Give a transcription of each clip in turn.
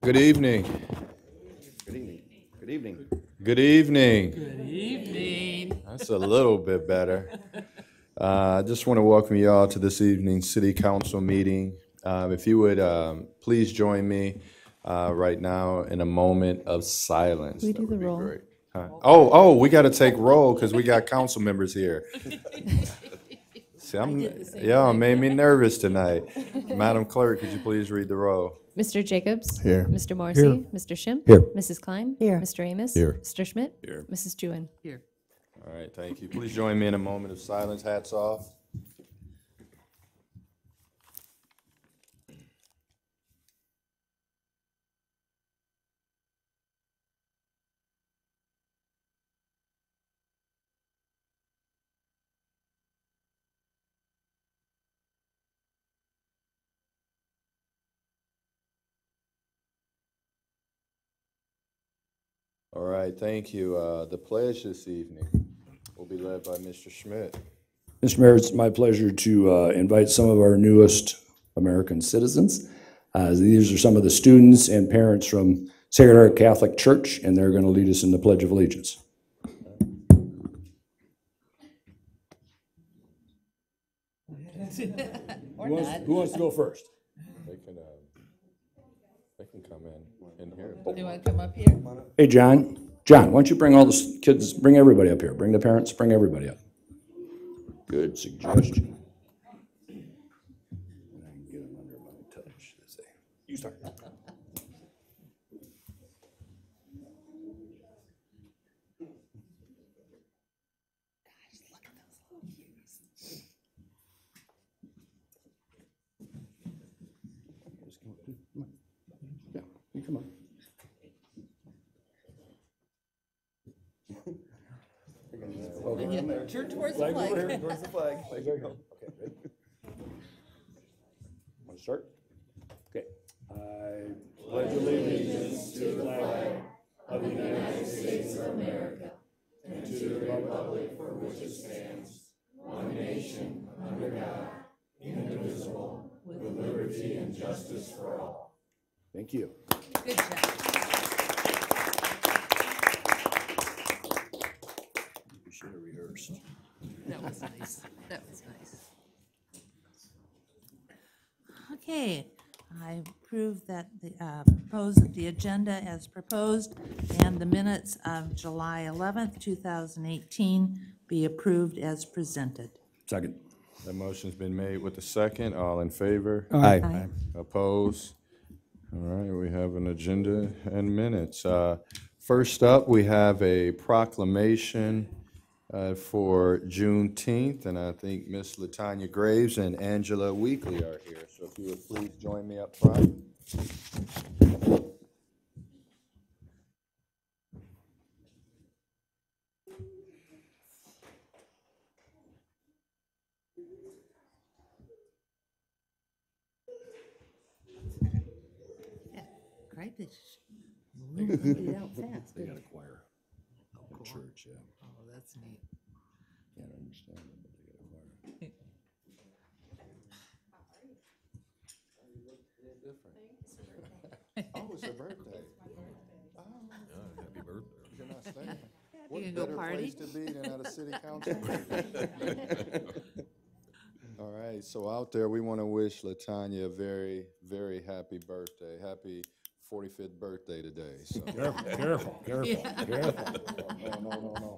Good evening. Good evening. Good evening. Good evening. Good evening. That's a little bit better. I just want to welcome you all to this evening's City Council meeting. If you would please join me right now in a moment of silence. We That do would the be roll. great. Oh, we got to take roll because we got council members here. See, made me nervous tonight. Madam Clerk, could you please read the roll? Mr. Jacobs? Here. Mr. Morrissey? Mr. Schimpf? Here. Mrs. Klein? Here. Mr. Amos? Here. Mr. Schmidt? Here. Mrs. Jewin? Here. All right, thank you. Please join me in a moment of silence. Hats off. All right, thank you. The pledge this evening will be led by Mr. Schmidt. Mr. Mayor, it's my pleasure to invite some of our newest American citizens. These are some of the students and parents from Sacred Heart Catholic Church, and they're going to lead us in the Pledge of Allegiance. Who wants to go first? They can come in here. Do you want to come up here? Hey, John. John, why don't you bring all the kids, bring everybody up here. Bring the parents, bring everybody up. Good suggestion. I can get them under my touch. You start. Yeah, you come on. Turn towards the flag. Towards the flag. There you go. Okay, ready? Want to start? Okay. I pledge allegiance to the flag of the United States of America and to the republic for which it stands, one nation, under God, indivisible, with liberty and justice for all. Thank you. Good job. We should have rehearsed. That was nice. That was nice. Okay, I approve that the agenda as proposed and the minutes of July 11th, 2018 be approved as presented. Second. The motion's been made with the second. All in favor? Aye. Opposed? All right, we have an agenda and minutes. First up, we have a proclamation for Juneteenth, and I think Miss Latanya Graves and Angela Weekly are here. So if you would please join me up front. Yeah, great. Moved it out fast. They got a choir at church, yeah. Oh, that's neat. Can't understand it, but they got a choir. Oh, it's her birthday. Happy birthday. You're not staying. You can go Better party? place to be than at a city council meeting. All right, so out there, we want to wish Latanya a very, very happy birthday. Happy 45th birthday today. So. Careful. No.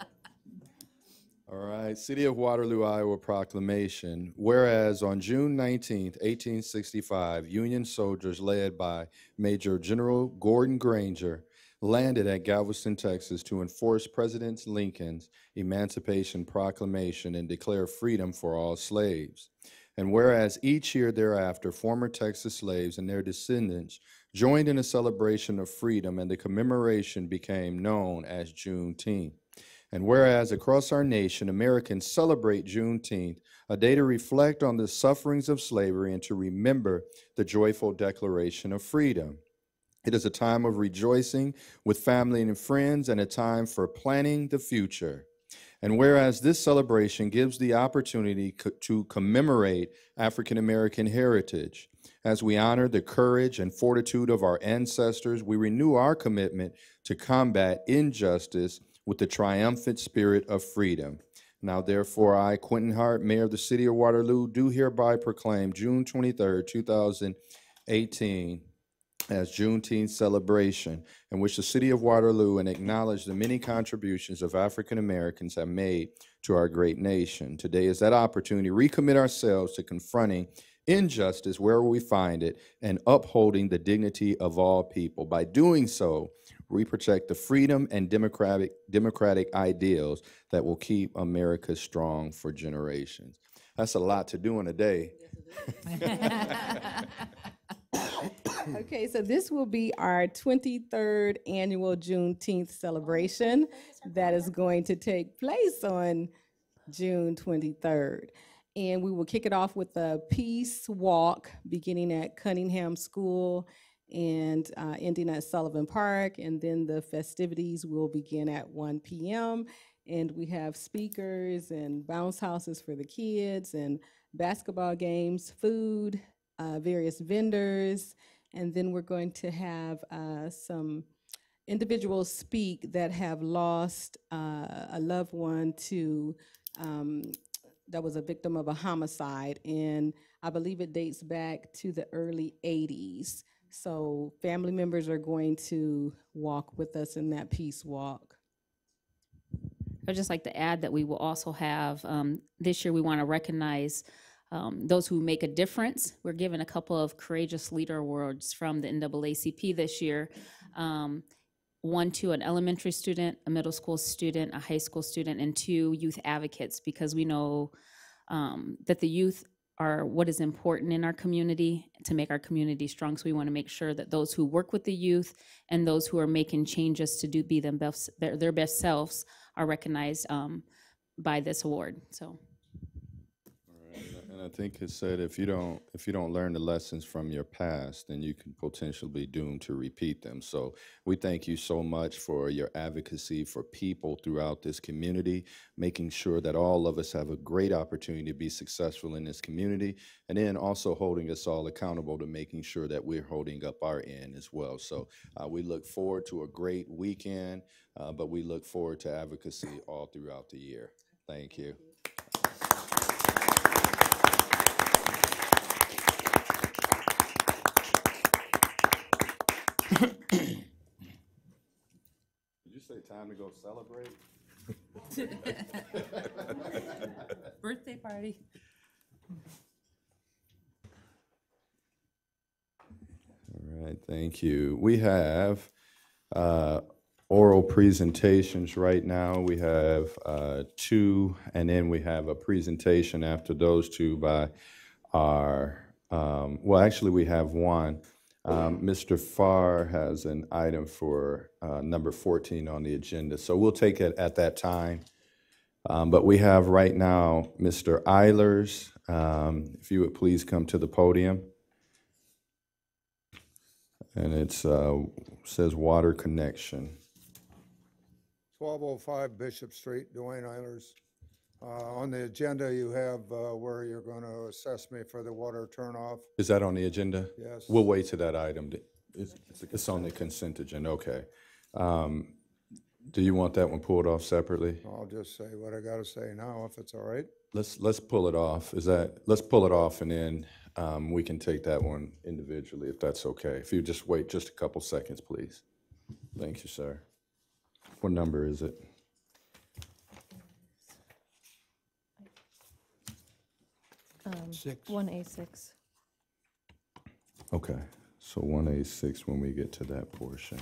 All right, City of Waterloo, Iowa proclamation. Whereas on June 19th, 1865, Union soldiers led by Major General Gordon Granger landed at Galveston, Texas to enforce President Lincoln's Emancipation Proclamation and declare freedom for all slaves. And whereas each year thereafter, former Texas slaves and their descendants joined in a celebration of freedom, and the commemoration became known as Juneteenth. And whereas across our nation, Americans celebrate Juneteenth, a day to reflect on the sufferings of slavery and to remember the joyful declaration of freedom. It is a time of rejoicing with family and friends and a time for planning the future. And whereas this celebration gives the opportunity to commemorate African American heritage, As we honor the courage and fortitude of our ancestors, we renew our commitment to combat injustice with the triumphant spirit of freedom. Now, therefore, I, Quentin Hart, Mayor of the City of Waterloo, do hereby proclaim June 23rd, 2018 as Juneteenth celebration, in which the City of Waterloo and acknowledge the many contributions of African Americans have made to our great nation. Today is that opportunity to recommit ourselves to confronting injustice wherever we find it and upholding the dignity of all people. By doing so, we protect the freedom and democratic ideals that will keep America strong for generations. That's a lot to do in a day. Okay, so this will be our 23rd annual Juneteenth celebration that is going to take place on June 23rd. And we will kick it off with a peace walk beginning at Cunningham School and ending at Sullivan Park. And then the festivities will begin at 1 p.m. And we have speakers and bounce houses for the kids and basketball games, food, various vendors. And then we're going to have some individuals speak that have lost a loved one to that was a victim of a homicide, and I believe it dates back to the early 80s. So family members are going to walk with us in that peace walk. I'd just like to add that we will also have, this year we want to recognize those who make a difference. We're given a couple of Courageous Leader Awards from the NAACP this year. One to an elementary student, a middle school student, a high school student, and 2 youth advocates, because we know that the youth are what is important in our community to make our community strong. So we want to make sure that those who work with the youth and those who are making changes to be their best selves are recognized by this award. So. And I think it said if you don't learn the lessons from your past, then you can potentially be doomed to repeat them. So we thank you so much for your advocacy for people throughout this community, making sure that all of us have a great opportunity to be successful in this community, and then also holding us all accountable to making sure that we're holding up our end as well. So we look forward to a great weekend, but we look forward to advocacy all throughout the year. Thank you. Did you say time to go celebrate? Birthday party. All right, thank you. We have oral presentations right now. We have 2, and then we have a presentation after those 2 by our, well, actually we have 1. Mr. Farr has an item for number 14 on the agenda, so we'll take it at that time. But we have right now Mr. Eilers. If you would please come to the podium. And it says water connection. 1205 Bishop Street, Dwayne Eilers. On the agenda, you have where you're going to assess me for the water turnoff. Is that on the agenda? Yes. We'll wait to that item. It's on the consent agenda, okay. Do you want that one pulled off separately? I'll just say what I got to say now, if it's all right. Let's pull it off. Let's pull it off, and then we can take that one individually, if that's okay. If you just wait just a couple seconds, please. Thank you, sir. What number is it? Six. 1A6. Okay, so 1A6 when we get to that portion.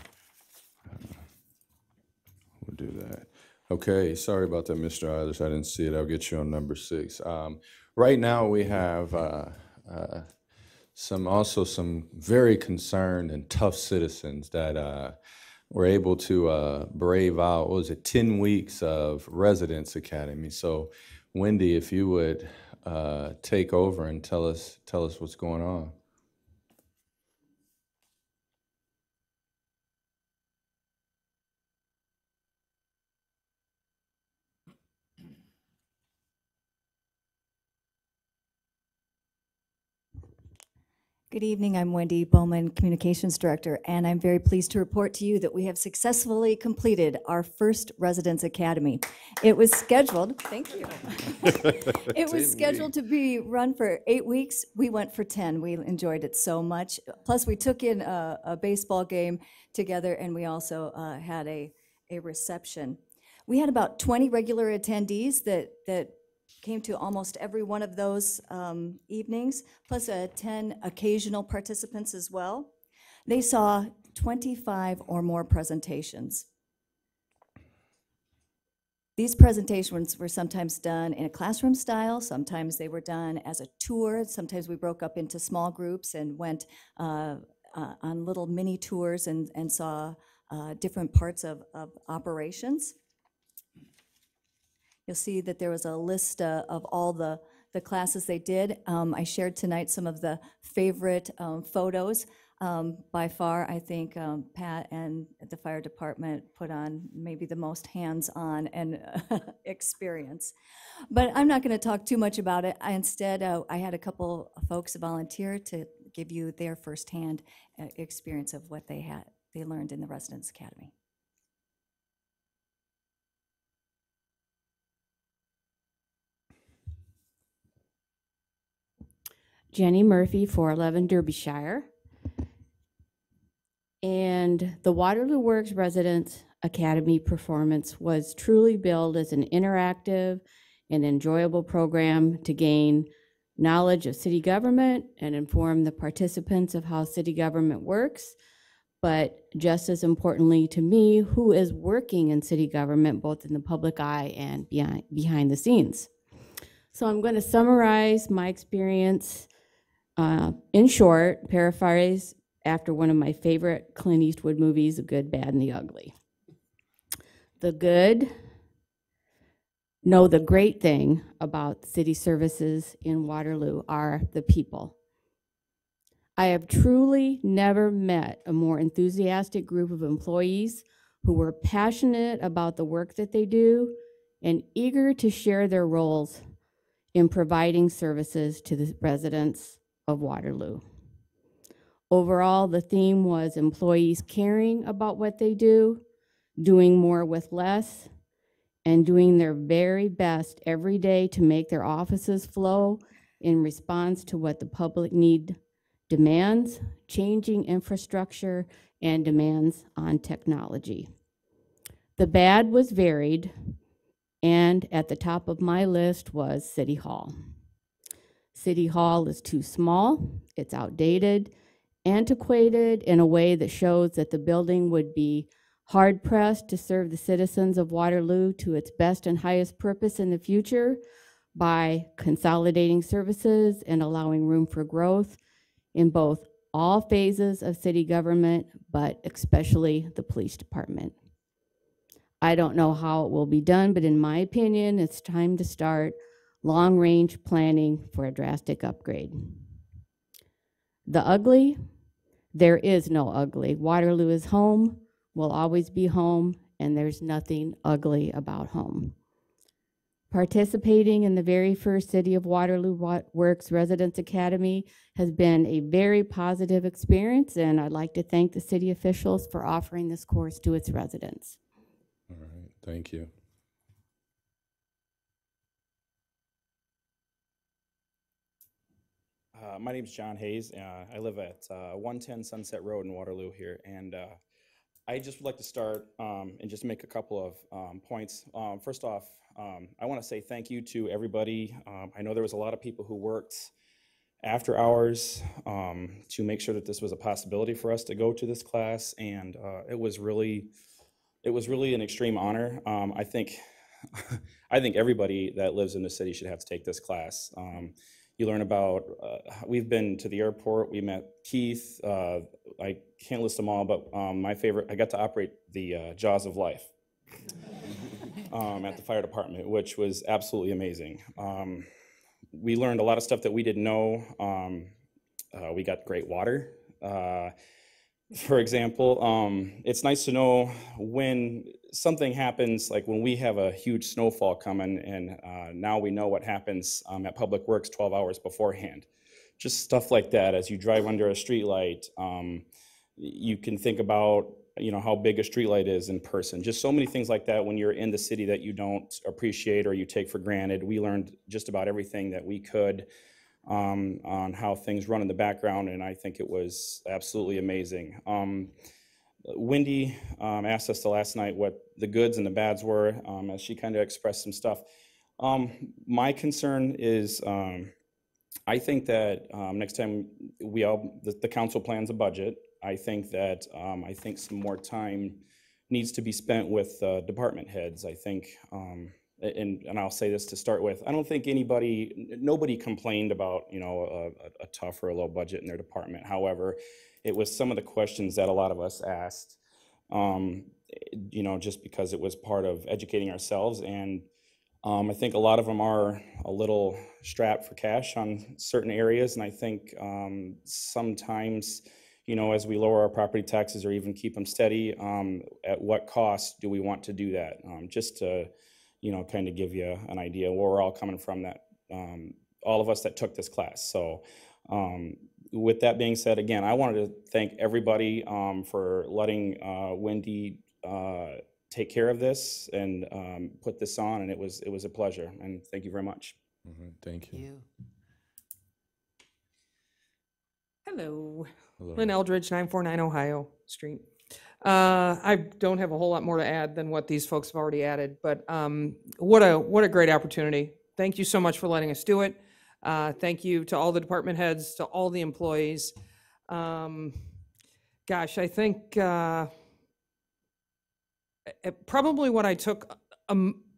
We'll do that. Okay, sorry about that, Mr. Eilers. I didn't see it. I'll get you on number 6. Right now we have some very concerned and tough citizens that were able to brave out, what was it, 10 weeks of Residence Academy. So Wendy, if you would take over and tell us what's going on. Good evening, I'm Wendy Bowman, Communications Director, and I'm very pleased to report to you that we have successfully completed our first Residence Academy. It was scheduled, thank you. It was scheduled to be run for 8 weeks. We went for 10. We enjoyed it so much. Plus, we took in a baseball game together, and we also had a reception. We had about 20 regular attendees that came to almost every one of those evenings, plus 10 occasional participants as well. They saw 25 or more presentations. These presentations were sometimes done in a classroom style, sometimes they were done as a tour, sometimes we broke up into small groups and went on little mini tours and saw different parts of operations. You'll see that there was a list of all the classes they did. I shared tonight some of the favorite photos. By far, I think Pat and the fire department put on maybe the most hands-on and experience. But I'm not going to talk too much about it. Instead, I had a couple of folks volunteer to give you their firsthand experience of what they learned in the Residence Academy. Jenny Murphy, 411 Derbyshire. And the Waterloo Works Residence Academy performance was truly billed as an interactive and enjoyable program to gain knowledge of city government and inform the participants of how city government works. But just as importantly to me, who is working in city government, both in the public eye and behind the scenes. So I'm going to summarize my experience in short, paraphrase after one of my favorite Clint Eastwood movies, The Good, Bad, and the Ugly. The good, know the great thing about city services in Waterloo are the people. I have truly never met a more enthusiastic group of employees who were passionate about the work that they do and eager to share their roles in providing services to the residents of Waterloo. Overall, the theme was employees caring about what they do, doing more with less, and doing their very best every day to make their offices flow in response to what the public need demands, changing infrastructure, and demands on technology. The bad was varied, and at the top of my list was City Hall. City Hall is too small, it's outdated, antiquated in a way that shows that the building would be hard-pressed to serve the citizens of Waterloo to its best and highest purpose in the future by consolidating services and allowing room for growth in both all phases of city government, but especially the police department. I don't know how it will be done, but in my opinion, it's time to start long-range planning for a drastic upgrade. The ugly, there is no ugly. Waterloo is home, will always be home, and there's nothing ugly about home. Participating in the very first City of Waterloo Works Residence Academy has been a very positive experience, and I'd like to thank the city officials for offering this course to its residents. All right, thank you. My name is John Hayes. I live at 110 Sunset Road in Waterloo here, and I just would like to start and just make a couple of points. First off, I want to say thank you to everybody. I know there was a lot of people who worked after hours to make sure that this was a possibility for us to go to this class, and it was really an extreme honor. I think everybody that lives in the city should have to take this class. You learn about, we've been to the airport, we met Keith, I can't list them all, but my favorite, I got to operate the Jaws of Life at the fire department, which was absolutely amazing. We learned a lot of stuff that we didn't know. We got great water. For example, it's nice to know when something happens, like when we have a huge snowfall coming, and now we know what happens at Public Works 12 hours beforehand. just stuff like that. As you drive under a streetlight, you can think about, how big a streetlight is in person. Just so many things like that when you're in the city that you don't appreciate or you take for granted. We learned just about everything that we could on how things run in the background, and I think it was absolutely amazing. Wendy asked us last night what the goods and the bads were, as she kind of expressed some stuff. My concern is, I think that next time the council plans a budget, I think that some more time needs to be spent with department heads. I think, and I'll say this to start with, I don't think nobody complained about, a tough or a low budget in their department. However, it was some of the questions that a lot of us asked, just because it was part of educating ourselves. And I think a lot of them are a little strapped for cash on certain areas. And I think sometimes, as we lower our property taxes or even keep them steady, at what cost do we want to do that? Just to, kind of give you an idea where we're all coming from, that all of us that took this class. So with that being said, again, I wanted to thank everybody for letting Wendy take care of this and put this on, and it was a pleasure, and thank you very much. Thank you. Hello. Hello. Lynn Eldridge, 949 Ohio Street. I don't have a whole lot more to add than what these folks have already added, but what a great opportunity. Thank you so much for letting us do it. Thank you to all the department heads, to all the employees. Gosh, I think probably what I took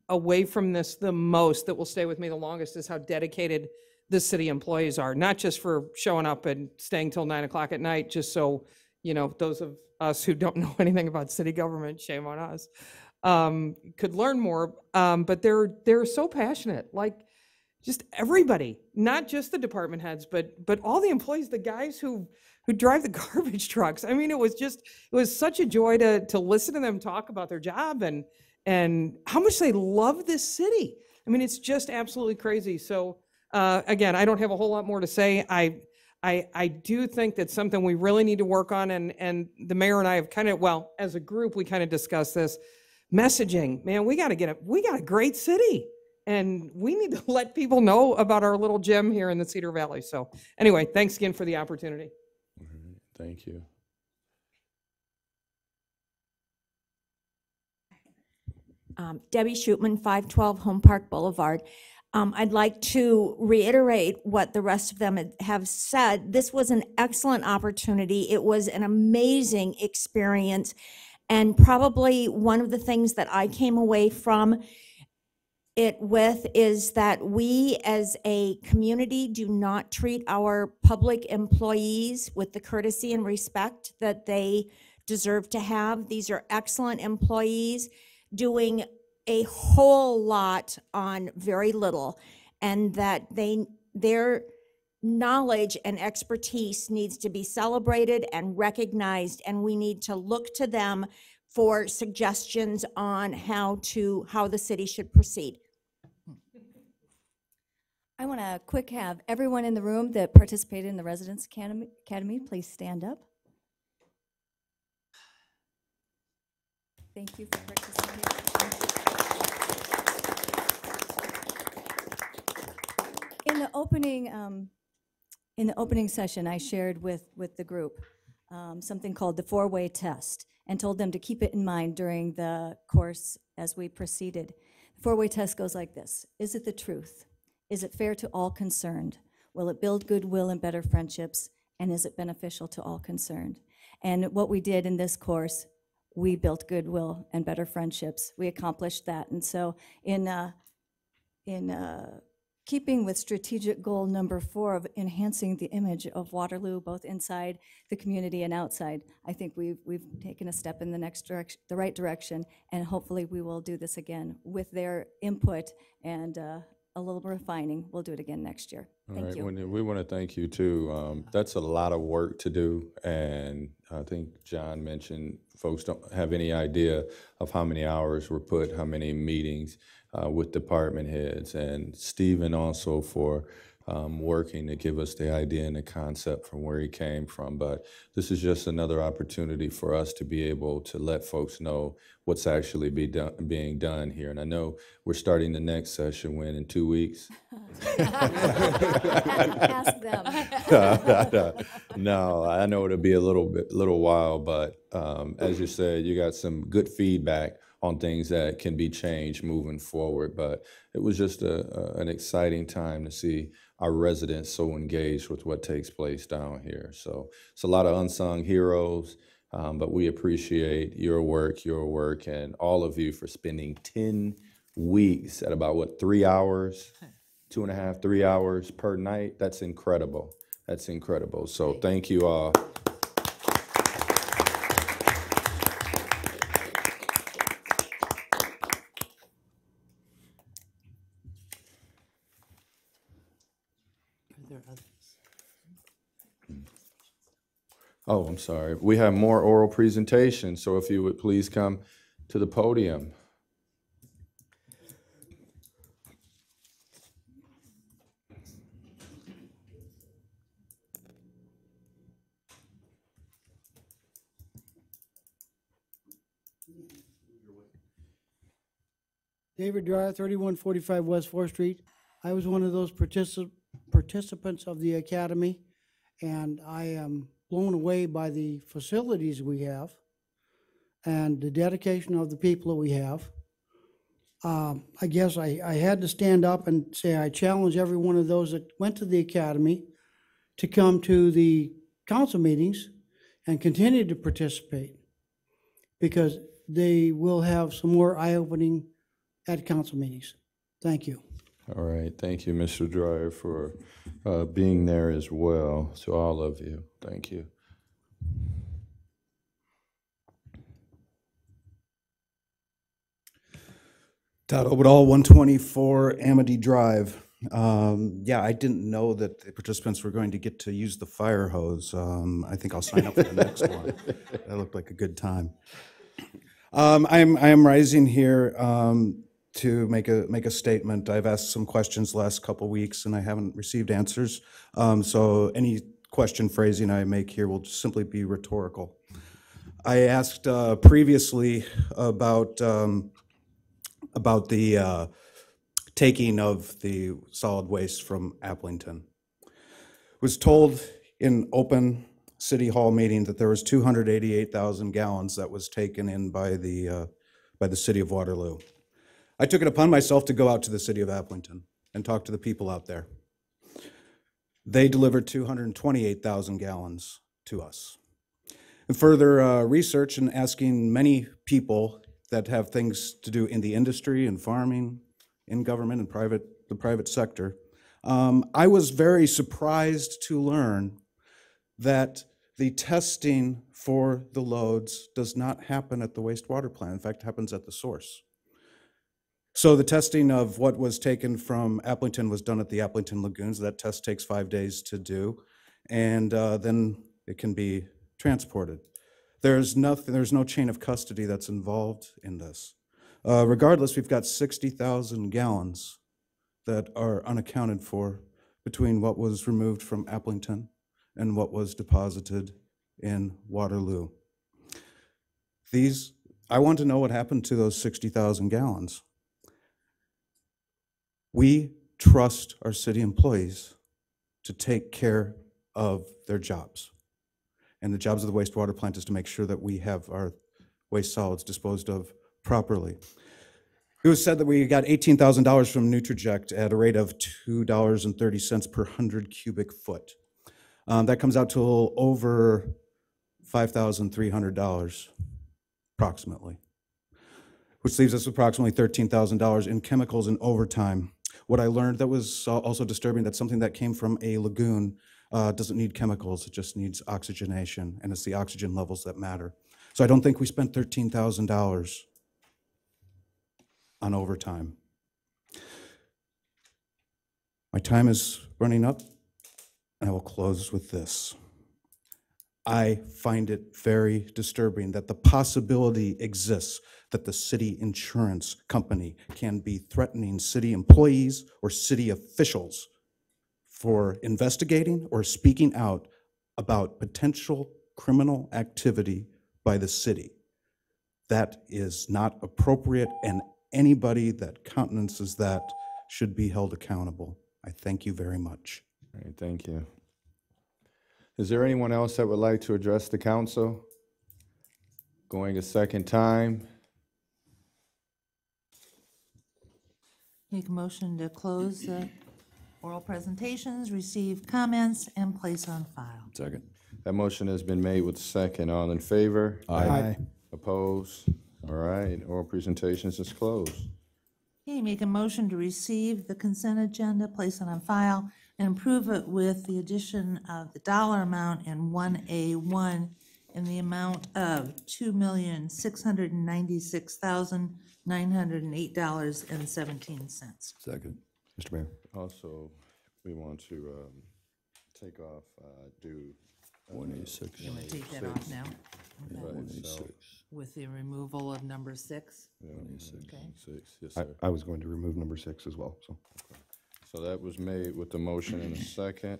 away from this the most, that will stay with me the longest, is how dedicated the city employees are, not just for showing up and staying till 9 o'clock at night, just so, those of us who don't know anything about city government, shame on us, could learn more. But they're so passionate, like just everybody, not just the department heads, but all the employees, the guys who drive the garbage trucks. I mean, it was such a joy to listen to them talk about their job and how much they love this city. I mean, it's just absolutely crazy. So again, I don't have a whole lot more to say. I do think that's something we really need to work on, and the mayor and I have kind of, well, as a group, we kind of discussed this. Messaging, man, we got a great city, and we need to let people know about our little gem here in the Cedar Valley. So anyway, thanks again for the opportunity. Thank you. Debbie Shootman, 512 Home Park Boulevard. I'd like to reiterate what the rest of them have said. This was an excellent opportunity. It was an amazing experience. And probably one of the things that I came away from it with is that we as a community do not treat our public employees with the courtesy and respect that they deserve to have. These are excellent employees doing a whole lot on very little, and that their knowledge and expertise needs to be celebrated and recognized, and we need to look to them for suggestions on how the city should proceed. I want to quick have everyone in the room that participated in the Residence Academy please stand up. Thank you for participating. In the opening session, I shared with the group something called the four-way test, and told them to keep it in mind during the course as we proceeded. The four-way test goes like this: is it the truth? Is it fair to all concerned? Will it build goodwill and better friendships? And is it beneficial to all concerned? And what we did in this course, we built goodwill and better friendships. We accomplished that. And so in keeping with strategic goal number 4 of enhancing the image of Waterloo, both inside the community and outside, I think we've taken a step in the right direction, and hopefully we will do this again with their input and a little refining. We'll do it again next year. Thank you. We want to thank you too. That's a lot of work to do, and I think John mentioned folks don't have any idea of how many hours were put, how many meetings with department heads, and Stephen also for working to give us the idea and the concept from where he came from. But this is just another opportunity for us to be able to let folks know what's actually being done here. And I know we're starting the next session in 2 weeks. Ask them. No, I know it'll be a little while, but as you said, you got some good feedback on things that can be changed moving forward. But it was just an exciting time to see our residents so engaged with what takes place down here. So it's a lot of unsung heroes, but we appreciate your work, and all of you for spending 10 weeks at about, 3 hours, 2.5, 3 hours per night. That's incredible. That's incredible. So thank you all. Oh, I'm sorry. We have more oral presentations, so if you would please come to the podium. David Dyer, 3145 West 4th Street. I was one of those participants of the academy, and I am blown away by the facilities we have and the dedication of the people that we have. I guess I had to stand up and say I challenge every one of those that went to the academy to come to the council meetings and continue to participate, because they will have some more eye-opening at council meetings. Thank you. All right. Thank you, Mr. Dreyer, for being there as well. To all of you, thank you. Todd Obadal, 124 Amity Drive. Yeah, I didn't know that the participants were going to get to use the fire hose. I think I'll sign up for the next one. That looked like a good time. I am rising here to make a statement. I've asked some questions the last couple weeks and I haven't received answers. So any question phrasing I make here will just simply be rhetorical. I asked previously about the taking of the solid waste from Applington. Was told in open city hall meeting that there was 288,000 gallons that was taken in by the city of Waterloo. I took it upon myself to go out to the city of Applington and talk to the people out there. They delivered 228,000 gallons to us. And further research and asking many people that have things to do in the industry and farming, in government and the private sector, I was very surprised to learn that the testing for the loads does not happen at the wastewater plant. In fact, it happens at the source. So the testing of what was taken from Applington was done at the Applington Lagoons. That test takes 5 days to do, and then it can be transported. There's no chain of custody that's involved in this. Regardless, we've got 60,000 gallons that are unaccounted for between what was removed from Applington and what was deposited in Waterloo. I want to know what happened to those 60,000 gallons. We trust our city employees to take care of their jobs. And the jobs of the wastewater plant is to make sure that we have our waste solids disposed of properly. It was said that we got $18,000 from Nutraject at a rate of $2.30 per 100 cubic foot. That comes out to a little over $5,300 approximately, which leaves us approximately $13,000 in chemicals and overtime. What I learned that was also disturbing, that something that came from a lagoon doesn't need chemicals, it just needs oxygenation, and it's the oxygen levels that matter. So I don't think we spent $13,000 on overtime. My time is running up, and I will close with this. I find it very disturbing that the possibility exists that the city insurance company can be threatening city employees or city officials for investigating or speaking out about potential criminal activity by the city. That is not appropriate, and anybody that countenances that should be held accountable. I thank you very much. All right, thank you. Is there anyone else that would like to address the council? Going a second time. Make a motion to close the oral presentations, receive comments, and place on file. Second. That motion has been made with second. All in favor? Aye. Opposed? All right, oral presentations is closed. Okay, make a motion to receive the consent agenda, place it on file, and approve it with the addition of the dollar amount in 1A1 in the amount of $2,696,908.17. Second. Mr. Mayor. Also, we want to take off, do. 1A6. You want to take that off now? Okay. Right, so, With the removal of number 6? yeah, Okay. 6, yes, sir. I was going to remove number 6 as well, so. So that was made with the motion in a second.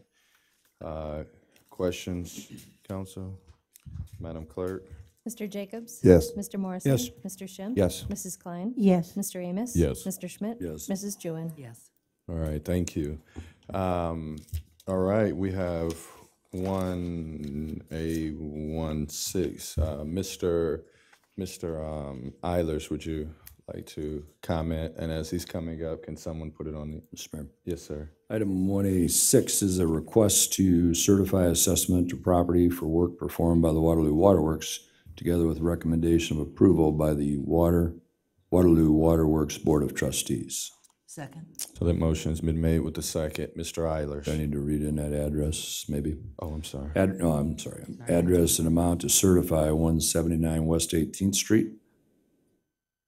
Questions, council? Madam Clerk? Mr. Jacobs? Yes. Mr. Morrissey? Yes. Mr. Schimpf? Yes. Mrs. Klein? Yes. Mr. Amos? Yes. Mr. Schmidt? Yes. Mrs. Jewin? Yes. All right, thank you. All right, we have 1A16. Mr. Eilers, would you like to comment? And as he's coming up, can someone put it on the? Mr. Mayor. Yes, sir. Item 1A6 is a request to certify assessment of property for work performed by the Waterloo Waterworks, together with recommendation of approval by the Waterloo Waterworks Board of Trustees. Second. So that motion's been made with the second. Mr. Eilers. Do I need to read in that address, maybe? Oh, I'm sorry. No, I'm sorry. Address and amount to certify 179 West 18th Street,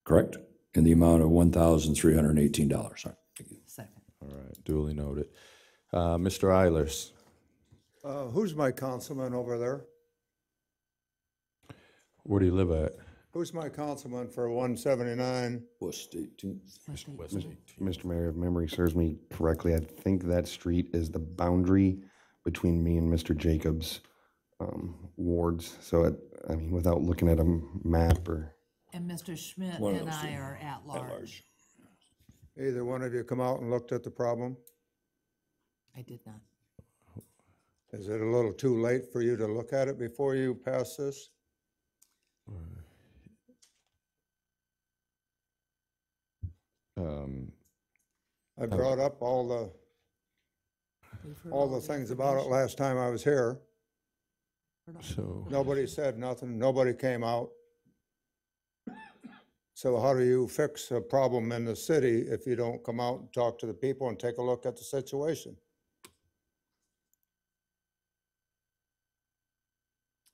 correct? In the amount of $1,318. Thank you. Second. All right, duly noted. Mr. Eilers. Who's my councilman over there? Where do you live at? Who's my councilman for 179? West 18th. Mr. Mayor, if memory serves me correctly, I think that street is the boundary between me and Mr. Jacobs' wards. So, I mean, without looking at a map or. And Mr. Schmidt One of and those I two. are at large. Either one of you come out and looked at the problem? I did not. Is it a little too late for you to look at it before you pass this? I brought up all the things about it last time I was here. So, Nobody said nothing, nobody came out. So how do you fix a problem in the city if you don't come out and talk to the people and take a look at the situation?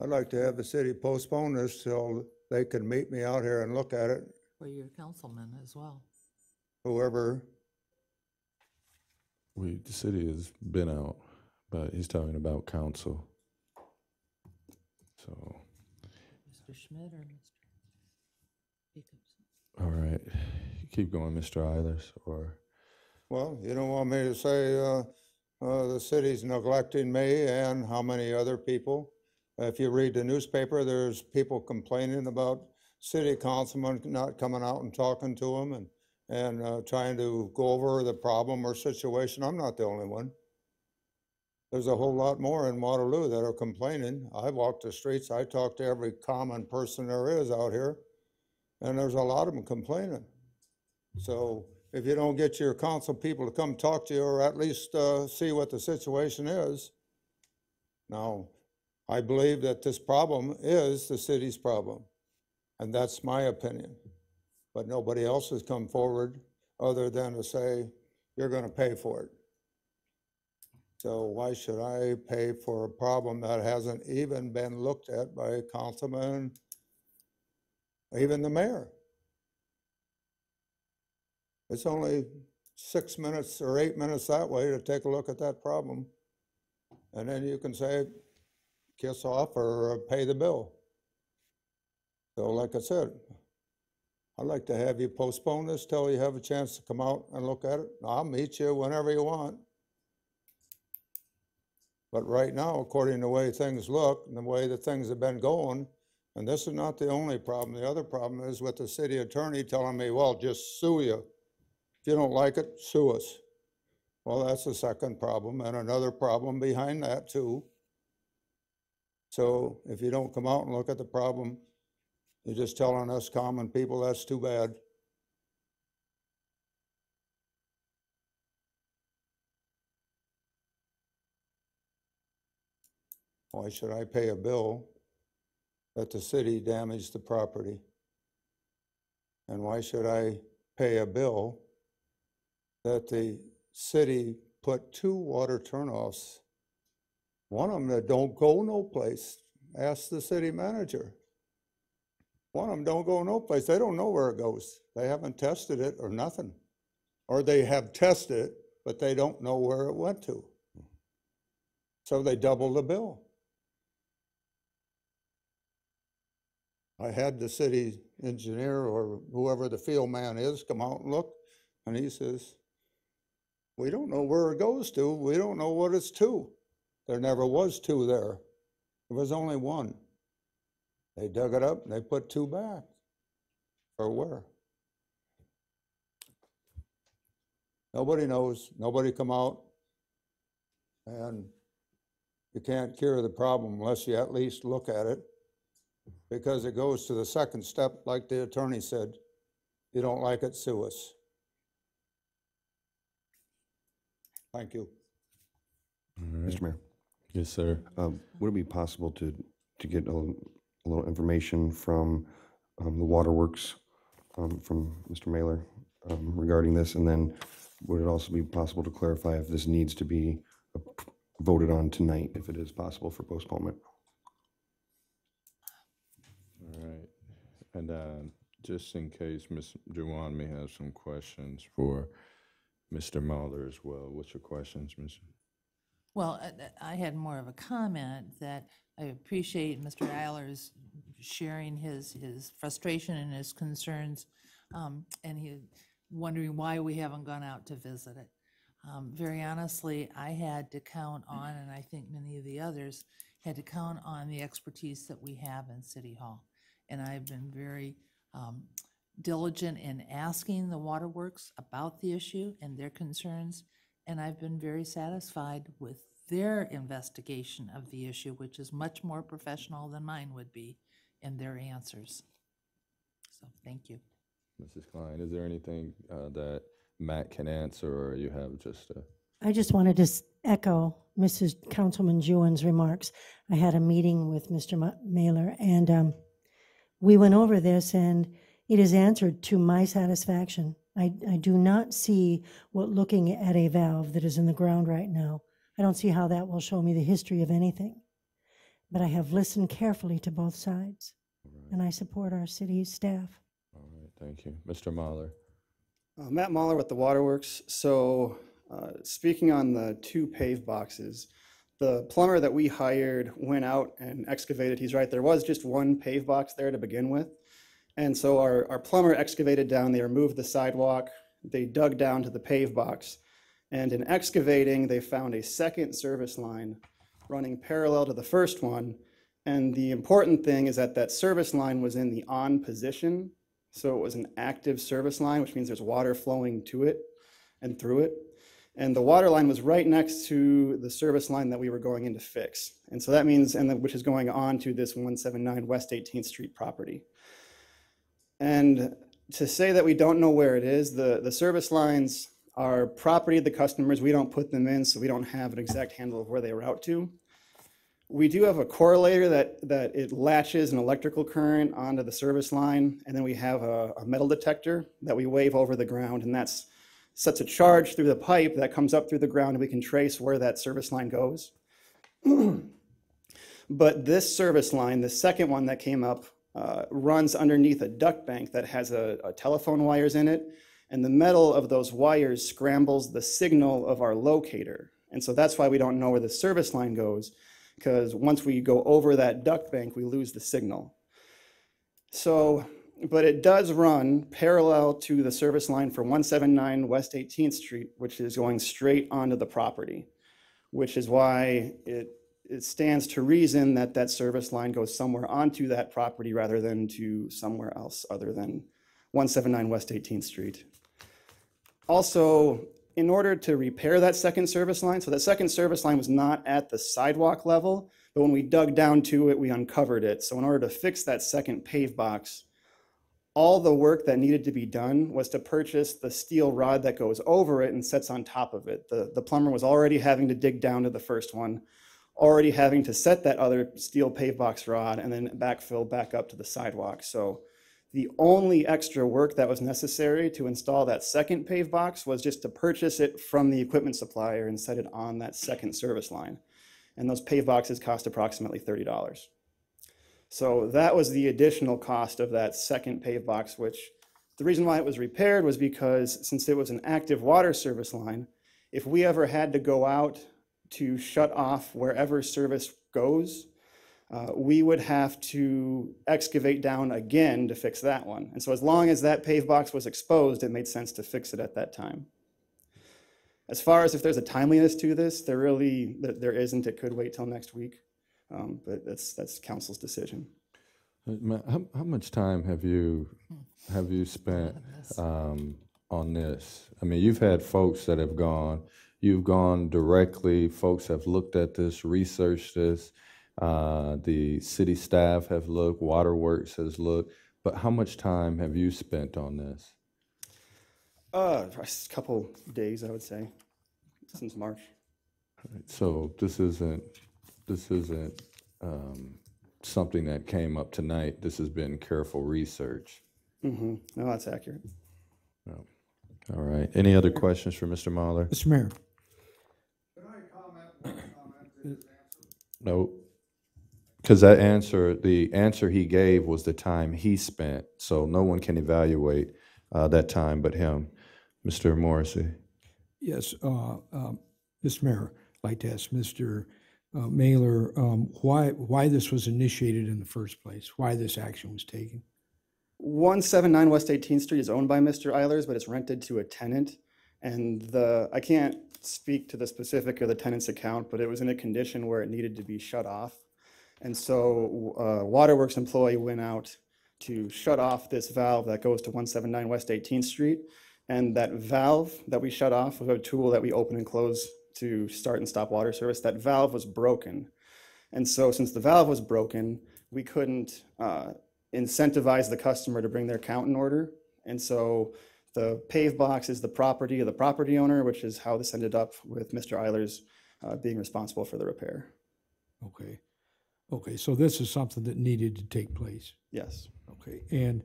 I'd like to have the city postpone this till they can meet me out here and look at it, Well, you're a councilman as well. whoever. the city has been out, but he's talking about council. So, Mr. Schmidt or Mr. Jacobs? all right, keep going, Mr. Eilers, or, Well, you don't want me to say the city's neglecting me and how many other people. If you read the newspaper, there's people complaining about city councilmen not coming out and talking to them and trying to go over the problem or situation. I'm not the only one. There's a whole lot more in Waterloo that are complaining. I walk the streets, I talk to every common person there is out here, and there's a lot of them complaining. So if you don't get your council people to come talk to you or at least see what the situation is. Now, I believe that this problem is the city's problem, and that's my opinion. But nobody else has come forward other than to say, you're going to pay for it. So why should I pay for a problem that hasn't even been looked at by a councilman, even the mayor? It's only 6 minutes or 8 minutes that way to take a look at that problem. And then you can say, kiss off or pay the bill. So like I said, I'd like to have you postpone this till you have a chance to come out and look at it. I'll meet you whenever you want. But right now, according to the way things look and the way that things have been going, and this is not the only problem. The other problem is with the city attorney telling me, well, just sue you. If you don't like it, sue us. Well, that's the second problem, and another problem behind that too. So if you don't come out and look at the problem, you're just telling us common people, that's too bad. Why should I pay a bill that the city damaged the property? And why should I pay a bill that the city put 2 water turnoffs, one of them that don't go no place? Ask the city manager. One of them don't go no place. They don't know where it goes. They haven't tested it or nothing. Or they have tested it, but they don't know where it went to. So they double the bill. I had the city engineer or whoever the field man is come out and look, and he says, we don't know where it goes to. We don't know what it's to. There never was 2 there. There was only 1. They dug it up and they put 2 back. For where? Nobody knows. Nobody come out. And you can't cure the problem unless you at least look at it, because it goes to the second step, like the attorney said. You don't like it, sue us. Thank you. Mr. Mayor. Yes, sir. Would it be possible to get a little information from the waterworks from Mr. Mailer regarding this? And then would it also be possible to clarify if this needs to be voted on tonight, if it is possible for postponement? All right. And just in case Ms. Juwan may have some questions for Mr. Mahler as well. What's your questions, Ms.? Well, I had more of a comment that I appreciate Mr. Eiler's sharing his frustration and his concerns, and he wondering why we haven't gone out to visit it. Very honestly, I had to count on, and I think many of the others had to count on the expertise that we have in City Hall. And I've been very diligent in asking the waterworks about the issue and their concerns, and I've been very satisfied with their investigation of the issue, which is much more professional than mine would be, and their answers. So thank you. Mrs. Klein, is there anything that Matt can answer, or you have just a... I just wanted to echo Mrs. Councilman Juwan's remarks. I had a meeting with Mr. Mailer, and we went over this, and it is answered to my satisfaction. I do not see what looking at a valve that is in the ground right now, I don't see how that will show me the history of anything. But I have listened carefully to both sides, and I support our city staff. All right, thank you. Mr. Mahler. Matt Mahler with the Waterworks. So speaking on the 2 pave boxes, the plumber that we hired went out and excavated. He's right, there was just 1 pave box there to begin with. And so our plumber excavated down, they removed the sidewalk, they dug down to the pave box. And in excavating, they found a second service line running parallel to the first one. And the important thing is that that service line was in the on position. So it was an active service line, which means there's water flowing to it and through it. And the water line was right next to the service line that we were going in to fix. And so that means, which is going on to this 179 West 18th Street property. And to say that we don't know where it is, the service lines are property of the customers. We don't put them in, so we don't have an exact handle of where they route to. We do have a correlator that it latches an electrical current onto the service line, and then we have a metal detector that we wave over the ground, and that sets a charge through the pipe that comes up through the ground, and we can trace where that service line goes. But this service line, the second one that came up, runs underneath a duct bank that has a telephone wires in it, and the metal of those wires scrambles the signal of our locator. And so that's why we don't know where the service line goes, because once we go over that duct bank, we lose the signal. So, but it does run parallel to the service line for 179 West 18th Street, which is going straight onto the property. which is why it stands to reason that that service line goes somewhere onto that property rather than to somewhere else other than 179 West 18th Street. Also, in order to repair that second service line, so that second service line was not at the sidewalk level, but when we dug down to it, we uncovered it. So in order to fix that second pave box, all the work that needed to be done was to purchase the steel rod that goes over it and sits on top of it. The plumber was already having to dig down to the first one, already having to set that other steel pave box rod and then backfill back up to the sidewalk. So the only extra work that was necessary to install that second pave box was just to purchase it from the equipment supplier and set it on that second service line. And those pave boxes cost approximately $30. So that was the additional cost of that second pave box, which the reason why it was repaired was because since it was an active water service line, if we ever had to go out to shut off wherever service goes, we would have to excavate down again to fix that one. And so as long as that pave box was exposed, it made sense to fix it at that time. As far as if there's a timeliness to this, there isn't. It could wait till next week. But that's council's decision. How much time have you spent on this? I mean, you've had folks that have gone. You've gone directly. Folks have looked at this, researched this. The city staff have looked. Waterworks has looked. But how much time have you spent on this? A couple days, I would say, since March. Right, so this isn't something that came up tonight. This has been careful research. Mm-hmm. No, that's accurate. No. All right. Any other questions for Mr. Mahler? Mr. Mayor. Can I comment to his answer? No. Because that answer, the answer he gave was the time he spent. So no one can evaluate that time but him. Mr. Morrissey. Yes, Mr. Mayor, I'd like to ask Mr. Mailer why this was initiated in the first place, why this action was taken. 179 West 18th Street is owned by Mr. Eilers, but it's rented to a tenant. And I can't speak to the specific of the tenant's account, but it was in a condition where it needed to be shut off. And so a Waterworks employee went out to shut off this valve that goes to 179 West 18th Street. And that valve that we shut off was a tool that we open and close to start and stop water service. That valve was broken. And so since the valve was broken, we couldn't incentivize the customer to bring their account in order. And so the pave box is the property of the property owner, which is how this ended up with Mr. Eilers being responsible for the repair. Okay. Okay, so this is something that needed to take place. Yes. Okay, and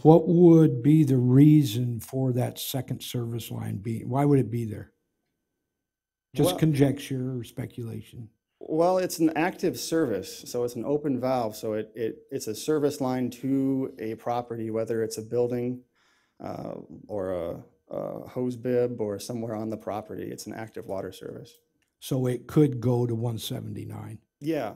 what would be the reason for that second service line being? Why would it be there? Just conjecture or speculation? Well, it's an active service, so it's an open valve. So it's a service line to a property, whether it's a building or a hose bib or somewhere on the property. It's an active water service. So it could go to 179? Yeah.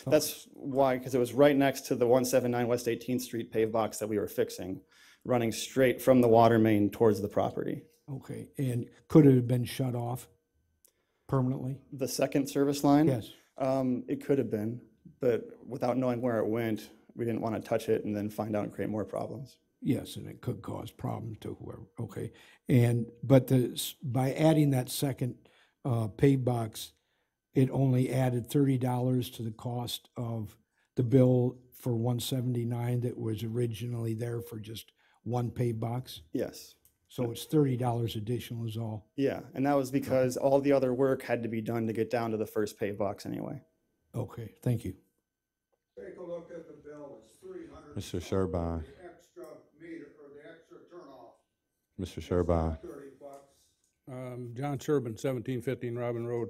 That's why, because it was right next to the 179 West 18th Street pave box that we were fixing, running straight from the water main towards the property. Okay, and could it have been shut off permanently? The second service line? Yes. It could have been, but without knowing where it went, we didn't want to touch it and then find out and create more problems. Yes, and it could cause problems to whoever. Okay, but by adding that second pave box, it only added $30 to the cost of the bill for 179 that was originally there for just one pave box? Yes. So it's $30 additional is all? Yeah, and that was because all the other work had to be done to get down to the first pave box anyway. Okay, thank you. Take a look at the bill, it's $300. Mr. Sherbine. The extra meter, or the extra turnoff. Mr. Sherbine. $30. John Sherbin, 1715 Robin Road.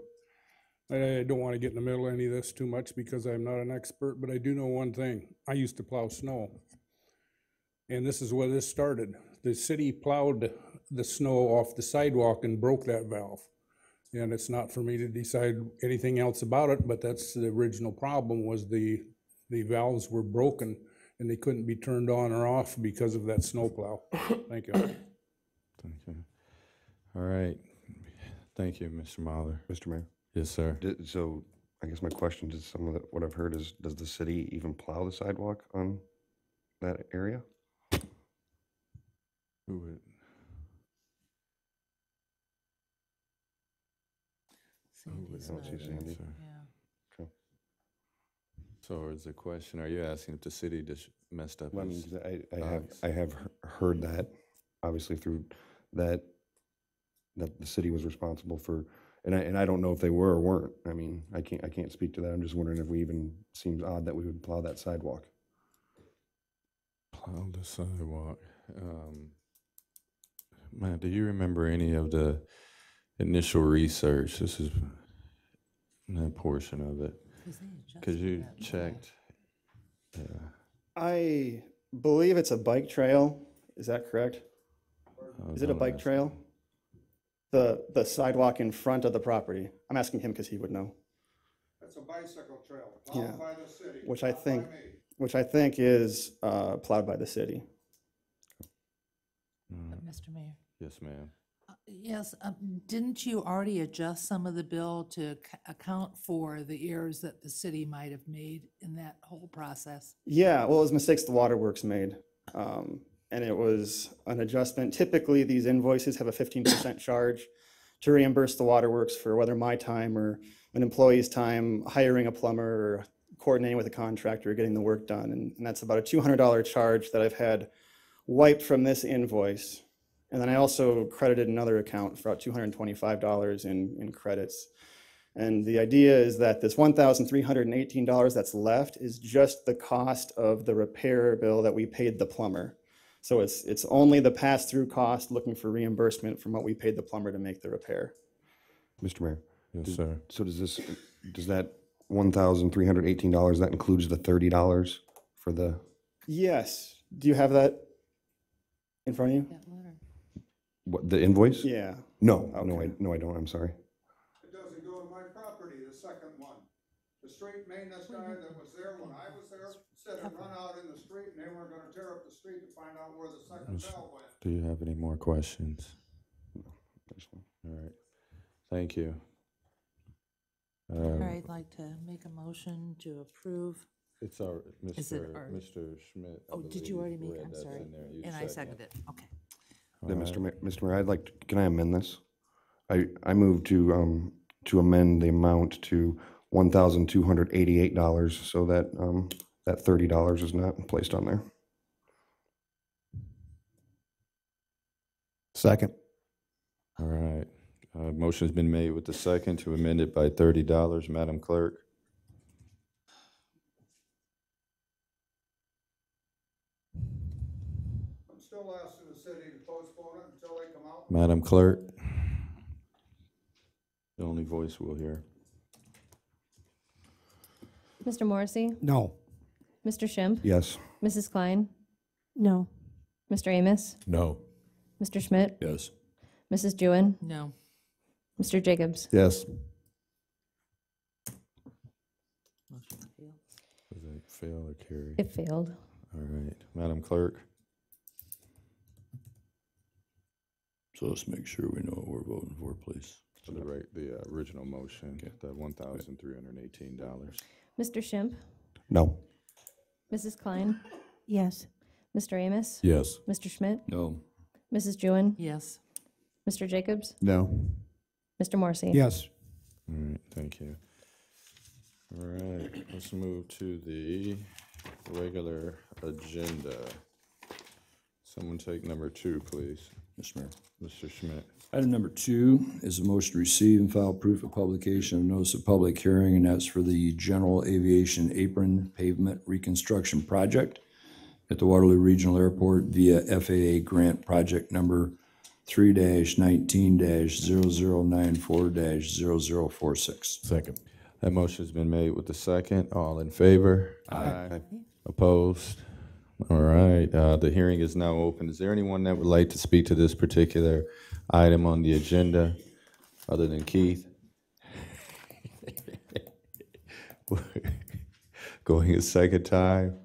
I don't want to get in the middle of any of this too much because I'm not an expert, but I do know one thing. I used to plow snow. And this is where this started. The city plowed the snow off the sidewalk and broke that valve. And it's not for me to decide anything else about it, but that's the original problem, was the valves were broken and they couldn't be turned on or off because of that snow plow. Thank you. Thank you. All right. Thank you, Mr. Mahler. Mr. Mayor. Yes, sir. So I guess my question to some of what I've heard is, does the city even plow the sidewalk on that area? Who would? Sandy's I don't not see Sandy. answer. Yeah. Okay. So is the question, are you asking if the city just messed up? Well, I mean, his 'cause I have heard that, obviously through that the city was responsible for, and I don't know if they were or weren't. I mean, I can't speak to that. I'm just wondering if we even, seems odd that we would plow that sidewalk. Plow the sidewalk. Man, do you remember any of the initial research? This is that portion of it. Because you checked. Yeah. I believe it's a bike trail. Is that correct? Is it a don't bike ask trail? The sidewalk in front of the property. I'm asking him because he would know. It's a bicycle trail, Yeah. plowed by the city. Which I not by think, me. which I think is plowed by the city. Mr. Mayor? Yes, ma'am. Yes, didn't you already adjust some of the bill to account for the errors that the city might have made in that whole process? Yeah, well, it was mistakes the waterworks made. And it was an adjustment. Typically, these invoices have a 15% charge to reimburse the waterworks for whether my time or an employee's time hiring a plumber or coordinating with a contractor or getting the work done. And that's about a $200 charge that I've had wiped from this invoice. And then I also credited another account for about $225 in credits. And the idea is that this $1,318 that's left is just the cost of the repair bill that we paid the plumber. So it's only the pass-through cost looking for reimbursement from what we paid the plumber to make the repair. Mr. Mayor? Yes, sir. So does that $1,318, that includes the $30 for the? Yes. Do you have that in front of you? What, the invoice? Yeah. No, Okay. no, I don't, I'm sorry. It doesn't go to my property, the second one. The street maintenance guy that was there when I was there said it run out in the street and they weren't gonna tear up the street to find out where the second valve went. Do you have any more questions? All right. Thank you. I'd like to make a motion to approve. It's our, Is it our- Mr. Schmidt. I Oh, did believe, you already make, read I'm that's sorry. in there. You And I seconded it, okay. All Then, right. Mr. Mayor, I'd like, can I amend this? I move to amend the amount to $1,288 so that, that $30 is not placed on there. Second. All right. Motion's been made with the second to amend it by $30. Madam Clerk? I'm still asking the city to postpone it until they come out. Madam Clerk? The only voice we'll hear. Mr. Morrissey? No. Mr. Schimpf? Yes. Mrs. Klein? No. Mr. Amos? No. Mr. Schmidt? Yes. Mrs. Jewin? No. Mr. Jacobs? Yes. Motion failed. Does it fail or carry? It failed. All right. Madam Clerk? So let's make sure we know what we're voting for, please. For the original motion, the $1,318. Mr. Schimpf? No. Mrs. Klein? Yes. Mr. Amos? Yes. Mr. Schmidt? No. Mrs. Jewin? Yes. Mr. Jacobs? No. Mr. Morrissey? Yes. All right, thank you. All right, let's move to the regular agenda. Someone take number 2, please. Mr. Mayor. Mr. Schmidt. Item number 2 is a motion to receive and file proof of publication of notice of public hearing, and that's for the General Aviation Apron Pavement Reconstruction Project at the Waterloo Regional Airport via FAA grant project number 3-19-0094-0046. Second. That motion's been made with the second. All in favor? Aye. Opposed? All right, the hearing is now open. Is there anyone that would like to speak to this particular item on the agenda, other than Keith? Going a second time.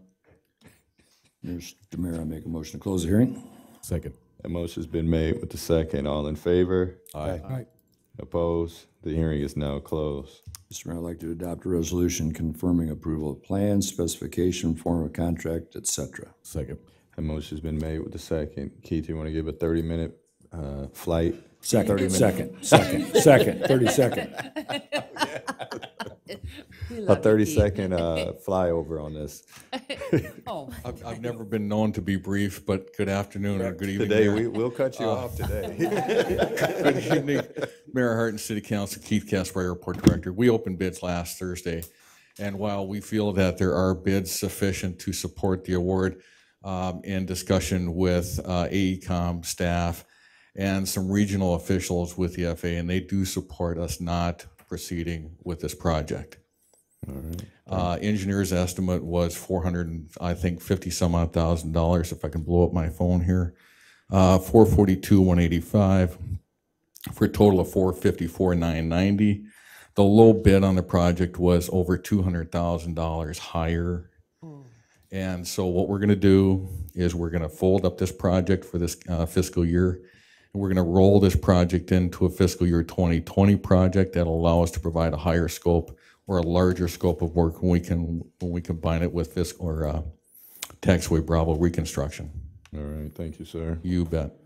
Mr. Mayor, I make a motion to close the hearing. Second. That motion's been made with the second. All in favor? Aye. Aye. Opposed? The hearing is now closed. Mr. Mayor, I'd like to adopt a resolution confirming approval of plans, specification, form of contract, et cetera. Second. A motion's been made with the second. Keith, you want to give a 30-minute flight? Second, 30 minute- second, 30 second. A 30-second flyover on this. Oh. I've never been known to be brief, but good afternoon or good evening. Today, Mayor. we'll cut you off today. Good evening, Mayor Hart and City Council, Keith Casper, Airport Director. We opened bids last Thursday, and while we feel that there are bids sufficient to support the award, in discussion with AECOM staff and some regional officials with the FAA, and they do support us not proceeding with this project. All right. Engineer's estimate was $450 some odd thousand, if I can blow up my phone here. 442,185 for a total of 454,990. The low bid on the project was over $200,000 higher. And so what we're going to do is we're going to fold up this project for this fiscal year. And we're going to roll this project into a fiscal year 2020 project that'll allow us to provide a higher scope or a larger scope of work when we combine it with fiscal or taxway Bravo reconstruction. All right, thank you, sir. You bet.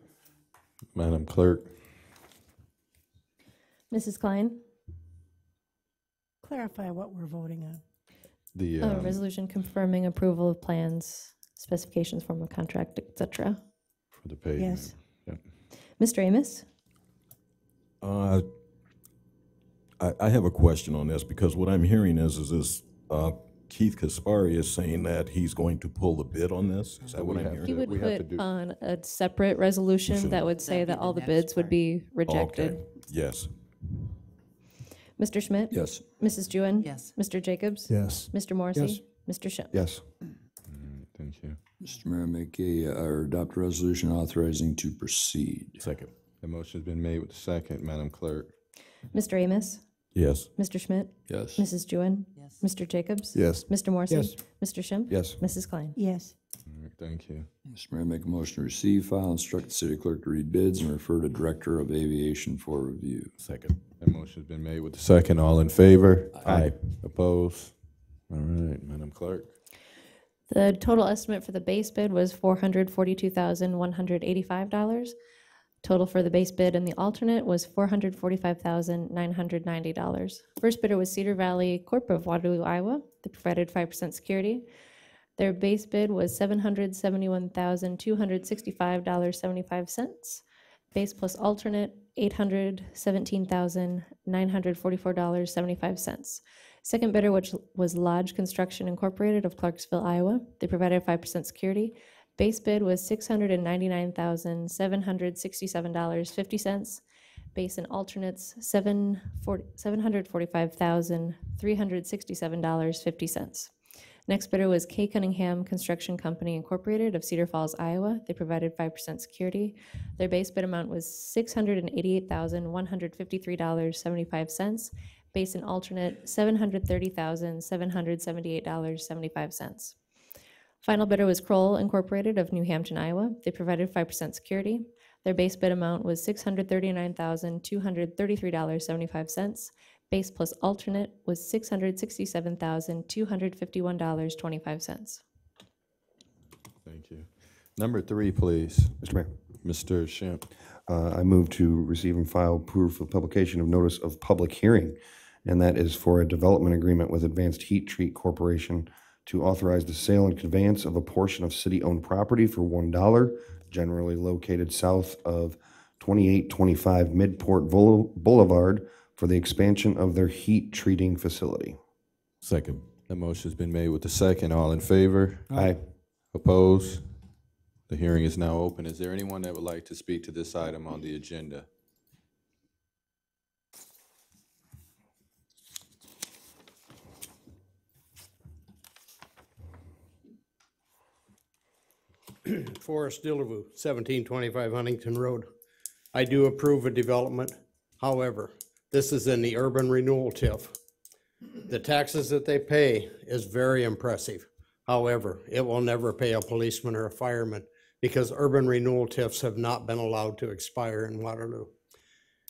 Madam Clerk. Mrs. Klein? Clarify what we're voting on. The Resolution confirming approval of plans, specifications, form of contract, et cetera. for the pavement. Yes. Yep. Mr. Amos? I have a question on this because what I'm hearing is Keith Kaspari is saying that he's going to pull the bid on this. Is that what I'm hearing? He would put on a separate resolution that would say that all the bids would be rejected. Okay. Yes. Mr. Schmidt? Yes. Mrs. Jewin? Yes. Mr. Jacobs? Yes. Mr. Morrissey? Yes. Mr. Schimpf? Yes. Thank you. Mr. Mayor, make or adopt a resolution authorizing to proceed. Second. The motion's been made with the second. Madam Clerk. Mr. Amos? Yes. Mr. Schmidt? Yes. Mrs. Jewin? Yes. Mr. Jacobs? Yes. Mr. Morrissey? Yes. Mr. Schimpf? Yes. Mrs. Klein? Yes. All right, thank you. Mr. Mayor, make a motion to receive, file, instruct the city clerk to read bids, and refer to Director of Aviation for review. Second. The motion's been made with the second. All in favor? Aye. Opposed? All right, Madam Clerk. The total estimate for the base bid was $442,185. Total for the base bid and the alternate was $445,990. First bidder was Cedar Valley Corp. of Waterloo, Iowa. They provided 5% security. Their base bid was $771,265.75. Base plus alternate, $817,944.75. Second bidder, which was Lodge Construction Incorporated of Clarksville, Iowa. They provided 5% security. Base bid was $699,767.50. Base and alternates, $745,367.50. Next bidder was K. Cunningham Construction Company Incorporated of Cedar Falls, Iowa. They provided 5% security. Their base bid amount was $688,153.75. Base and alternate, $730,778.75. Final bidder was Kroll Incorporated of New Hampton, Iowa. They provided 5% security. Their base bid amount was $639,233.75. Base plus alternate was $667,251.25. Thank you. Number 3, please. Mr. Mayor. Mr. Schimpf. I move to receive and file proof of publication of notice of public hearing, and that is for a development agreement with Advanced Heat Treat Corporation to authorize the sale and conveyance of a portion of city-owned property for $1, generally located south of 2825 Midport Boulevard, for the expansion of their heat treating facility. Second. The motion's been made with the second. All in favor? Aye. Opposed? The hearing is now open. Is there anyone that would like to speak to this item on the agenda? Forrest Dillevue, 1725 Huntington Road. I do approve of development. However, this is in the urban renewal TIF. The taxes that they pay is very impressive. However, it will never pay a policeman or a fireman because urban renewal TIFs have not been allowed to expire in Waterloo.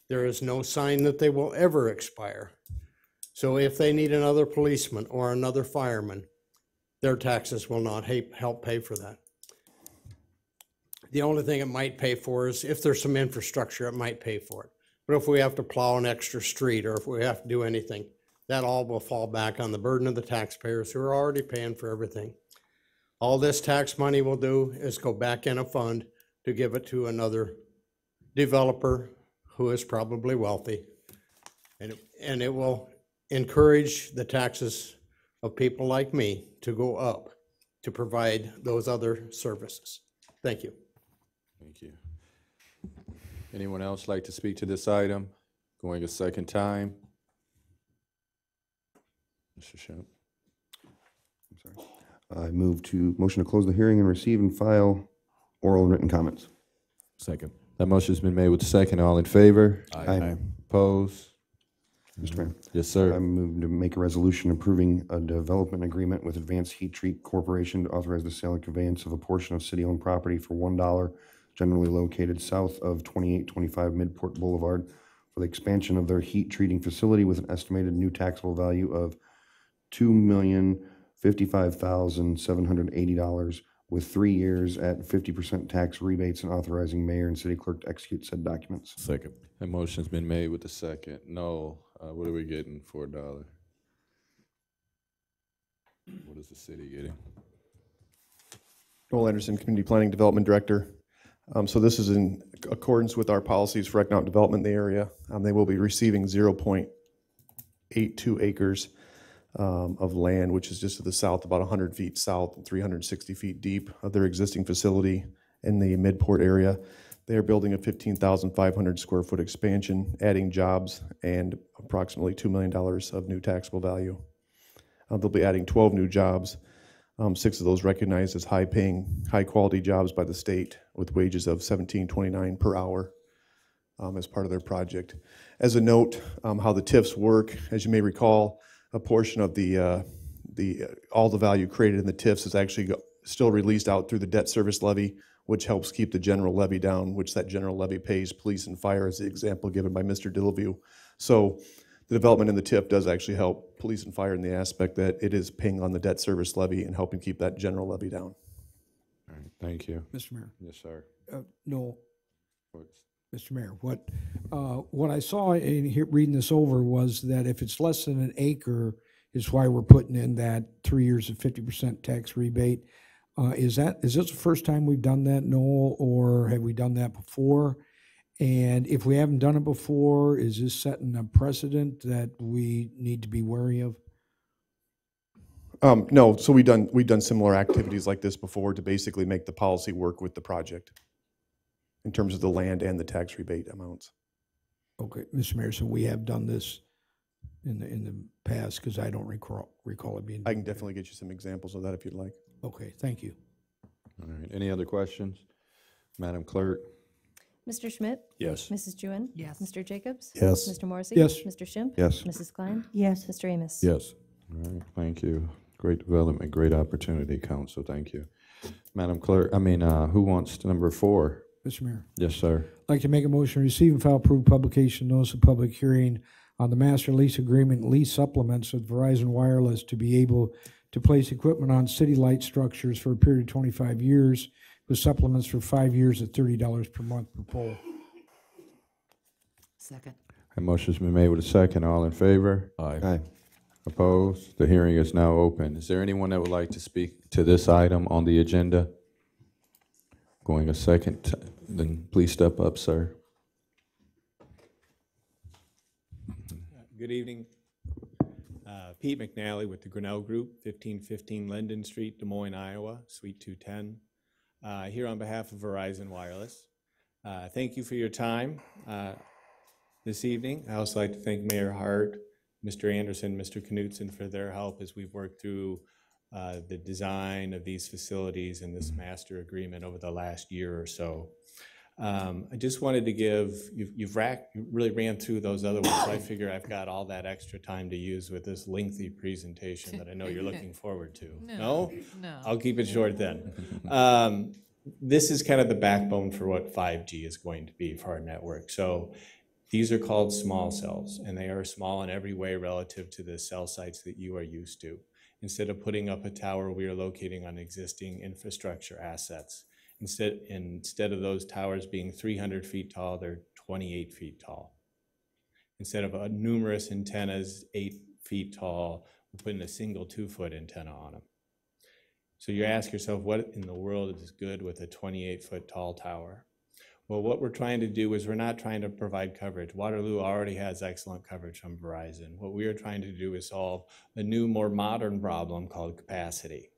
There is no sign that they will ever expire. So if they need another policeman or another fireman, their taxes will not help pay for that. The only thing it might pay for is if there's some infrastructure, it might pay for it. But if we have to plow an extra street or if we have to do anything, that all will fall back on the burden of the taxpayers who are already paying for everything. All this tax money will do is go back in a fund to give it to another developer who is probably wealthy. And it will encourage the taxes of people like me to go up to provide those other services. Thank you. Thank you. Anyone else like to speak to this item? Going a second time? Mr. Shemp. I'm sorry. I move to motion to close the hearing and receive and file oral and written comments. Second. That motion's been made with the second. All in favor? Aye. Opposed? Mr. Mayor. Yes, sir. I move to make a resolution approving a development agreement with Advanced Heat Treat Corporation to authorize the sale and conveyance of a portion of city-owned property for $1 generally located south of 2825 Midport Boulevard for the expansion of their heat treating facility with an estimated new taxable value of $2,055,780 with 3 years at 50% tax rebates and authorizing mayor and city clerk to execute said documents. Second. That motion's been made with the second. No. What are we getting for $1? What is the city getting? Noel Anderson, Community Planning Development Director. So this is in accordance with our policies for economic development in the area. They will be receiving 0.82 acres of land, which is just to the south, about 100 feet south and 360 feet deep of their existing facility in the Midport area. They are building a 15,500 square foot expansion, adding jobs and approximately $2 million of new taxable value. They'll be adding 12 new jobs, 6 of those recognized as high-paying, high-quality jobs by the state with wages of $17.29 per hour as part of their project. As a note, how the TIFs work, as you may recall, a portion of all the value created in the TIFs is actually still released out through the debt service levy, which helps keep the general levy down, which that general levy pays police and fire, as the example given by Mr. Dilleview. So the development in the TIF does actually help police and fire in the aspect that it is paying on the debt service levy and helping keep that general levy down. All right, thank you. Mr. Mayor. Yes, sir. No. Mr. Mayor, what I saw in here reading this over was that if it's less than an acre is why we're putting in that 3 years of 50% tax rebate. Is this the first time we've done that, Noel, or have we done that before? And if we haven't done it before, is this setting a precedent that we need to be wary of? No, so we've done similar activities like this before to basically make the policy work with the project in terms of the land and the tax rebate amounts. Okay, Mr. Mayor, so we have done this in the past, because I don't recall it being done. I can definitely get you some examples of that if you'd like. Okay, thank you. All right, any other questions? Madam Clerk? Mr. Schmidt? Yes. Mrs. Jewin? Yes. Mr. Jacobs? Yes. Mr. Morrissey? Yes. Mr. Schimpf? Yes. Mrs. Klein? Yes. Mr. Amos? Yes. All right, thank you. Great development, great opportunity, council, thank you. Madam Clerk, who wants number 4? Mr. Mayor. Yes, sir. I'd like to make a motion to receive and file approved publication notice of public hearing on the master lease agreement lease supplements with Verizon Wireless to be able to place equipment on city light structures for a period of 25 years with supplements for 5 years at $30 per month per pole. Second. A motion's been made with a second. All in favor? Aye. Aye. Opposed? The hearing is now open. Is there anyone that would like to speak to this item on the agenda? Going a second, then please step up, sir. Good evening. Pete McNally with the Grinnell Group, 1515 Linden Street, Des Moines, Iowa, Suite 210. Here on behalf of Verizon Wireless. Thank you for your time this evening. I also like to thank Mayor Hart, Mr. Anderson, Mr. Knutson for their help as we've worked through the design of these facilities and this master agreement over the last year or so. I just wanted to give, you've really ran through those other ones, so I figure I've got all that extra time to use with this lengthy presentation that I know you're looking forward to. No? No. I'll keep it short then. This is kind of the backbone for what 5G is going to be for our network. So These are called small cells, and they are small in every way relative to the cell sites that you are used to. Instead of putting up a tower, we are locating on existing infrastructure assets. Instead of those towers being 300 feet tall, they're 28 feet tall. Instead of numerous antennas 8 feet tall, we're putting a single 2-foot antenna on them. So you ask yourself, what in the world is good with a 28-foot tall tower? Well, what we're trying to do is we're not trying to provide coverage. Waterloo already has excellent coverage from Verizon. What we are trying to do is solve a new, more modern problem called capacity.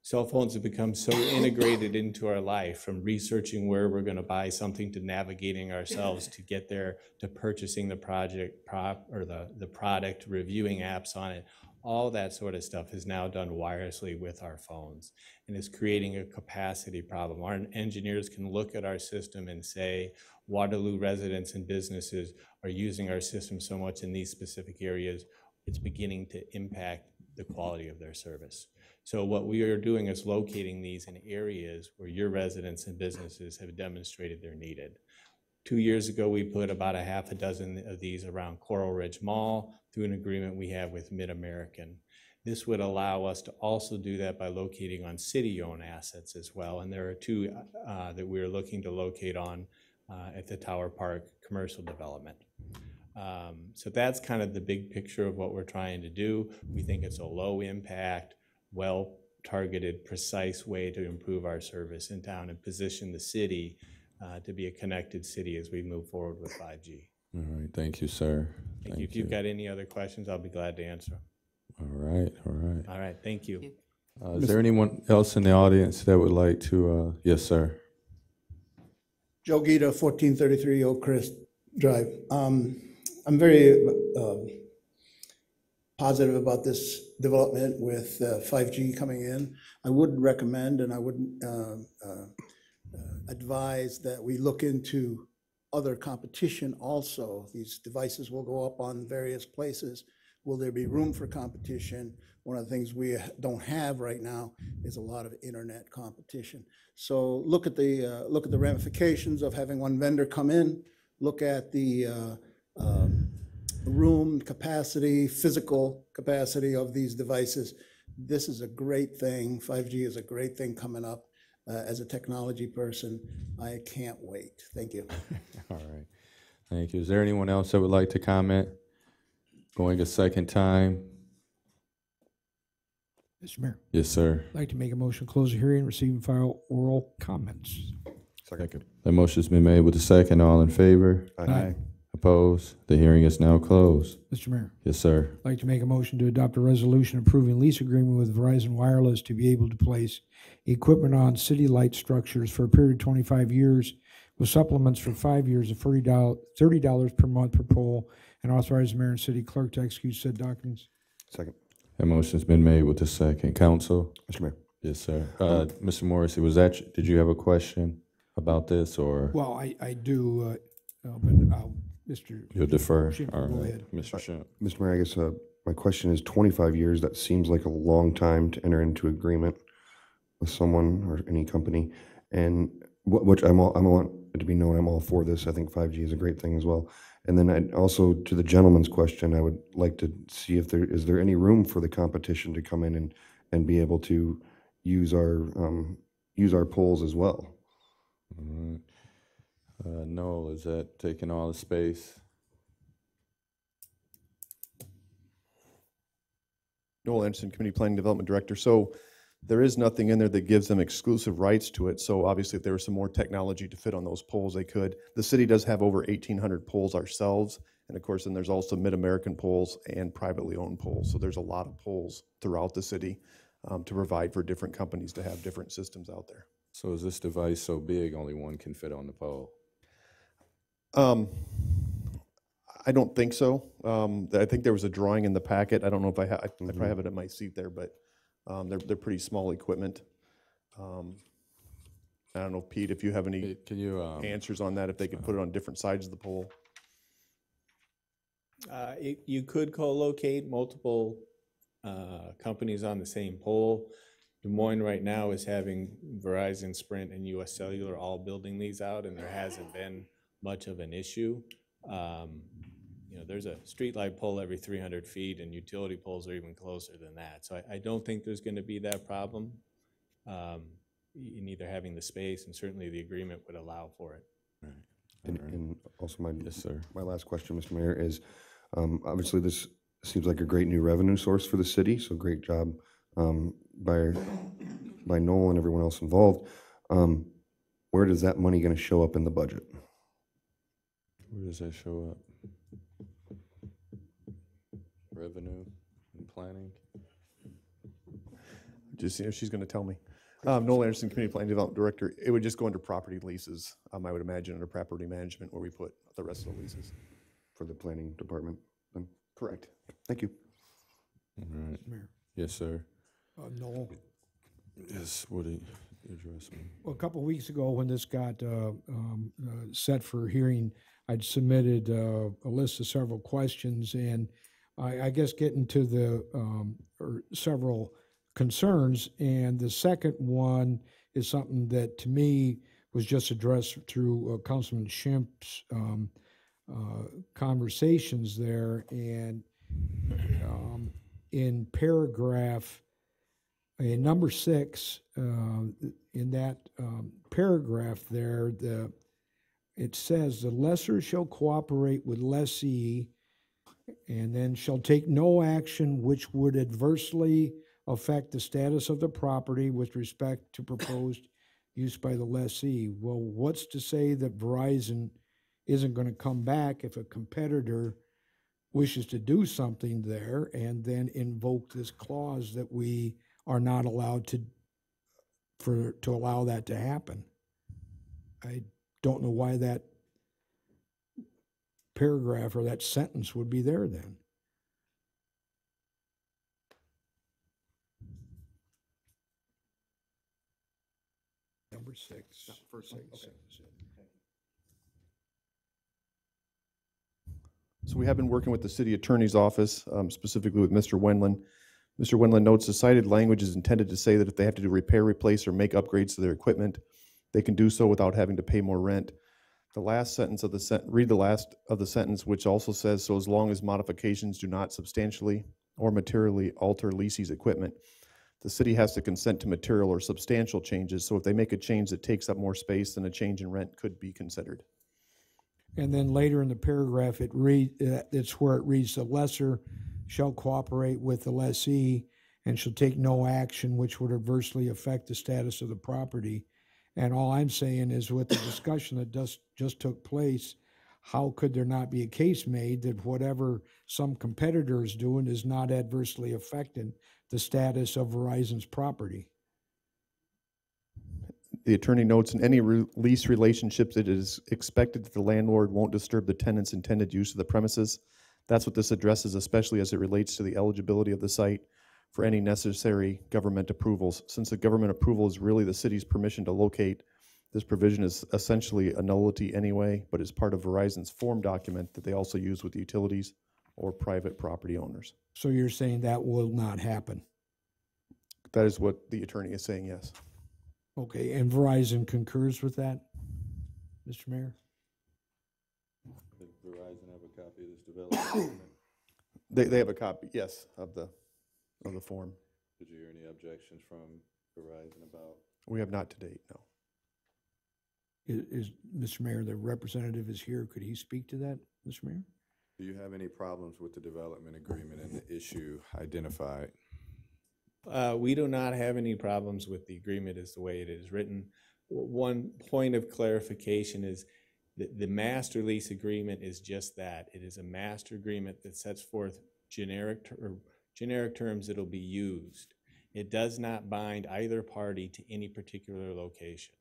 Cell phones have become so integrated into our life, from researching where we're going to buy something to navigating ourselves to get there to purchasing the the product, reviewing apps on it. All that sort of stuff is now done wirelessly with our phones, and is creating a capacity problem. Our engineers can look at our system and say, Waterloo residents and businesses are using our system so much in these specific areas, it's beginning to impact the quality of their service. So what we are doing is locating these in areas where your residents and businesses have demonstrated they're needed. 2 years ago, we put about a half a dozen of these around Coral Ridge Mall through an agreement we have with Mid-American. This would allow us to also do that by locating on city-owned assets as well. And there are 2 that we're looking to locate on at the Tower Park commercial development. So that's kind of the big picture of what we're trying to do. We think it's a low impact, well-targeted, precise way to improve our service in town and position the city to be a connected city as we move forward with 5G. All right, thank you, sir. Thank you. If you've got any other questions, I'll be glad to answer. All right, all right. All right, thank you. Is there anyone else in the audience that would like to, yes, sir? Joe Gita, 1433 Oak Crest Drive. I'm very positive about this development with 5G coming in. I would recommend, and I would advise that we look into other competition also. These devices will go up on various places. Will there be room for competition? One of the things we don't have right now is a lot of internet competition. So look at the ramifications of having one vendor come in. Look at the room capacity, physical capacity of these devices. This is a great thing. 5G is a great thing coming up. As a technology person, I can't wait. Thank you. All right, thank you. Is there anyone else that would like to comment? Going a second time. Mr. Mayor. Yes, sir. I'd like to make a motion to close the hearing, receive and file oral comments. Second. The motion's been made with the second. All in favor? Aye. Opposed? The hearing is now closed. Mr. Mayor. Yes, sir. I'd like to make a motion to adopt a resolution approving lease agreement with Verizon Wireless to be able to place equipment on city light structures for a period of 25 years with supplements for 5 years of $30 per month per pole, and authorize the mayor and city clerk to execute said documents. Second. That motion's been made with the second. Council? Mr. Mayor. Yes, sir. Mr. Morrissey, did you have a question about this, or? Well, I do, but I'll, Mr. You'll defer? Schimpf, All go right. ahead. Mr. Schimpf. Mr. Mayor, I guess my question is 25 years. That seems like a long time to enter into agreement with someone or any company, and which I want it to be known I'm all for this. I think 5G is a great thing as well. And then I'd also, to the gentleman's question, I would like to see if there is any room for the competition to come in and be able to use our poles as well. All right. Noel, is that taking all the space? Noel Anderson, Community Planning Development Director. So there is nothing in there that gives them exclusive rights to it. So obviously if there was some more technology to fit on those poles, they could. The city does have over 1,800 poles ourselves. And of course, then there's also Mid-American poles and privately owned poles. So there's a lot of poles throughout the city to provide for different companies to have different systems out there. So is this device so big only one can fit on the pole? I don't think so. I think there was a drawing in the packet. I don't know if I probably have it at my seat there, but they're pretty small equipment. I don't know, Pete, if you have any answers on that, if they could put it on different sides of the pole. You could co-locate multiple companies on the same pole. Des Moines right now is having Verizon, Sprint, and US Cellular all building these out, and there hasn't been much of an issue. You know, there's a streetlight pole every 300 feet, and utility poles are even closer than that. So I don't think there's going to be that problem in either having the space, and certainly the agreement would allow for it. And also my, Yes, sir. my last question, Mr. Mayor, is obviously this seems like a great new revenue source for the city, so great job by Noel and everyone else involved. Where does that money going to show up in the budget? Where does that show up? Revenue and planning? Just, you know, she's going to tell me. Noel Anderson, Community Planning Development Director. It would just go under property leases, I would imagine, under property management, where we put the rest of the leases. For the planning department, then? Correct. Thank you. All right. Mayor. Yes, sir. Noel. Yes, what do you address me? Well, a couple of weeks ago, when this got set for hearing, I'd submitted a list of several questions, and I guess getting to the or several concerns. And the second one is something that, to me, was just addressed through Councilman Schimp's conversations there. And in paragraph, in number 6, in that paragraph there, it says, the lessor shall cooperate with lessee and then shall take no action which would adversely affect the status of the property with respect to proposed use by the lessee. Well, what's to say that Verizon isn't going to come back if a competitor wishes to do something there and then invoke this clause that we are not allowed to allow that to happen? I don't know why that paragraph or that sentence would be there then. Number 6. First sentence. So we have been working with the city attorney's office, specifically with Mr. Wendland. Mr. Wendland notes the cited language is intended to say that if they have to do repair, replace, or make upgrades to their equipment, they can do so without having to pay more rent. The last sentence of the read the last of the sentence, which also says, so as long as modifications do not substantially or materially alter leasee's equipment, the city has to consent to material or substantial changes. So if they make a change that takes up more space, then a change in rent could be considered. And then later in the paragraph, it's where it reads, the lessor shall cooperate with the lessee and shall take no action which would adversely affect the status of the property. And all I'm saying is, with the discussion that just took place, how could there not be a case made that whatever some competitor is doing is not adversely affecting the status of Verizon's property? The attorney notes in any lease relationships, it is expected that the landlord won't disturb the tenant's intended use of the premises. That's what this addresses, especially as it relates to the eligibility of the site for any necessary government approvals. Since the government approval is really the city's permission to locate, this provision is essentially a nullity anyway, but is part of Verizon's form document that they also use with utilities or private property owners. So you're saying that will not happen? That is what the attorney is saying, yes. Okay, and Verizon concurs with that, Mr. Mayor? Did Verizon have a copy of this development? They have a copy, yes, of the form. Did you hear any objections from Verizon about? We have not to date, no. Is Mr. Mayor, the representative is here. Could he speak to that, Mr. Mayor? Do you have any problems with the development agreement and the issue identified? We do not have any problems with the agreement as the way it is written. One point of clarification is that the master lease agreement is just that. It is a master agreement that sets forth generic terms that will be used. It does not bind either party to any particular location.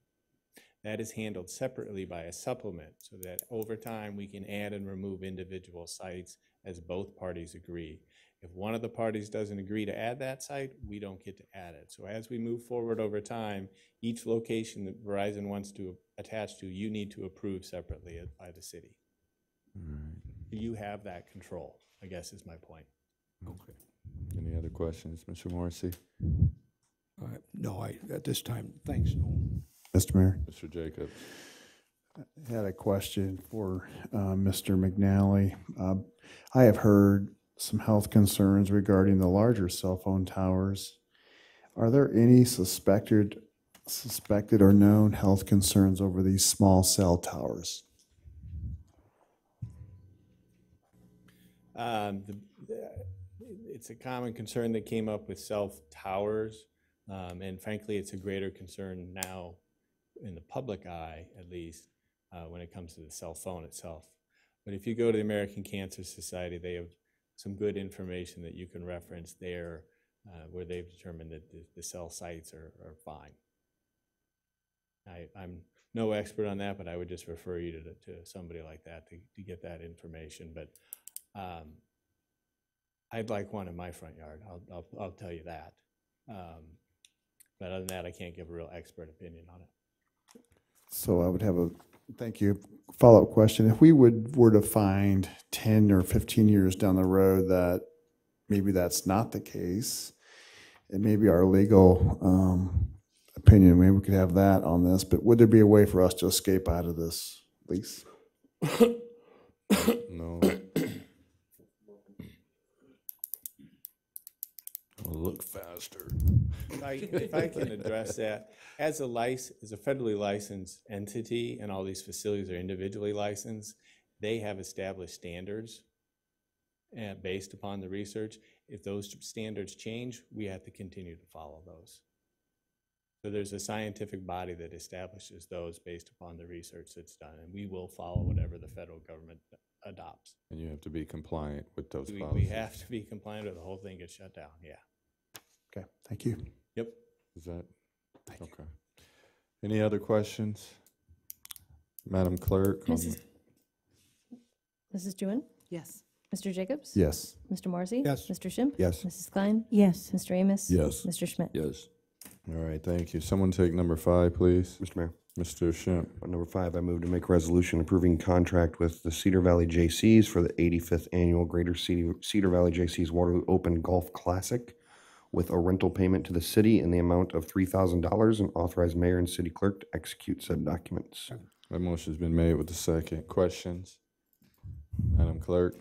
That is handled separately by a supplement so that over time we can add and remove individual sites as both parties agree. If one of the parties doesn't agree to add that site, we don't get to add it. So as we move forward over time, each location that Verizon wants to attach to, you need to approve separately by the city. You have that control, I guess is my point. Okay. Any other questions, Mr. Morrissey? No, at this time, thanks, Noel. Mr. Mayor. Mr. Jacobs. I had a question for Mr. McNally. I have heard some health concerns regarding the larger cell phone towers. Are there any suspected or known health concerns over these small cell towers? It's a common concern that came up with cell towers, and frankly, it's a greater concern now in the public eye, at least, when it comes to the cell phone itself. But if you go to the American Cancer Society, they have some good information that you can reference there, where they've determined that the cell sites are fine. I'm no expert on that, but I would just refer you to somebody like that to get that information. But I'd like one in my front yard. I'll tell you that. But other than that, I can't give a real expert opinion on it. So I would have thank you, follow-up question. If we were to find 10 or 15 years down the road that maybe that's not the case, and maybe our legal opinion, maybe we could have that on this, but would there be a way for us to escape out of this lease? No. Look faster. If I can address that, as a federally licensed entity, and all these facilities are individually licensed, they have established standards based upon the research. If those standards change, we have to continue to follow those. So there's a scientific body that establishes those based upon the research that's done, and we will follow whatever the federal government adopts. And you have to be compliant with those We policies. have to be compliant or the whole thing gets shut down, yeah. Okay, thank you. Yep. Is that, okay. Any other questions? Madam Clerk? Mrs. Jewin? Yes. Mr. Jacobs? Yes. Mr. Morrissey? Yes. Mr. Schimpf? Yes. Mrs. Klein? Yes. Mr. Amos? Yes. Mr. Schmidt? Yes. All right, thank you. Someone take number 5, please. Mr. Mayor. Mr. Schimpf. On number 5, I move to make a resolution approving contract with the Cedar Valley Jaycees for the 85th Annual Greater Cedar Valley Jaycees Waterloo Open Golf Classic with a rental payment to the city in the amount of $3,000 and authorize mayor and city clerk to execute said documents. That motion's been made with the second. Questions? Madam Clerk?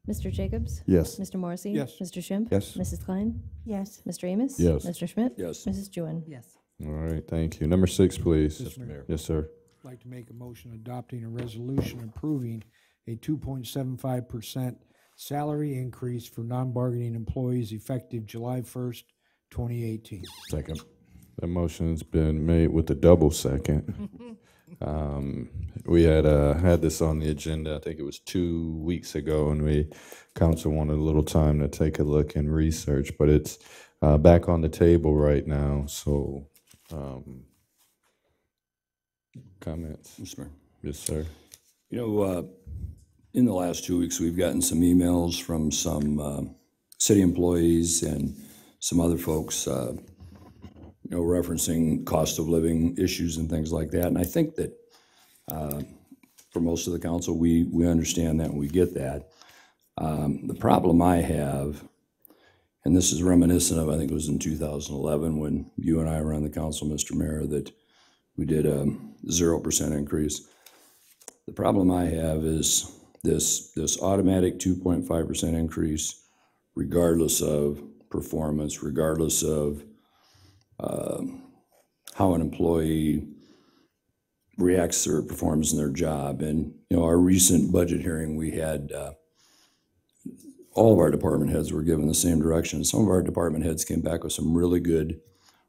Mr. Jacobs? Yes. Mr. Morrissey? Yes. Mr. Schimpf? Yes. Mrs. Klein? Yes. Mr. Amos? Yes. Mr. Schmidt? Yes. Mrs. Jewin? Yes. All right, thank you. Number 6, please. Mr. Mayor. Yes, sir. I'd like to make a motion adopting a resolution approving a 2.75% salary increase for non-bargaining employees effective July 1st, 2018. Second. That motion's been made with the double second. We had this on the agenda, I think it was 2 weeks ago, and council wanted a little time to take a look and research, but it's back on the table right now, so comments? Mr. Mayor. Yes, sir. You know, in the last 2 weeks, we've gotten some emails from some city employees and some other folks, referencing cost of living issues and things like that. And I think that for most of the council, we understand that and we get that. The problem I have, and this is reminiscent of, I think it was in 2011 when you and I were on the council, Mr. Mayor, that we did a 0% increase. The problem I have is this automatic 2.5% increase, regardless of performance, regardless of how an employee reacts or performs in their job. And, our recent budget hearing, we had all of our department heads were given the same direction. Some of our department heads came back with some really good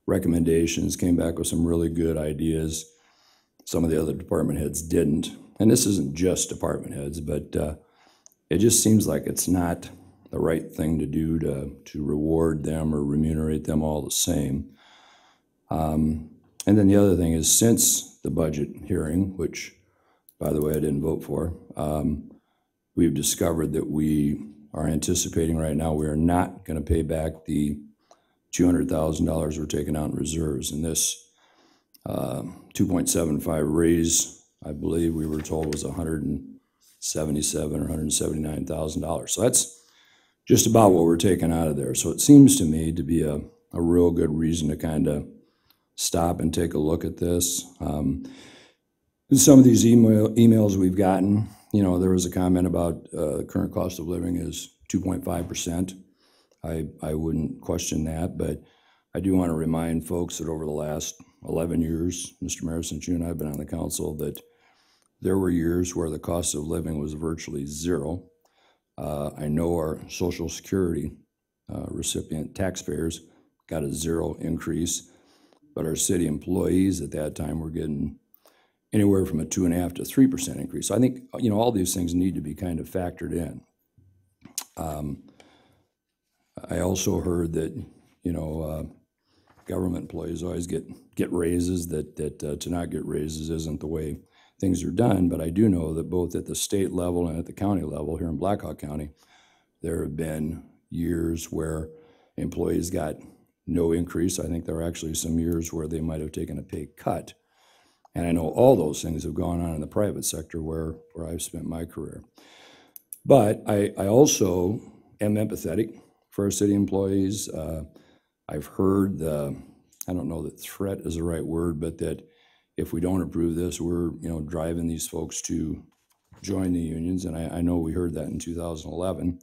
recommendations, came back with some really good ideas. Some of the other department heads didn't. And this isn't just department heads, but it just seems like it's not the right thing to do to reward them or remunerate them all the same. And then the other thing is, since the budget hearing, which, by the way, I didn't vote for, we've discovered that we are anticipating right now we are not going to pay back the $200,000 we're taking out in reserves. And this 2.75 raise, I believe we were told, was $177,000 or $179,000. So that's just about what we're taking out of there. So it seems to me to be a real good reason to kind of stop and take a look at this. In some of these emails we've gotten, you know, there was a comment about current cost of living is 2.5%. I wouldn't question that, but I do want to remind folks that over the last 11 years, Mr. Mayor, since you and I have been on the council, that there were years where the cost of living was virtually zero. I know our Social Security recipient taxpayers got a zero increase, but our city employees at that time were getting anywhere from a 2.5% to 3% increase. So I think, you know, all these things need to be kind of factored in. I also heard that, you know, government employees always get raises, that to not get raises isn't the way things are done. But I do know that both at the state level and at the county level here in Blackhawk County, there have been years where employees got no increase. I think there were actually some years where they might have taken a pay cut. And I know all those things have gone on in the private sector where I've spent my career. But I also am empathetic for our city employees. I've heard I don't know that threat is the right word, but that if we don't approve this, we're, you know, driving these folks to join the unions. And I know we heard that in 2011.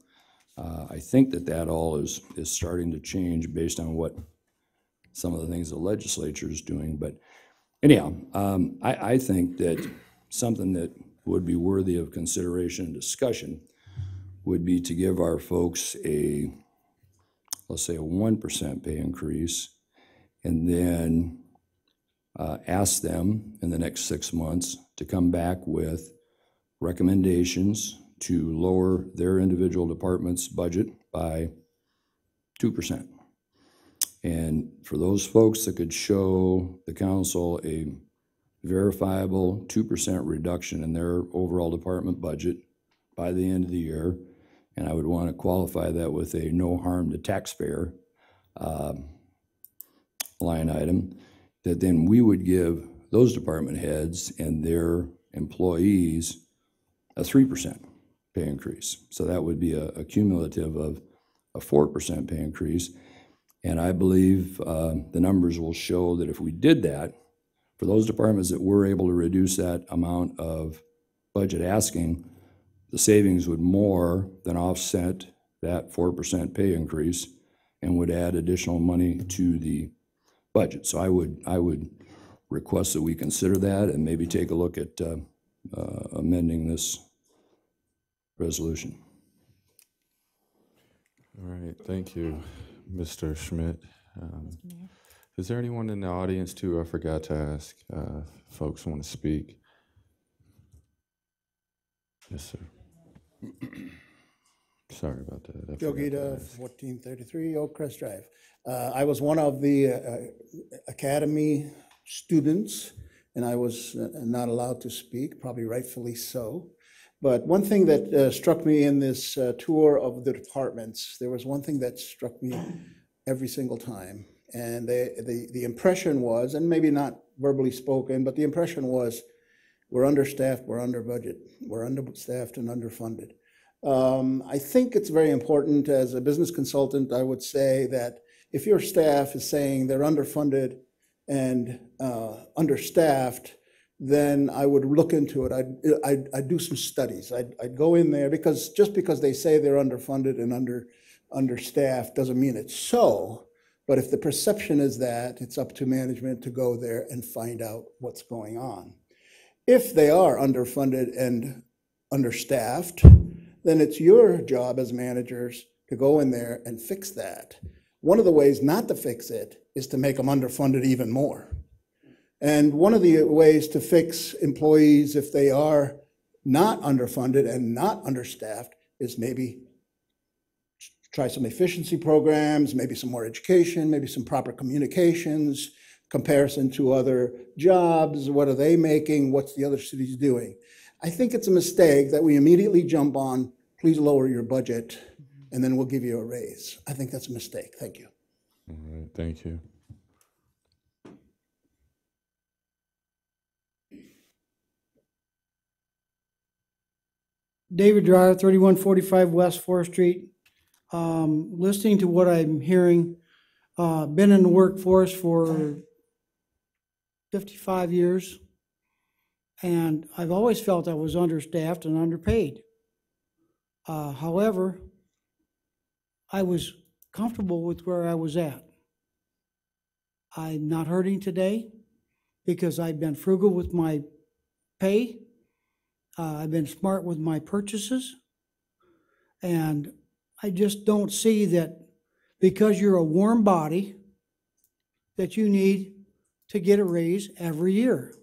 I think that all is starting to change based on what some of the things the legislature is doing. But anyhow, I think that something that would be worthy of consideration and discussion would be to give our folks let's say a 1% pay increase, and then ask them in the next 6 months to come back with recommendations to lower their individual department's budget by 2%. And for those folks that could show the council a verifiable 2% reduction in their overall department budget by the end of the year, and I would want to qualify that with a no harm to taxpayer line item, that then we would give those department heads and their employees a 3% pay increase. So that would be a cumulative of a 4% pay increase. And I believe the numbers will show that if we did that, for those departments that were able to reduce that amount of budget asking, the savings would more than offset that 4% pay increase and would add additional money to the budget. So I would request that we consider that and maybe take a look at amending this resolution. All right, thank you, Mr. Schmidt. Is there anyone in the audience too? I forgot to ask. Folks want to speak? Yes, sir. Sorry about that. Joe Gita, 1433 Oak Crest Drive. I was one of the Academy students, and I was not allowed to speak, probably rightfully so. But one thing that struck me in this tour of the departments, there was one thing that struck me every single time. And the impression was, and maybe not verbally spoken, but the impression was, we're understaffed, we're under budget, we're understaffed and underfunded. I think it's very important as a business consultant, I would say that if your staff is saying they're underfunded and understaffed, then I would look into it. I'd do some studies. I'd go in there, because just because they say they're underfunded and understaffed doesn't mean it's so. But if the perception is that, it's up to management to go there and find out what's going on. If they are underfunded and understaffed, then it's your job as managers to go in there and fix that. One of the ways not to fix it is to make them underfunded even more. And one of the ways to fix employees if they are not underfunded and not understaffed is maybe try some efficiency programs, maybe some more education, maybe some proper communications, comparison to other jobs, what are they making, what's the other cities doing. I think it's a mistake that we immediately jump on, please lower your budget, and then we'll give you a raise. I think that's a mistake. Thank you. All right, thank you. David Dreyer, 3145 West 4th Street. Listening to what I'm hearing, been in the workforce for 55 years. And I've always felt I was understaffed and underpaid. However, I was comfortable with where I was at. I'm not hurting today because I've been frugal with my pay. I've been smart with my purchases. And I just don't see that because you're a warm body that you need to get a raise every year.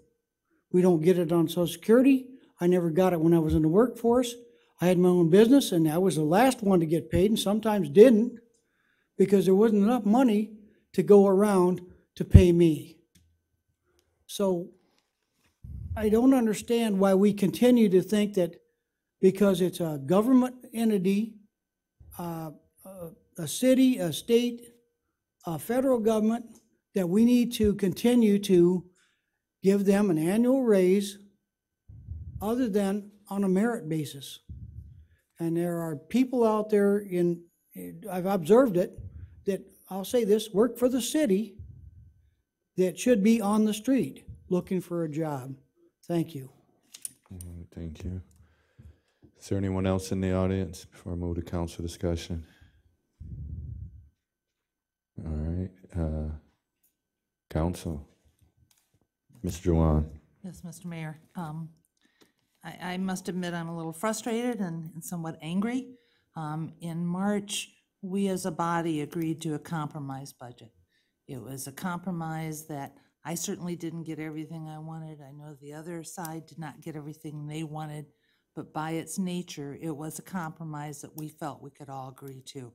We don't get it on Social Security. I never got it when I was in the workforce. I had my own business, and I was the last one to get paid, and sometimes didn't, because there wasn't enough money to go around to pay me. So I don't understand why we continue to think that because it's a government entity, a city, a state, a federal government, that we need to continue to give them an annual raise other than on a merit basis. And there are people out there I've observed it, that, I'll say this, work for the city that should be on the street looking for a job. Thank you. Thank you. Is there anyone else in the audience before I move to council discussion? All right. Council. Ms. Juwan. Yes, Mr. Mayor. I must admit I'm a little frustrated and somewhat angry. In March, we as a body agreed to a compromise budget. It was a compromise that I certainly didn't get everything I wanted. I know the other side did not get everything they wanted, but by its nature, it was a compromise that we felt we could all agree to.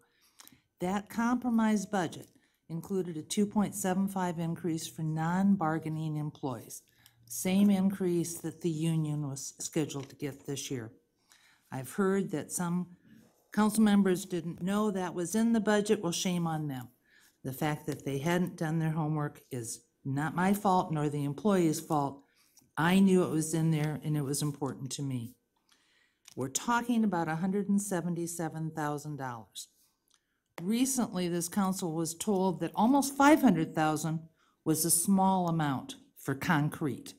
That compromise budget included a 2.75 increase for non-bargaining employees, same increase that the union was scheduled to get this year. I've heard that some council members didn't know that was in the budget. Well, shame on them. The fact that they hadn't done their homework is not my fault nor the employee's fault. I knew it was in there and it was important to me. We're talking about $177,000. Recently, this council was told that almost $500,000 was a small amount for concrete.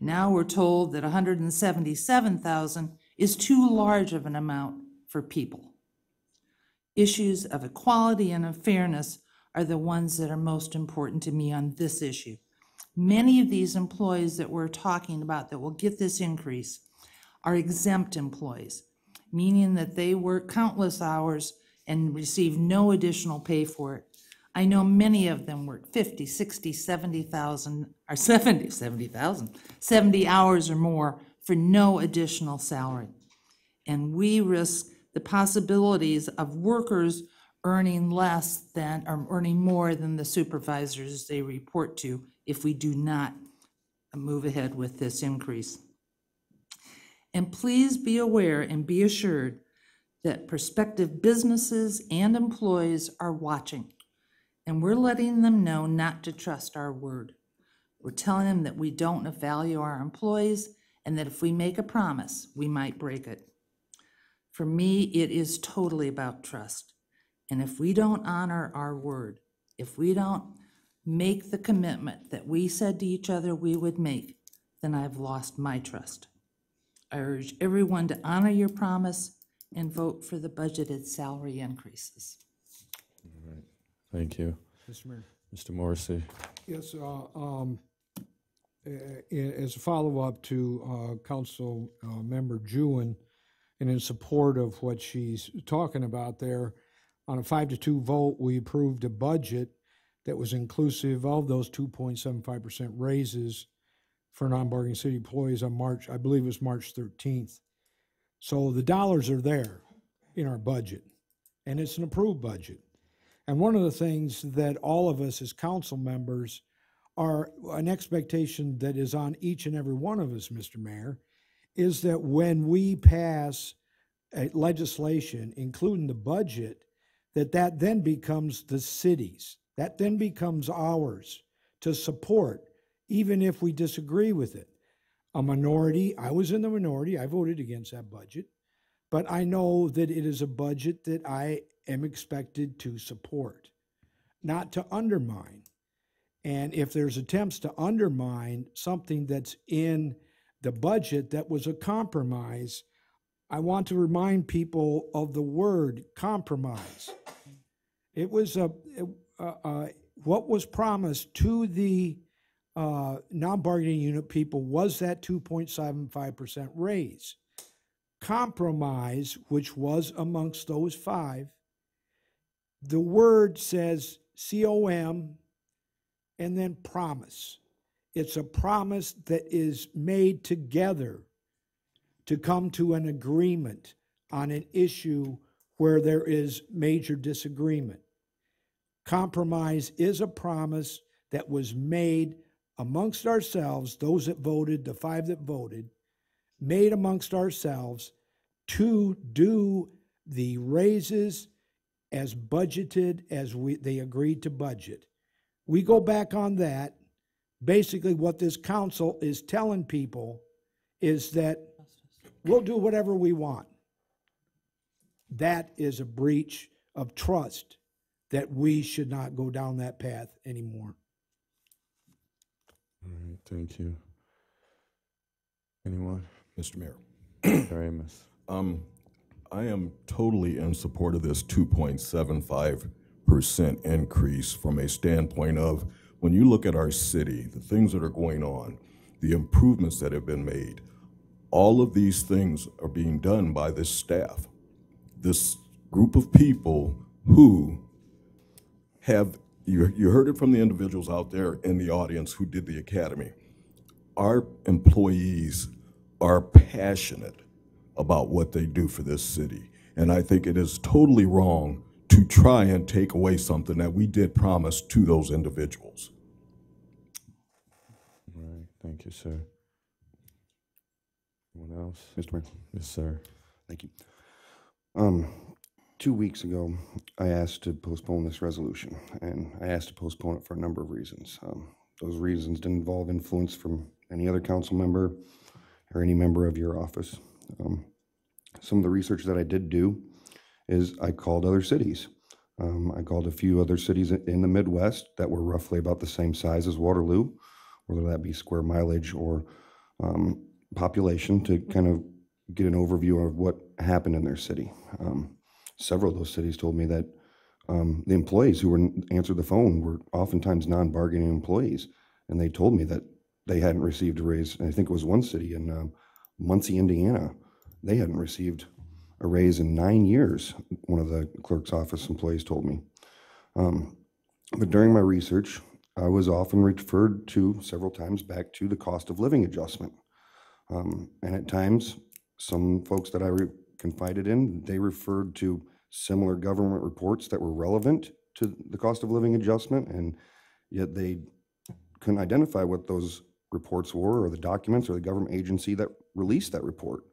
Now we're told that $177,000 is too large of an amount for people. Issues of equality and of fairness are the ones that are most important to me on this issue. Many of these employees that we're talking about that will get this increase are exempt employees, meaning that they work countless hours and receive no additional pay for it. I know many of them work 50, 60, 70,000, or 70 hours or more for no additional salary. And we risk the possibilities of workers earning less than, or earning more than the supervisors they report to if we do not move ahead with this increase. And please be aware and be assured that prospective businesses and employees are watching, and we're letting them know not to trust our word. We're telling them that we don't value our employees and that if we make a promise, we might break it. For me, it is totally about trust. And if we don't honor our word, if we don't make the commitment that we said to each other we would make, then I've lost my trust. I urge everyone to honor your promise and vote for the budgeted salary increases. All right. Thank you. Mr. Mayor. Mr. Morrissey. Yes, as a follow-up to Council Member Jewin, and in support of what she's talking about there, on a 5-2 vote, we approved a budget that was inclusive of those 2.75% raises for non-bargaining city employees on March, I believe it was March 13th. So the dollars are there in our budget, and it's an approved budget. And one of the things that all of us as council members are, an expectation that is on each and every one of us, Mr. Mayor, is that when we pass legislation, including the budget, that then becomes the city's, that then becomes ours to support, even if we disagree with it. A minority, I was in the minority, I voted against that budget, but I know that it is a budget that I am expected to support, not to undermine. And if there's attempts to undermine something that's in the budget that was a compromise, I want to remind people of the word compromise. It was what was promised to the non-bargaining unit people was that 2.75% raise. Compromise, which was amongst those five, the word says COM and then promise. It's a promise that is made together to come to an agreement on an issue where there is major disagreement. Compromise is a promise that was made amongst ourselves, those that voted, the five that voted, made amongst ourselves to do the raises as budgeted as they agreed to budget. We go back on that. Basically, what this council is telling people is that we'll do whatever we want. That is a breach of trust that we should not go down that path anymore. All right, thank you. Anyone? Mr. Mayor. Amos. I am totally in support of this 2.75% increase from a standpoint of when you look at our city, the things that are going on, the improvements that have been made, all of these things are being done by this staff. This group of people who have, you heard it from the individuals out there in the audience who did the academy. Our employees are passionate about what they do for this city. And I think it is totally wrong to try and take away something that we did promise to those individuals. All right, thank you, sir. Anyone else? Mr. Mayor. Yes, sir. Thank you. 2 weeks ago, I asked to postpone this resolution, and I asked to postpone it for a number of reasons. Those reasons didn't involve influence from any other council member or any member of your office. Some of the research that I did do is I called other cities. I called a few other cities in the Midwest that were roughly about the same size as Waterloo, whether that be square mileage or population, to kind of get an overview of what happened in their city. Several of those cities told me that the employees who answered the phone were oftentimes non-bargaining employees, and they told me that they hadn't received a raise. And I think it was one city in Muncie, Indiana. They hadn't received a raise in 9 years, one of the clerk's office employees told me. But during my research, I was often referred to several times back to the cost of living adjustment. And at times, some folks that I confided in, they referred to similar government reports that were relevant to the cost of living adjustment, and yet they couldn't identify what those reports were or the documents or the government agency that released that report.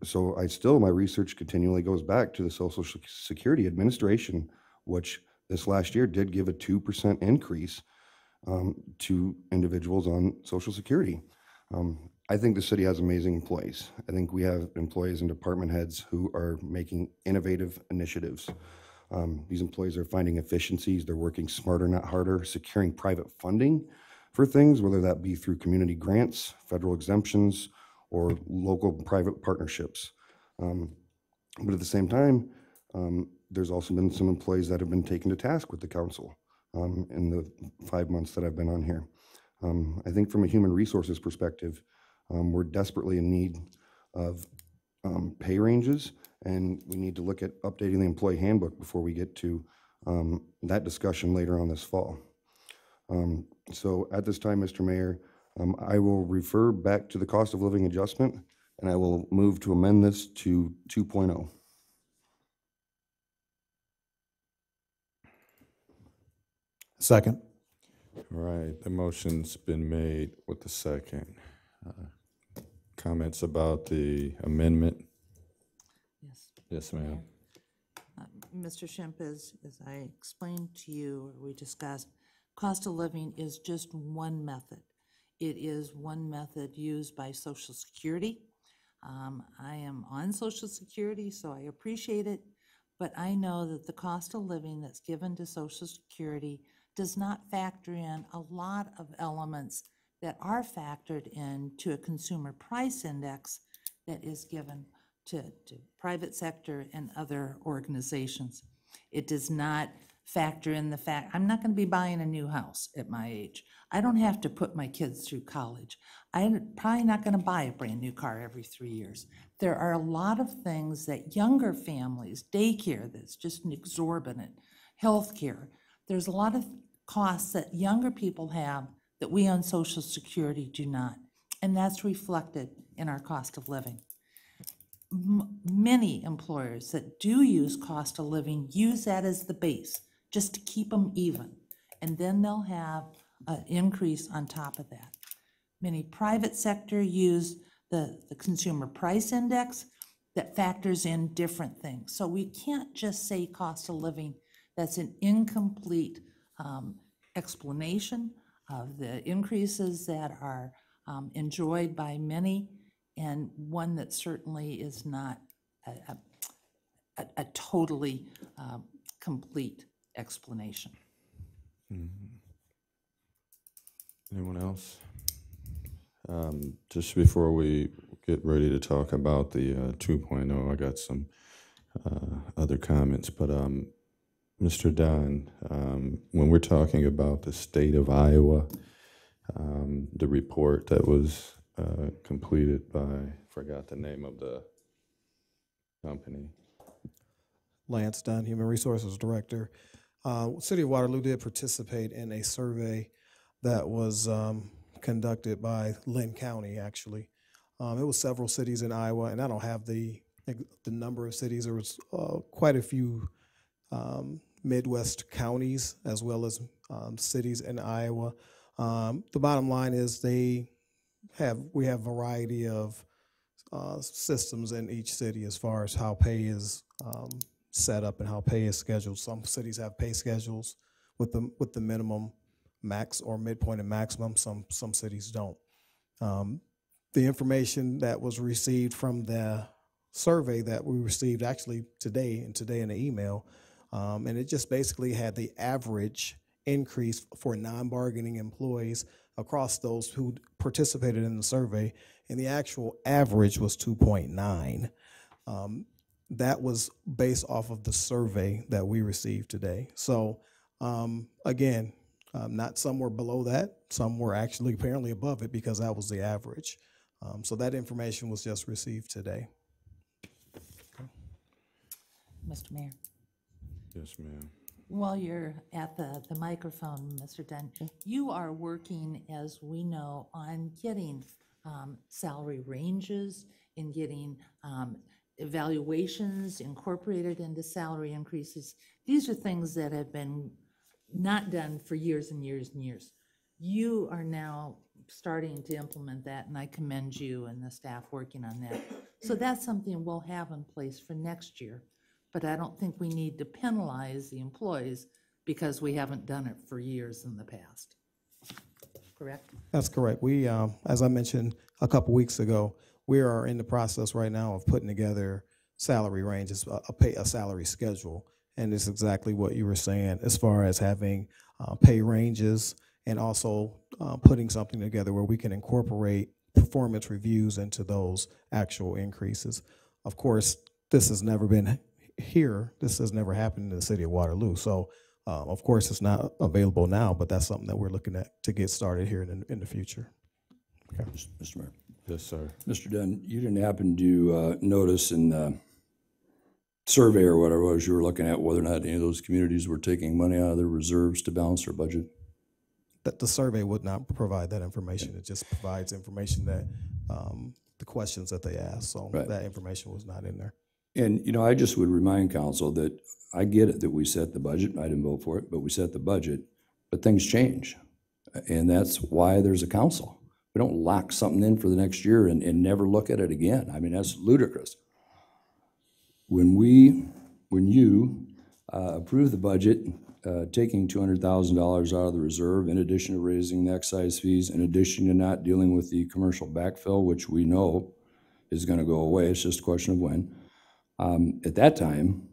So my research continually goes back to the Social Security Administration, which this last year did give a 2% increase to individuals on Social Security. I think the city has amazing employees. I think we have employees and department heads who are making innovative initiatives. These employees are finding efficiencies. They're working smarter, not harder, securing private funding for things, whether that be through community grants, federal exemptions, or local private partnerships. But at the same time, there's also been some employees that have been taken to task with the council in the 5 months that I've been on here. I think from a human resources perspective, we're desperately in need of pay ranges, and we need to look at updating the employee handbook before we get to that discussion later on this fall. So at this time, Mr. Mayor, I will refer back to the cost of living adjustment, and I will move to amend this to 2.0. Second. All right, the motion's been made with the second. Comments about the amendment? Yes. Yes, ma'am. Mr. Schimpf, as I explained to you, or we discussed, cost of living is just one method. It is one method used by Social Security. I am on Social Security, so I appreciate it, but I know that the cost of living that's given to Social Security does not factor in a lot of elements that are factored into a consumer price index that is given to private sector and other organizations. It does not factor in the fact, I'm not going to be buying a new house at my age. I don't have to put my kids through college. I'm probably not going to buy a brand new car every 3 years. There are a lot of things that younger families, daycare that's just an exorbitant, healthcare, there's a lot of costs that younger people have that we on Social Security do not. And that's reflected in our cost of living. Many employers that do use cost of living use that as the base, just to keep them even. And then they'll have an increase on top of that. Many private sector use the consumer price index that factors in different things. So we can't just say cost of living. That's an incomplete explanation of the increases that are enjoyed by many, and one that certainly is not a totally complete explanation. Anyone else? Just before we get ready to talk about the 2.0, I got some other comments, but Mr. Dunn, when we're talking about the state of Iowa, the report that was completed by, forgot the name of the company. Lance Dunn, Human Resources Director. City of Waterloo did participate in a survey that was conducted by Lynn County, actually. It was several cities in Iowa, and I don't have the number of cities. There was quite a few Midwest counties as well as cities in Iowa. The bottom line is we have a variety of systems in each city as far as how pay is set up and how pay is scheduled. Some cities have pay schedules with the minimum, max, or midpoint and maximum. Some cities don't. The information that was received from the survey that we received actually today in the email, and it just basically had the average increase for non-bargaining employees across those who participated in the survey, and the actual average was 2.9. That was based off of the survey that we received today. So again, not some were below that, some were actually apparently above it because that was the average. So that information was just received today. Okay. Mr. Mayor. Yes, ma'am. While you're at the microphone, Mr. Dunn, you are working, as we know, on getting salary ranges and getting evaluations incorporated into salary increases. These are things that have been not done for years and years and years. You are now starting to implement that, and I commend you and the staff working on that. So that's something we'll have in place for next year. But I don't think we need to penalize the employees because we haven't done it for years in the past. Correct? That's correct. We, as I mentioned a couple weeks ago, we are in the process right now of putting together salary ranges, a salary schedule. And it's exactly what you were saying as far as having pay ranges and also putting something together where we can incorporate performance reviews into those actual increases. Of course, this has never been here. This has never happened in the city of Waterloo. So, of course, it's not available now, but that's something that we're looking at to get started here in the future. Okay. Mr. Mayor. Yes, sir. Mr. Dunn, you didn't happen to notice in the survey or whatever it was you were looking at whether or not any of those communities were taking money out of their reserves to balance their budget? That the survey would not provide that information. It just provides information that the questions that they asked. So that information was not in there. And, you know, I just would remind council that I get it that we set the budget. I didn't vote for it, but we set the budget. But things change. And that's why there's a council. We don't lock something in for the next year and never look at it again. I mean, that's ludicrous. When you approve the budget, taking $200,000 out of the reserve, in addition to raising the excise fees, in addition to not dealing with the commercial backfill, which we know is going to go away, it's just a question of when. At that time,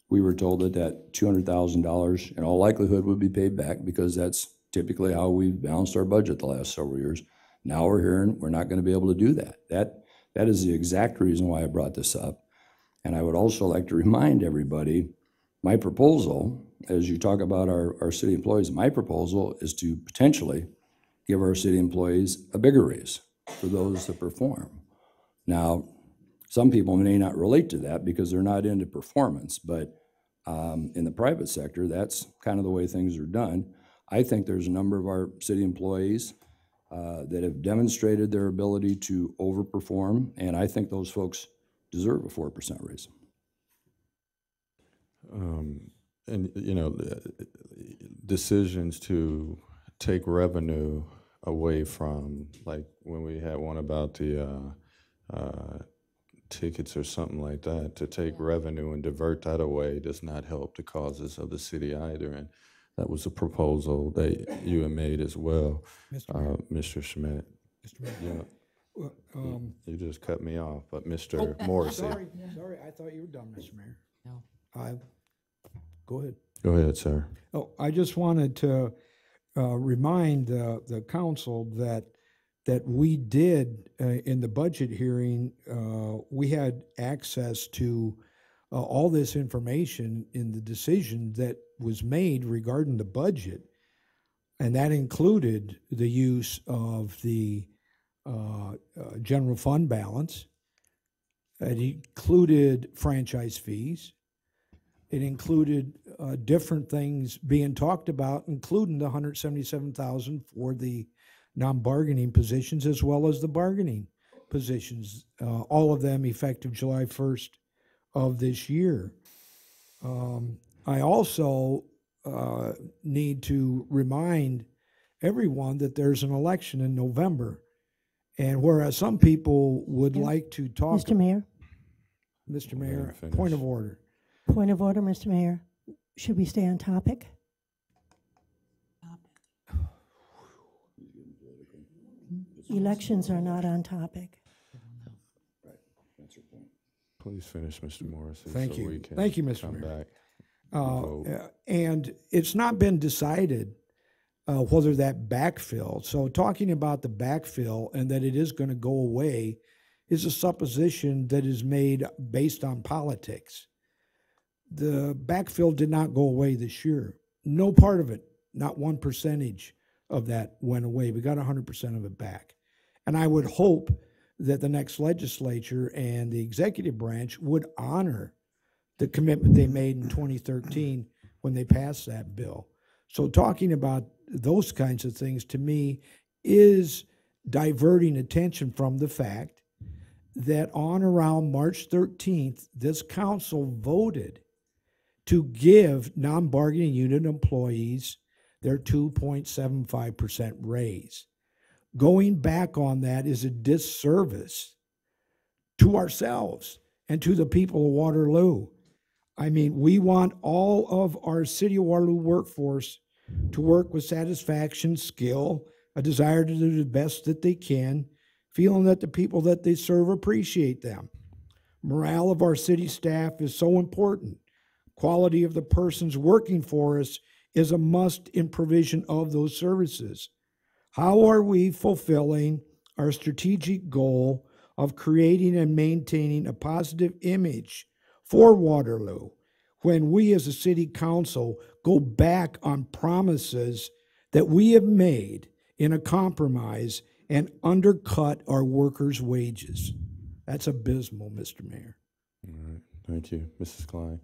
we were told that $200,000 in all likelihood would be paid back because that's typically how we've balanced our budget the last several years. Now we're hearing we're not going to be able to do that. That is the exact reason why I brought this up. And I would also like to remind everybody, my proposal, as you talk about our city employees, my proposal is to potentially give our city employees a bigger raise for those that perform. Now, some people may not relate to that because they're not into performance, but in the private sector, that's kind of the way things are done. I think there's a number of our city employees that have demonstrated their ability to overperform, and I think those folks deserve a 4% raise. And, you know, decisions to take revenue away from, like when we had one about the tickets or something like that, to take revenue and divert that away does not help the causes of the city either. And that was a proposal that you had made as well, Mr. Schmidt. Mr. Mayor. You know, Well, you just cut me off, but Mr. Morrissey. Sorry, I thought you were done, Mr. Mayor. No. Go ahead. Go ahead, sir. Oh, I just wanted to remind the council that we did, in the budget hearing, we had access to all this information in the decision that was made regarding the budget. And that included the use of the general fund balance. It included franchise fees. It included different things being talked about, including the $177,000 for the non-bargaining positions as well as the bargaining positions, all of them effective July 1st of this year. I also need to remind everyone that there's an election in November. And whereas some people would like to talk. Mr. Mayor? Mr. Mayor, point of order. Point of order, Mr. Mayor. Should we stay on topic? Elections are not on topic. Please finish, Mr. Morrissey. Thank so you. We can Thank you, Mr. come Mayor. back. And it's not been decided whether that backfill. So talking about the backfill and that it is going to go away is a supposition that is made based on politics. The backfill did not go away this year. No part of it, not 1% of that went away. We got 100% of it back. And I would hope that the next legislature and the executive branch would honor the commitment they made in 2013 when they passed that bill. So talking about those kinds of things to me is diverting attention from the fact that on around March 13th, this council voted to give non-bargaining unit employees their 2.75% raise. Going back on that is a disservice to ourselves and to the people of Waterloo. I mean, we want all of our City of Waterloo workforce to work with satisfaction, skill, a desire to do the best that they can, feeling that the people that they serve appreciate them. Morale of our city staff is so important. Quality of the persons working for us is a must in provision of those services. How are we fulfilling our strategic goal of creating and maintaining a positive image for Waterloo when we as a city council go back on promises that we have made in a compromise and undercut our workers' wages? That's abysmal, Mr. Mayor. All right. Thank you. Mrs. Klein.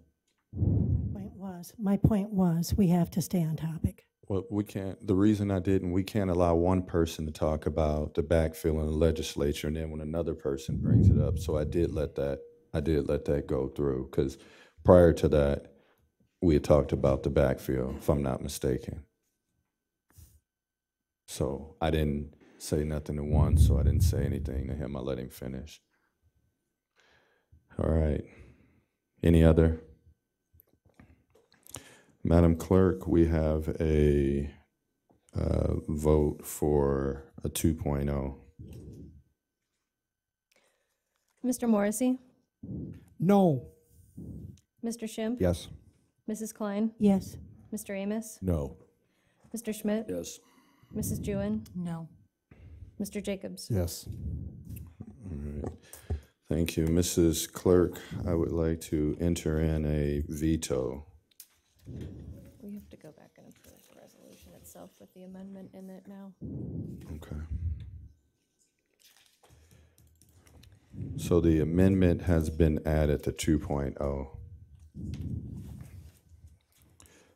My point was, we have to stay on topic. Well, we can't, the reason I didn't, we can't allow one person to talk about the backfill in the legislature and then when another person brings it up. So I did let that go through because prior to that, we had talked about the backfill, if I'm not mistaken. So I didn't say nothing to one, so I didn't say anything to him. I let him finish. All right. Any other? Madam Clerk, we have a vote for a 2.0. Mr. Morrissey? No. Mr. Schimpf? Yes. Mrs. Klein? Yes. Mr. Amos? No. Mr. Schmidt? Yes. Mrs. Jewin? No. Mr. Jacobs? Yes. All right. Thank you. Mrs. Clerk, I would like to enter in a veto. We have to go back and approve the resolution itself with the amendment in it now. Okay. So the amendment has been added to 2.0.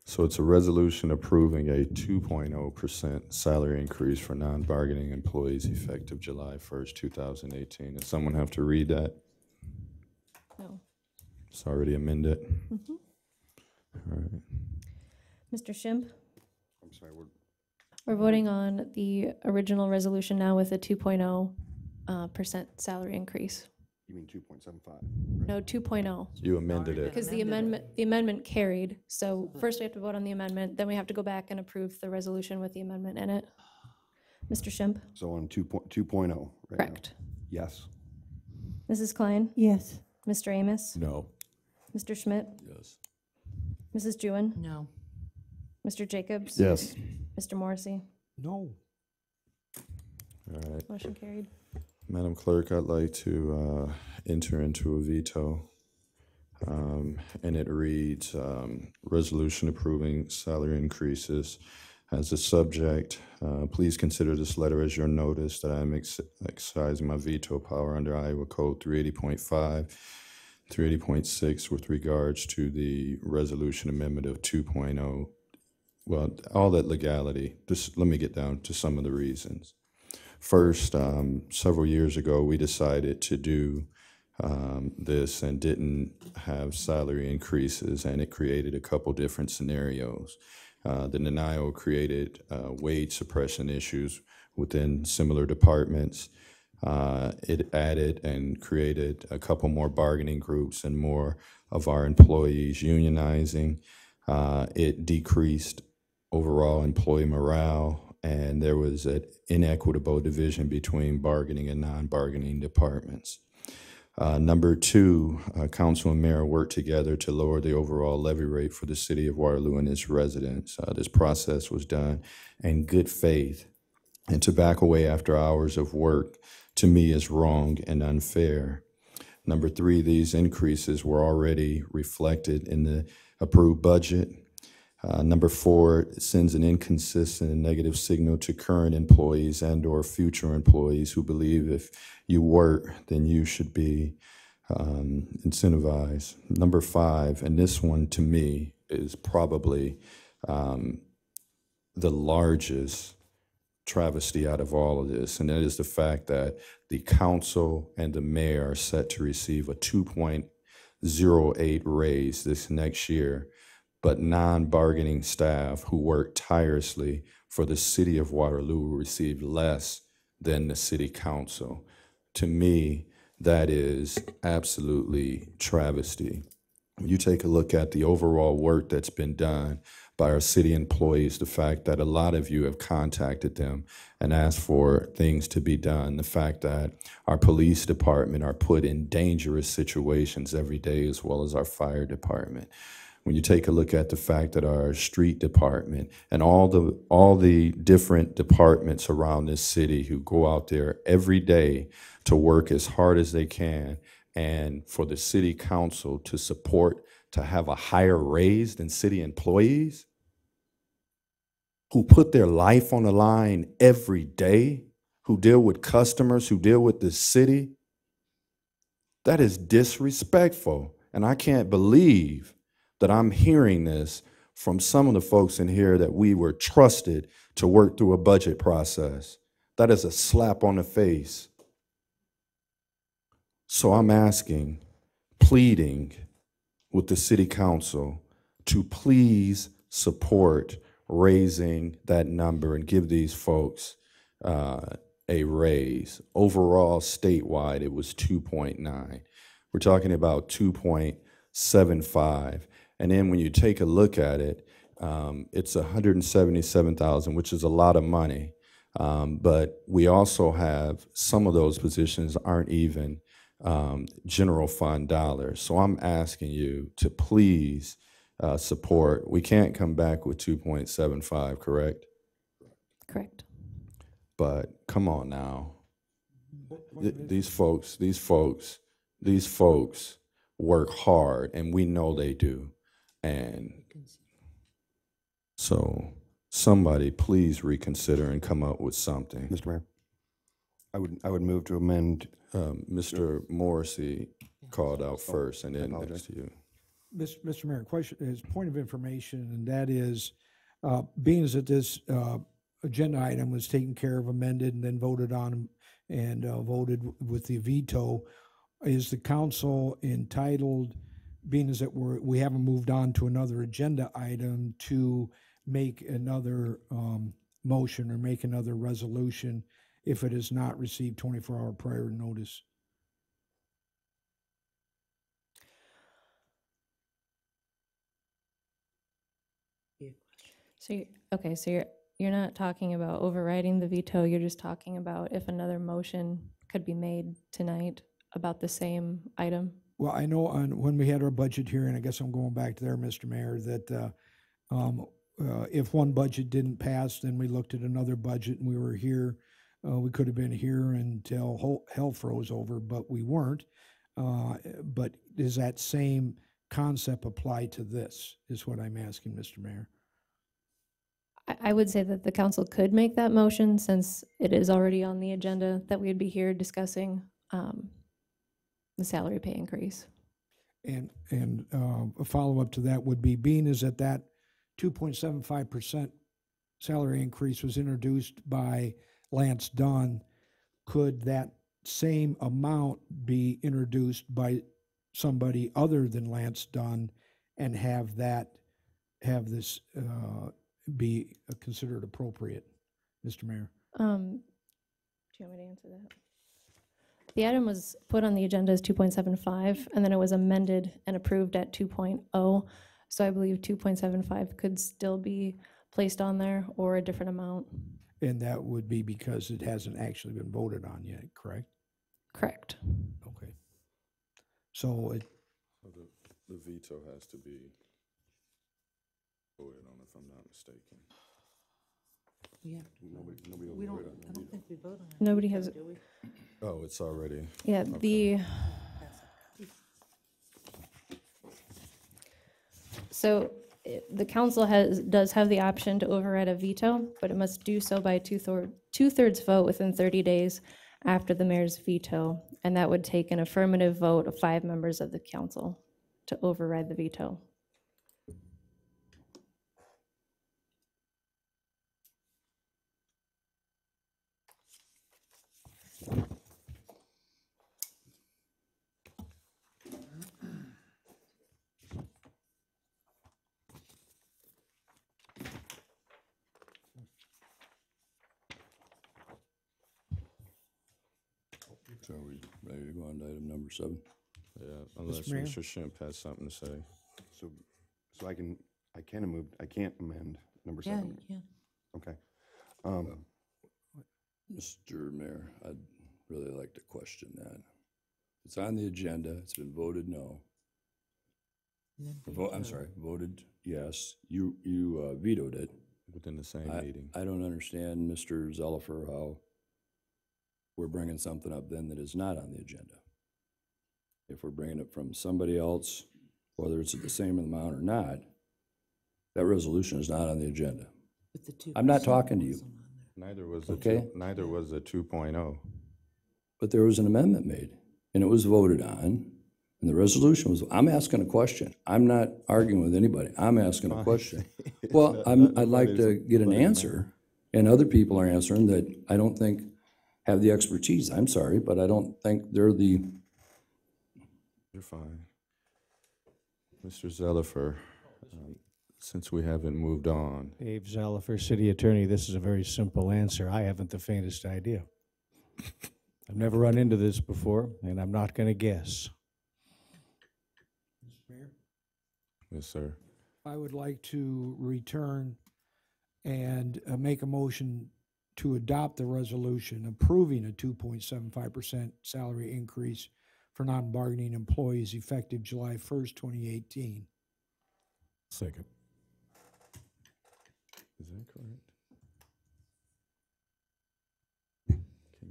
So it's a resolution approving a 2.0% salary increase for non-bargaining employees effective July 1st, 2018. Does someone have to read that? No. It's already amended. Mm-hmm. All right. Mr. Schimpf? I'm sorry, We're voting on the original resolution now with a 2.0% salary increase. you mean 2.75? No, 2.0. You amended it. Because the amendment carried. So first we have to vote on the amendment, then we have to go back and approve the resolution with the amendment in it. Mr. Schimpf? So on 2.0 right Correct. now? Yes. Mrs. Klein? Yes. Mr. Amos? No. Mr. Schmidt? Yes. Mrs. Jewin? No. Mr. Jacobs? Yes. Mr. Morrissey? No. All right. Motion carried. Madam Clerk, I'd like to enter into a veto. And it reads, resolution approving salary increases as a subject. Please consider this letter as your notice that I am exercising my veto power under Iowa Code 380.5, 380.6 with regards to the resolution amendment of 2.0. Well, all that legality. Just let me get down to some of the reasons. First, several years ago, we decided to do this and didn't have salary increases, and it created a couple different scenarios. The denial created wage suppression issues within similar departments. It added and created a couple more bargaining groups and more of our employees unionizing. It decreased overall employee morale, and there was an inequitable division between bargaining and non-bargaining departments. Number two, council and mayor worked together to lower the overall levy rate for the city of Waterloo and its residents. This process was done in good faith, and to back away after hours of work, to me, is wrong and unfair. Number three, these increases were already reflected in the approved budget. Number four, it sends an inconsistent and negative signal to current employees and or future employees who believe if you work, then you should be incentivized. Number five, and this one to me is probably the largest travesty out of all of this, and that is the fact that the council and the mayor are set to receive a 2.08 raise this next year, but non-bargaining staff who work tirelessly for the city of Waterloo will receive less than the city council. To me, that is absolutely travesty. When you take a look at the overall work that's been done by our city employees, the fact that a lot of you have contacted them and asked for things to be done, the fact that our police department are put in dangerous situations every day, as well as our fire department. When you take a look at the fact that our street department and all the different departments around this city who go out there every day to work as hard as they can, and for the city council to support to have a higher raise than city employees who put their life on the line every day, who deal with customers, who deal with the city, that is disrespectful. And I can't believe that I'm hearing this from some of the folks in here that we were trusted to work through a budget process. That is a slap on the face. So I'm asking, pleading with the city council to please support raising that number and give these folks a raise. Overall, statewide, it was 2.9. We're talking about 2.75. And then when you take a look at it, it's $177,000, which is a lot of money. But we also have some of those positions aren't even general fund dollars. So I'm asking you to please support. We can't come back with 2.75, correct? Correct. but come on now. These folks work hard, and we know they do. And so somebody please reconsider and come up with something. Mr. Mayor, I would move to amend. Mr. Morrissey called out first, and then apologize. next to you. Mr. Mayor, question is point of information, and that is, being as that this agenda item was taken care of, amended, and then voted on and voted with the veto, is the council entitled, being as that we haven't moved on to another agenda item, to make another motion or make another resolution if it has not received 24-hour prior notice? So, okay, so you're not talking about overriding the veto, you're just talking about if another motion could be made tonight about the same item? Well, I know when we had our budget hearing, I guess I'm going back to there, Mr. Mayor, that if one budget didn't pass, then we looked at another budget and we were here. We could have been here until hell froze over, but we weren't. But does that same concept apply to this, is what I'm asking, Mr. Mayor? I would say that the council could make that motion since it is already on the agenda, that we'd be here discussing the salary pay increase. And a follow-up to that would be, being is that 2.75% salary increase was introduced by Lance Dunn, could that same amount be introduced by somebody other than Lance Dunn and have this be considered appropriate, Mr. Mayor? Do you want me to answer that? The item was put on the agenda as 2.75, and then it was amended and approved at 2.0. So I believe 2.75 could still be placed on there, or a different amount. And that would be because it hasn't actually been voted on yet, correct? Correct. Okay. So the veto has to be voted on, if I'm not mistaken. Yeah. Nobody I don't think we voted on it. Nobody has. Do we? Oh, it's already. Yeah, okay. So the council does have the option to override a veto, but it must do so by two-thirds vote within 30 days after the mayor's veto, and that would take an affirmative vote of 5 members of the council to override the veto. So are we ready to go on to item number 7? Yeah, unless Mr. Schimpf has something to say. So I can't amend number 7. Yeah, you can. Okay. Mr. Mayor, I'd really like to question that. It's on the agenda, it's been voted no. Voted yes. You vetoed it. Within the same meeting. I don't understand, Mr. Zellifer, how we're bringing something up then that is not on the agenda. If we're bringing it from somebody else, whether it's at the same amount or not, that resolution is not on the agenda. I'm not talking to you. Neither was Okay. was the 2.0. But there was an amendment made, and it was voted on, and the resolution was, I'm asking a question. I'm not arguing with anybody. I'm asking a question. Well, I'd like to get an answer, and other people are answering that I don't think have the expertise. I'm sorry, but I don't think they're the... You're fine. Mr. Zellifer, since we haven't moved on. Dave Zellifer, City Attorney, this is a very simple answer. I haven't the faintest idea. I've never run into this before, and I'm not going to guess. Mr. Mayor? Yes, sir. I would like to return and make a motion to adopt the resolution approving a 2.75% salary increase for non-bargaining employees effective July 1st, 2018. Second. Is that correct?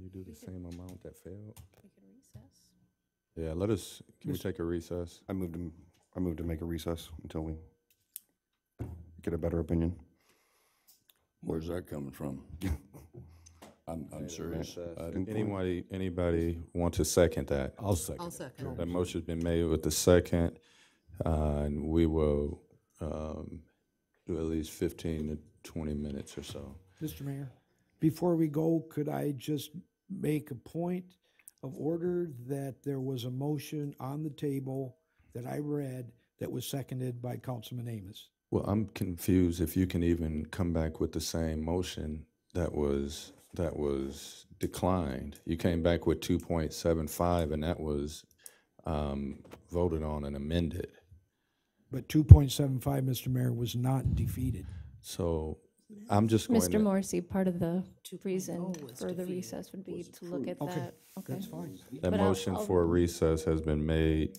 you do the same amount that failed? We could recess. Yeah, can we take a recess? I moved to make a recess until we get a better opinion. Where's that coming from? I'm serious. Anybody want to second that? I'll second. I'll second. That motion's been made with the second, and we will do at least 15 to 20 minutes or so. Mr. Mayor, before we go, could I just make a point of order that there was a motion on the table that I read that was seconded by Councilman Amos? Well, I'm confused if you can even come back with the same motion that was declined. You came back with 2.75, and that was voted on and amended. But 2.75, Mr. Mayor, was not defeated. So I'm just going Mr. Morrissey, part of the reason for the recess would be to look at Okay, that. Okay, that's fine. That But motion I'll- for a recess has been made.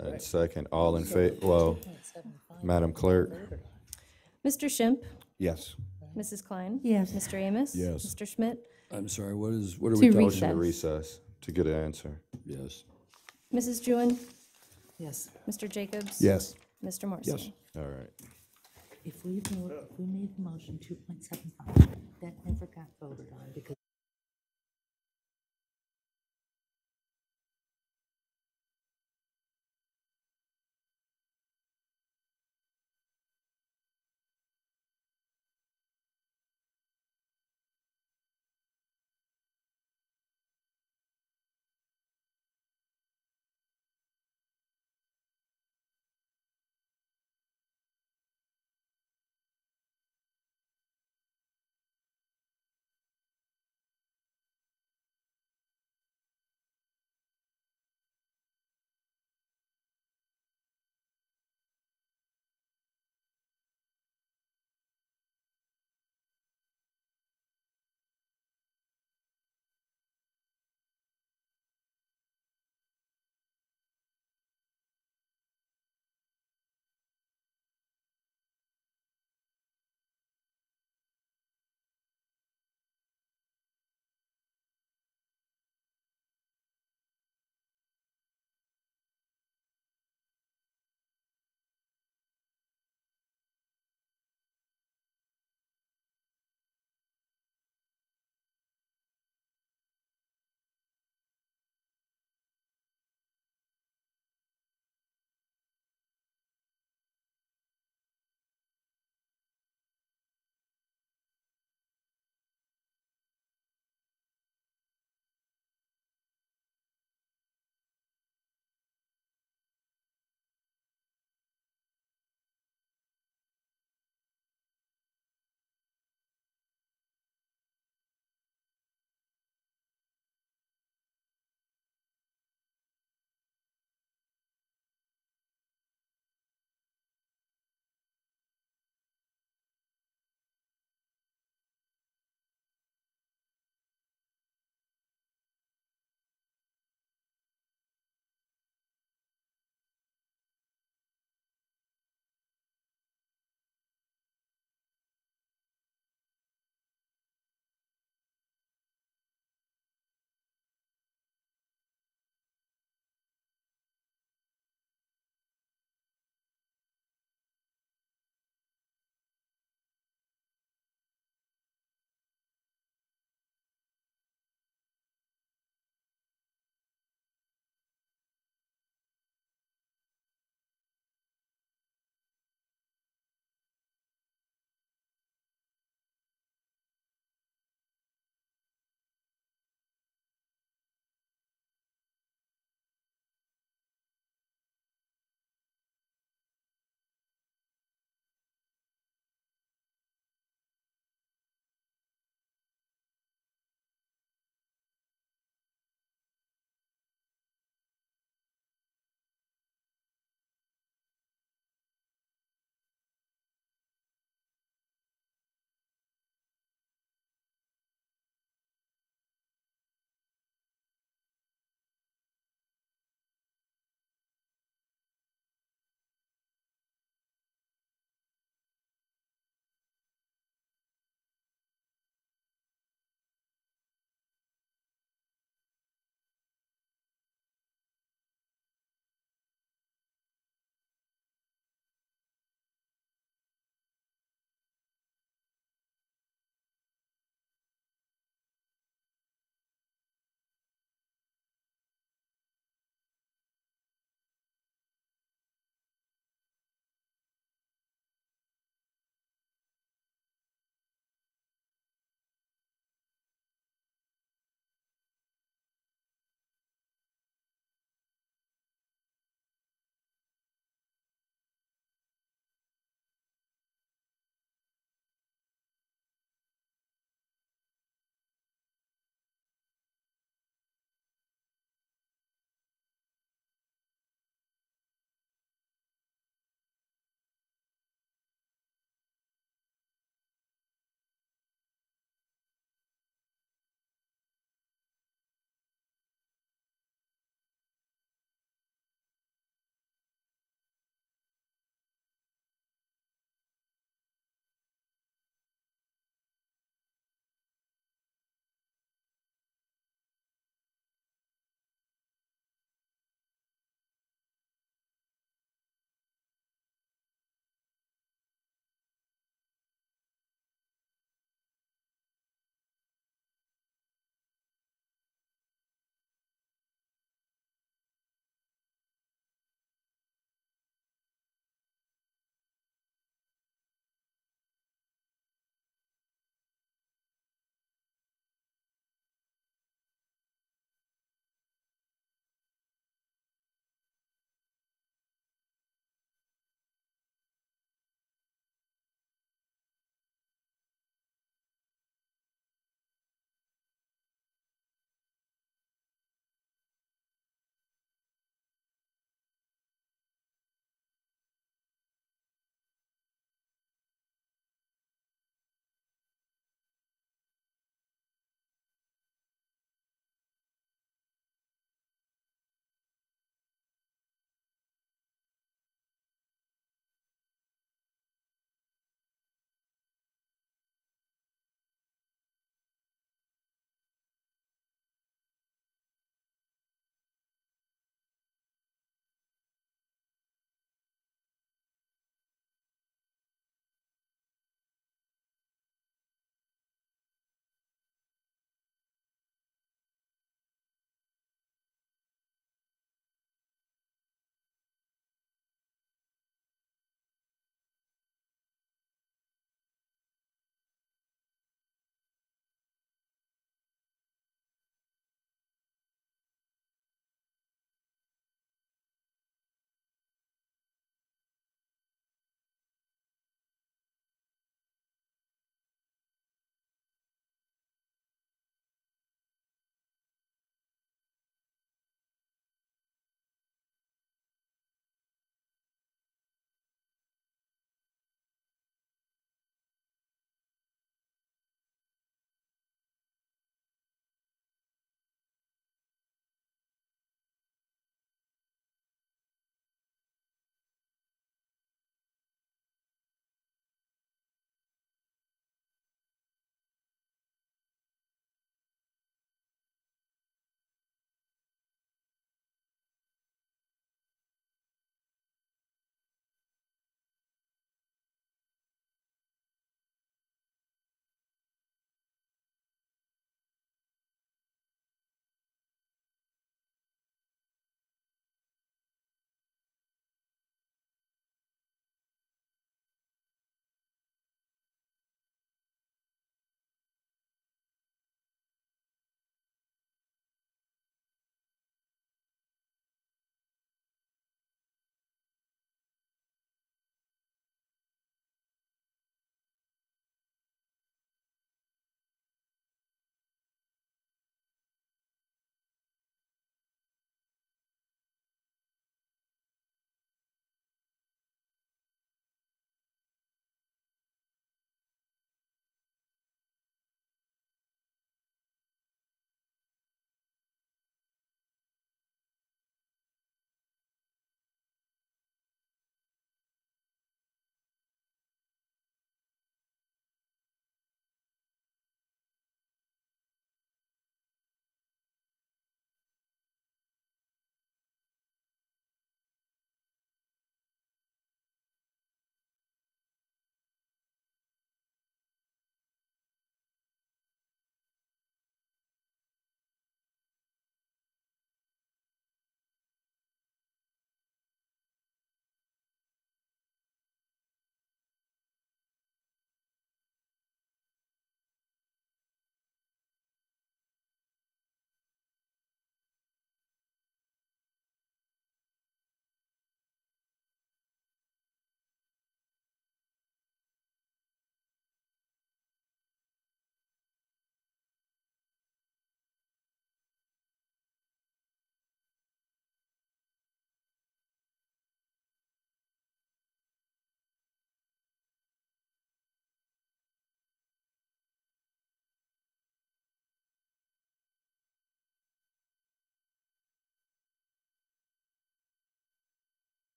And second, all in favor, well, Madam Clerk? Mr. Schimpf, Yes. Mrs. Klein? Yes. Mr. Amos? Yes. Mr. Schmidt? I'm sorry, what are we To talking? recess. To recess to get an answer. Yes. Mrs. Jewin? Yes. Mr. Jacobs? Yes. Mr. Morrissey? Yes. All right. If we made the motion 2.75, that never got voted on because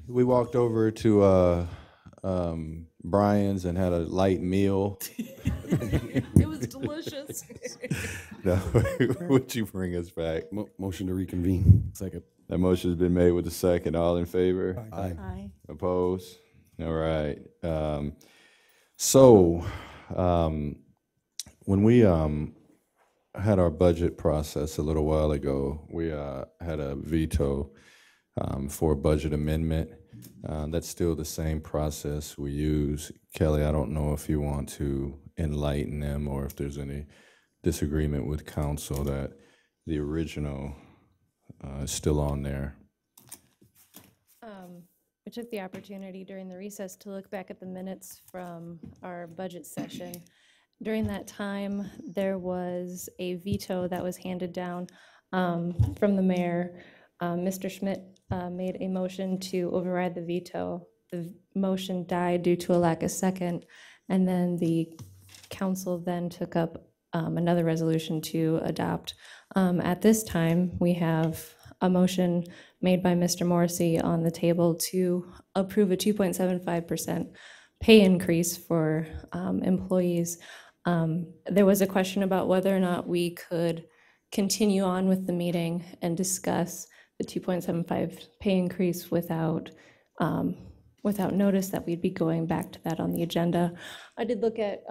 We walked over to Brian's and had a light meal. It was delicious. No, would you bring us back? Motion to reconvene. Second. That motion's been made with the second. All in favor? Aye. Aye. Opposed? All right. So when we had our budget process a little while ago, we had a veto for a budget amendment. That's still the same process we use. Kelly, I don't know if you want to enlighten them or if there's any disagreement with council that the original is still on there. I took the opportunity during the recess to look back at the minutes from our budget session. During that time, there was a veto that was handed down from the mayor. Mr. Schmidt made a motion to override the veto. The motion died due to a lack of second, and then the council then took up another resolution to adopt. At this time, we have a motion made by Mr. Morrissey on the table to approve a 2.75% pay increase for employees. There was a question about whether or not we could continue on with the meeting and discuss the 2.75 pay increase without notice that we'd be going back to that on the agenda. I did look at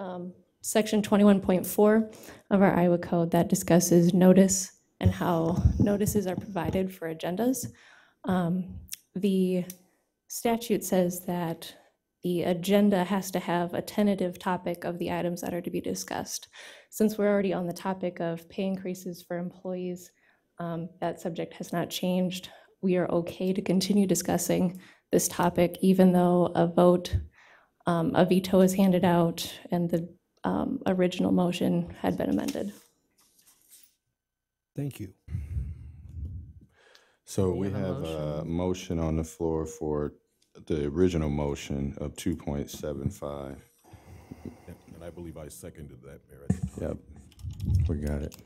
section 21.4 of our Iowa code that discusses notice and how notices are provided for agendas. The statute says that the agenda has to have a tentative topic of the items that are to be discussed. Since we're already on the topic of pay increases for employees, that subject has not changed. We are okay to continue discussing this topic, even though a veto is handed out and the original motion had been amended. Thank you. So we have a motion on the floor for the original motion of 2.75. And I believe I seconded that, Mayor. Yep, we got it.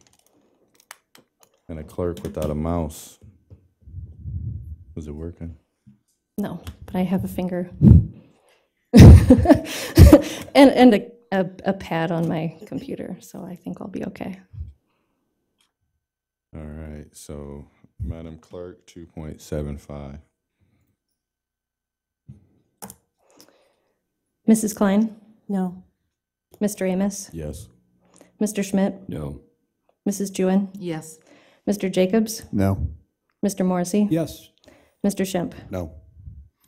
And a clerk without a mouse. Was it working? No, but I have a finger. and a pad on my computer, so I think I'll be okay. All right, so Madam Clerk, 2.75. Mrs. Klein? No. Mr. Amos? Yes. Mr. Schmidt? No. Mrs. Jewin? Yes. Mr. Jacobs? No. Mr. Morrissey? Yes. Mr. Schimpf? No.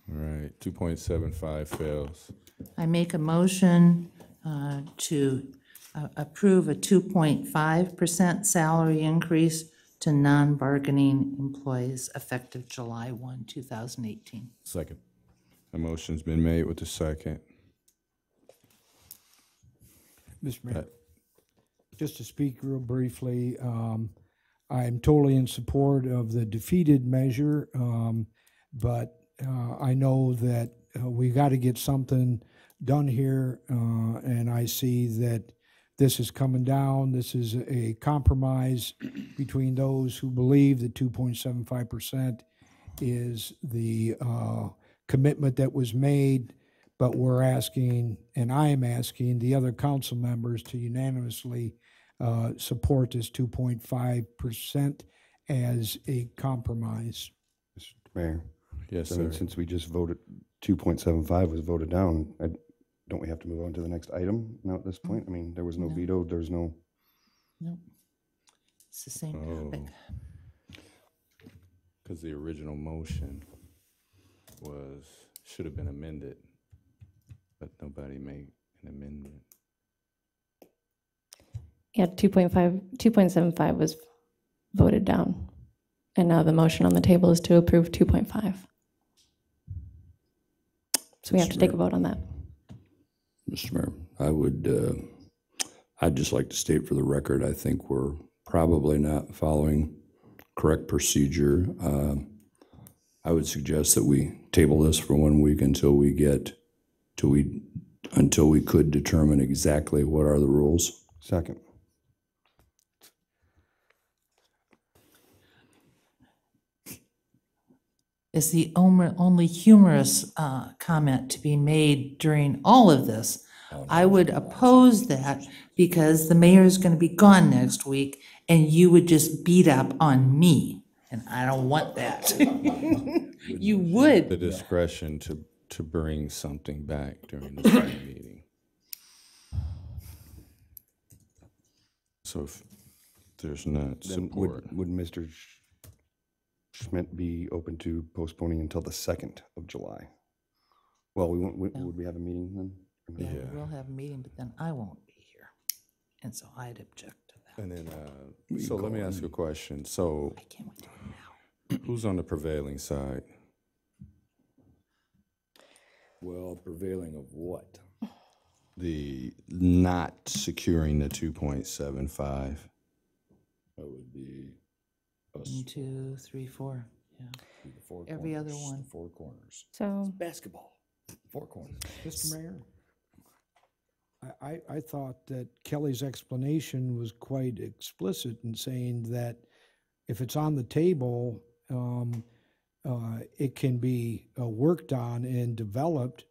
All right, 2.75 fails. I make a motion to approve a 2.5% salary increase to non-bargaining employees effective July 1, 2018. Second. The motion's been made with the second. Mr. Mayor, just to speak real briefly, I'm totally in support of the defeated measure, but I know that we got to get something done here, and I see that this is coming down. This is a compromise between those who believe that 2.75% is the commitment that was made, but we're asking, and I am asking the other council members to unanimously support this 2.5% as a compromise. Mr. Mayor? Yes, I mean, sir. since we just voted, 2.75 was voted down, don't we have to move on to the next item now at this point? I mean, there was no veto, there's no... No. It's the same topic. Because the original motion should have been amended, but nobody made an amendment. Yeah, 2.75 was voted down, and now the motion on the table is to approve 2.5. So we have to take a vote on that. Mr. Mayor, I'd just like to state for the record, I think we're probably not following correct procedure. I would suggest that we table this for 1 week until we could determine exactly what are the rules. Second. is the only humorous comment to be made during all of this. I would oppose that because the mayor is going to be gone next week and you would just beat up on me. And I don't want that. You The would. discretion to bring something back during the same meeting. So if there's not Then support. would Mr. Schmidt be open to postponing until the 2nd of July? Well, would we have a meeting then? Yeah, we will have a meeting, but then I won't be here. And so I'd object to that. And then, so let me ask you a question. So who's on the prevailing side? Well, prevailing of what? The not securing the 2.75. That would be us. 1, 2, 3, 4. Yeah. The four Every corners, other one. the four corners. So Basketball, four corners. Mr. Mayor, I thought that Kelly's explanation was quite explicit in saying that if it's on the table, it can be worked on and developed,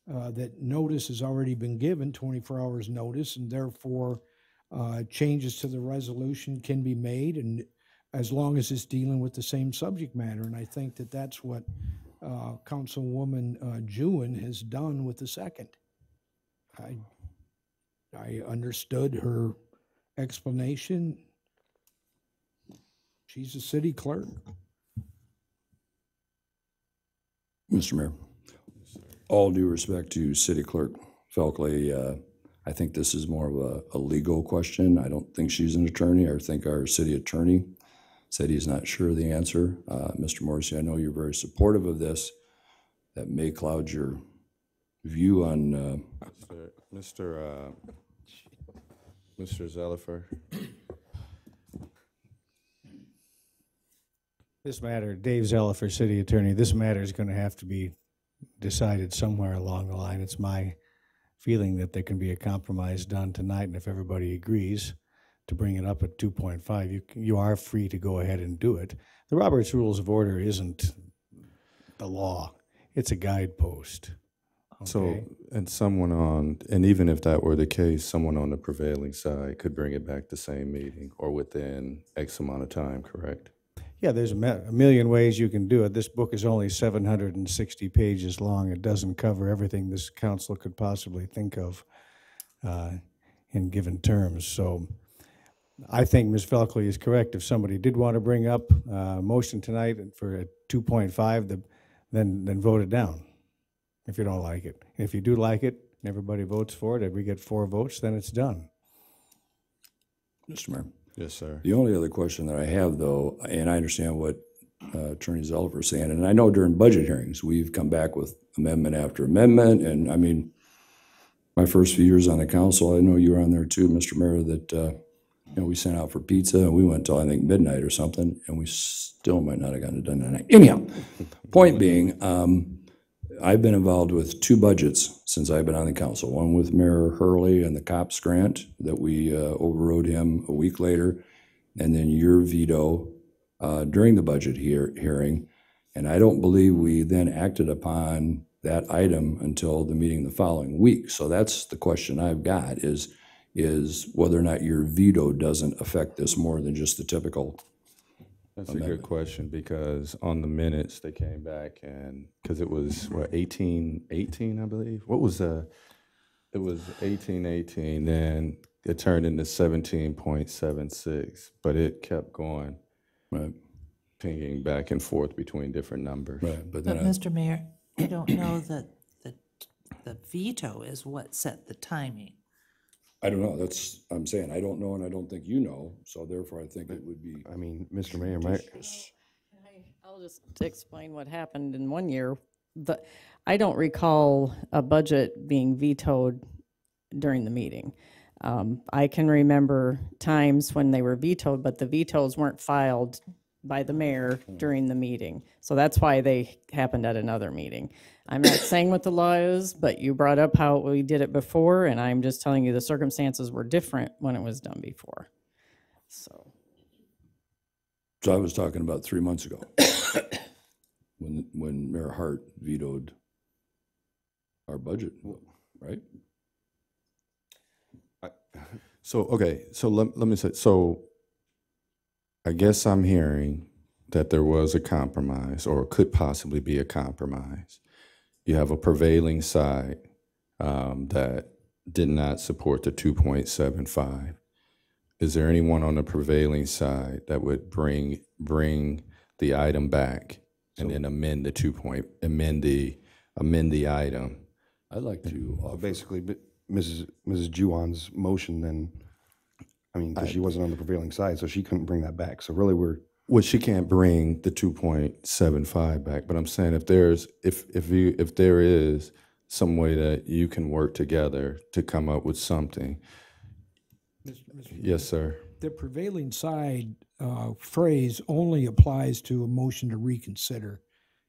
that notice has already been given, 24 hours notice, and therefore changes to the resolution can be made, and as long as it's dealing with the same subject matter. And I think that that's what Councilwoman Jewin has done with the second. I understood her explanation. She's a city clerk. Mr. Mayor, all due respect to City Clerk Felkley, I think this is more of a legal question. I don't think she's an attorney. I think our city attorney said he's not sure of the answer. Mr. Morrissey, I know you're very supportive of this. That may cloud your view on. Mr. Zellifer. This matter, Dave Zellifer, city attorney, this matter is going to have to be decided somewhere along the line. It's my feeling that there can be a compromise done tonight, and if everybody agrees to bring it up at 2.5, you are free to go ahead and do it. The Roberts Rules of Order isn't the law. It's a guidepost. Okay? So, and even if that were the case, someone on the prevailing side could bring it back the same meeting or within X amount of time, correct? Yeah, there's a million ways you can do it. This book is only 760 pages long. It doesn't cover everything this council could possibly think of in given terms. So I think Ms. Felkley is correct. If somebody did want to bring up a motion tonight for a 2.5, then vote it down if you don't like it. If you do like it, and everybody votes for it, if we get 4 votes, then it's done. Mr. Mayor. Yes, sir. The only other question that I have, though, and I understand what Attorney Zellifer is saying, and I know during budget hearings, we've come back with amendment after amendment, and I mean, my first few years on the council, I know you were on there too, Mr. Mayor, that we sent out for pizza, and we went till I think midnight or something, and we still might not have gotten it done tonight. Anyhow, point being, I've been involved with 2 budgets since I've been on the council. One with Mayor Hurley and the COPS grant that we overrode him a week later, and then your veto during the budget hearing. And I don't believe we then acted upon that item until the meeting the following week. So that's the question I've got is whether or not your veto doesn't affect this more than just the typical. That's a good question, because on the minutes they came back and because it was 1818, I believe. What was it was 1818, then it turned into 17.76, but it kept going, right, pinging back and forth between different numbers. Right, But Mr. Mayor, I don't know that the veto is what set the timing. I don't know. That's, I'm saying, I don't know, and I don't think you know, so therefore I think it would be. I mean, Mr. Mayor, I'll just explain what happened in one year. I don't recall a budget being vetoed during the meeting. I can remember times when they were vetoed, but the vetoes weren't filed by the mayor during the meeting. So that's why they happened at another meeting. I'm not saying what the law is, but you brought up how we did it before, and I'm just telling you the circumstances were different when it was done before. So I was talking about 3 months ago. when Mayor Hart vetoed our budget, right? So, okay, so let me say, so I guess I'm hearing that there was a compromise or could possibly be a compromise. You have a prevailing side that did not support the 2.75. Is there anyone on the prevailing side that would bring the item back and then amend the item? I'd like to offer. Basically, Mrs. Juwan's motion then, I mean, because she wasn't on the prevailing side, so she couldn't bring that back. So really Well, she can't bring the 2.75 back, but I'm saying if there is some way that you can work together to come up with something. Yes, sir. The prevailing side phrase only applies to a motion to reconsider.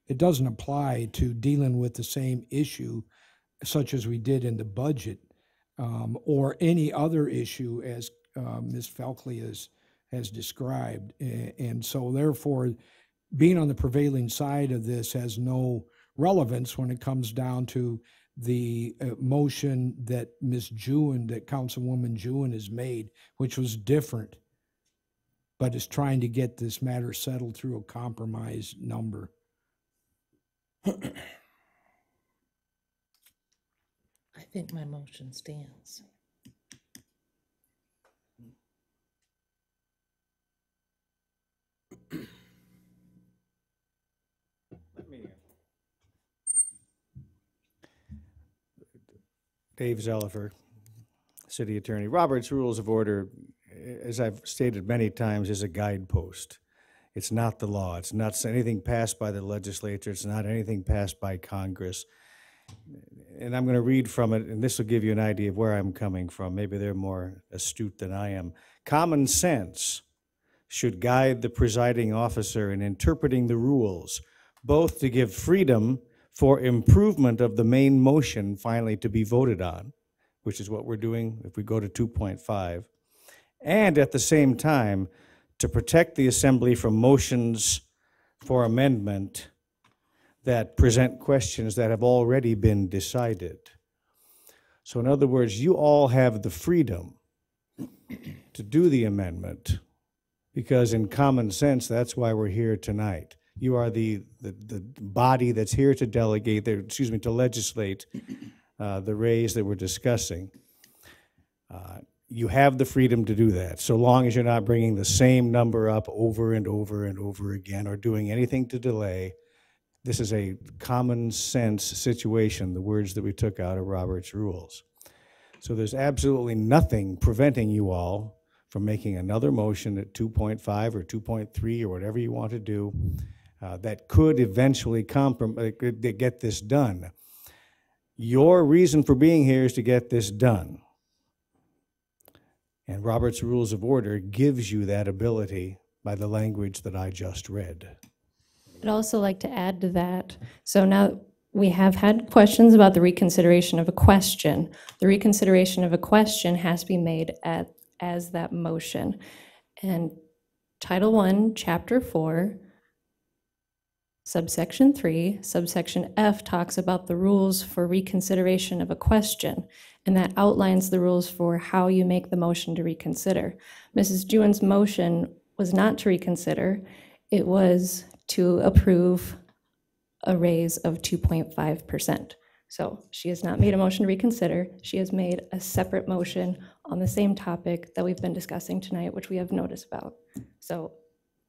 It doesn't apply to dealing with the same issue such as we did in the budget or any other issue as Ms. Falkley has described. And so therefore, being on the prevailing side of this has no relevance when it comes down to the motion that that Councilwoman Jewin has made, which was different, but is trying to get this matter settled through a compromise number. I think my motion stands. Dave Zellifer, City Attorney. Robert's Rules of Order, as I've stated many times, is a guidepost. It's not the law. It's not anything passed by the legislature. It's not anything passed by Congress. And I'm going to read from it, and this will give you an idea of where I'm coming from. Maybe they're more astute than I am. Common sense should guide the presiding officer in interpreting the rules, both to give freedom for improvement of the main motion finally to be voted on, which is what we're doing if we go to 2.5, and at the same time to protect the assembly from motions for amendment that present questions that have already been decided. So in other words, you all have the freedom to do the amendment because in common sense, that's why we're here tonight. You are the body that's here to delegate, to legislate the raise that we're discussing. You have the freedom to do that, so long as you're not bringing the same number up over and over and over again or doing anything to delay. This is a common sense situation, the words that we took out of Robert's Rules. So there's absolutely nothing preventing you all from making another motion at 2.5 or 2.3 or whatever you want to do that could eventually get this done. Your reason for being here is to get this done. And Robert's Rules of Order gives you that ability by the language that I just read. I'd also like to add to that. So now we have had questions about the reconsideration of a question. The reconsideration of a question has to be made as that motion. And Title I, Chapter 4, Subsection 3, Subsection F talks about the rules for reconsideration of a question, and that outlines the rules for how you make the motion to reconsider. Mrs. Jewin's motion was not to reconsider. It was to approve a raise of 2.5%. So she has not made a motion to reconsider. She has made a separate motion on the same topic that we've been discussing tonight, which we have notice about. So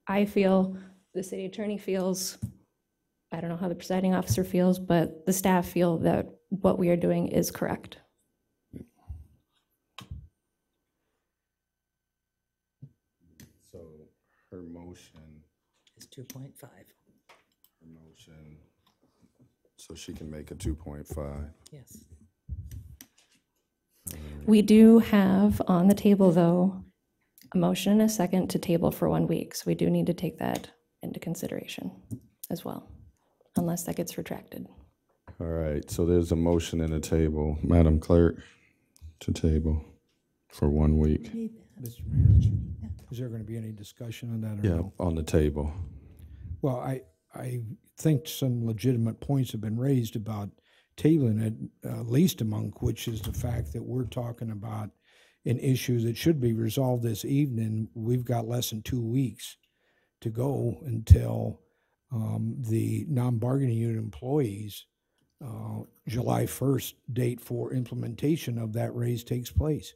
I feel, the city attorney feels, I don't know how the presiding officer feels, but the staff feel that what we are doing is correct. So her motion is 2.5. Her motion, so she can make a 2.5. Yes. We do have on the table, though, a motion and a second to table for 1 week. So we do need to take that into consideration as well, unless that gets retracted. All right, so there's a motion in the table, Madam Clerk, to table for 1 week. Mr. Mayor, is there going to be any discussion on that or Yeah, no? on the table. Well, I think some legitimate points have been raised about tabling it, least among which is the fact that we're talking about an issue that should be resolved this evening. We've got less than 2 weeks to go until the non-bargaining unit employees, July 1st date for implementation of that raise takes place.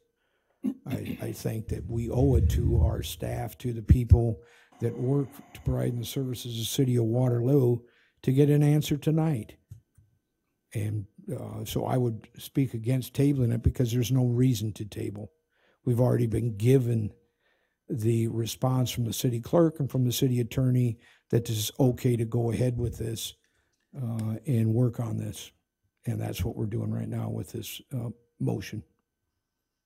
I think that we owe it to our staff, to the people that work to provide the services of the city of Waterloo, to get an answer tonight. And so I would speak against tabling it because there's no reason to table. We've already been given the response from the city clerk and from the city attorney that this is okay to go ahead with this and work on this. And that's what we're doing right now with this motion.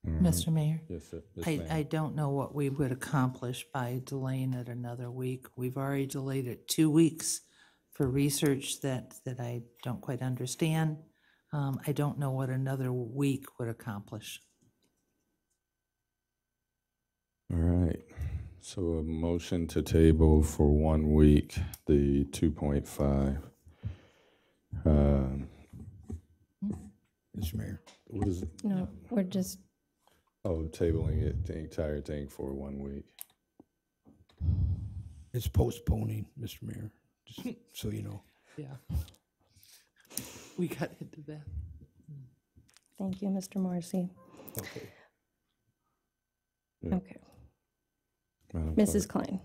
Mr. Mayor? Yes, sir. Yes, I ma'am. don't know what we would accomplish by delaying it another week. We've already delayed it 2 weeks for research that I don't quite understand. I don't know what another week would accomplish. All right. So a motion to table for 1 week, the 2.5. Mr. Mayor. What is it? No, we're just, Oh, tabling it, the entire thing for 1 week. It's postponing, Mr. Mayor, just so you know. Yeah. We got into that. thank you, Mr. Morrissey. Okay. Yeah. Okay. Madam Mrs. Clerk. Klein,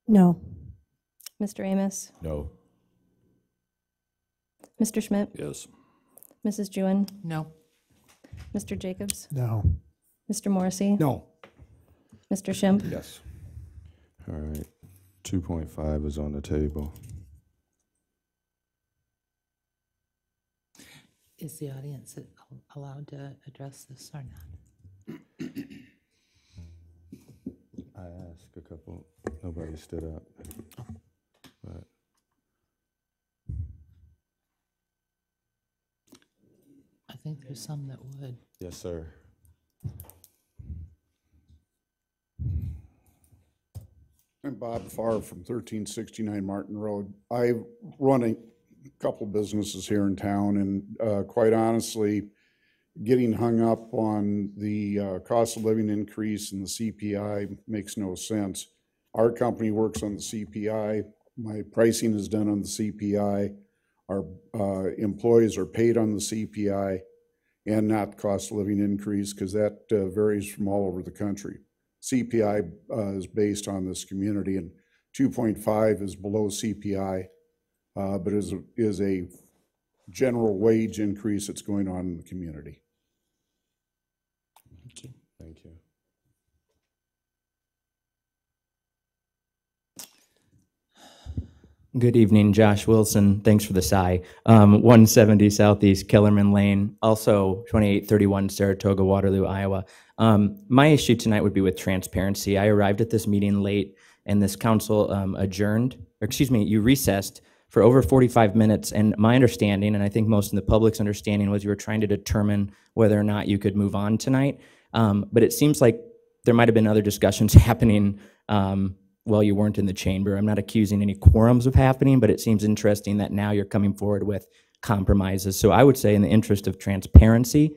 No. Mr. Amos, No. Mr. Schmidt, Yes. Mrs. Jewin, No. Mr. Jacobs, No. Mr. Morrissey, No. Mr. Schimpf. Yes. All right. 2.5 is on the table. Is the audience allowed to address this or not? I asked a couple, nobody stood up. But I think there's some that would. yes, sir. I'm Bob Farr from 1369 Martin Road. I run a couple businesses here in town, and quite honestly, getting hung up on the cost of living increase and the CPI makes no sense. Our company works on the CPI. My pricing is done on the CPI. Our employees are paid on the CPI and not cost of living increase, because that varies from all over the country. CPI is based on this community, and 2.5 is below CPI, but is a general wage increase that's going on in the community. Thank you. Thank you. Good evening, Josh Wilson. Thanks for the sigh. 170 Southeast Kellerman Lane, also 2831 Saratoga, Waterloo, Iowa. My issue tonight would be with transparency. I arrived at this meeting late, and this council you recessed for over 45 minutes. And my understanding, and I think most of the public's understanding, was you were trying to determine whether or not you could move on tonight. But it seems like there might have been other discussions happening while you weren't in the chamber. I'm not accusing any quorums of happening, but it seems interesting that now you're coming forward with compromises. So I would say, in the interest of transparency,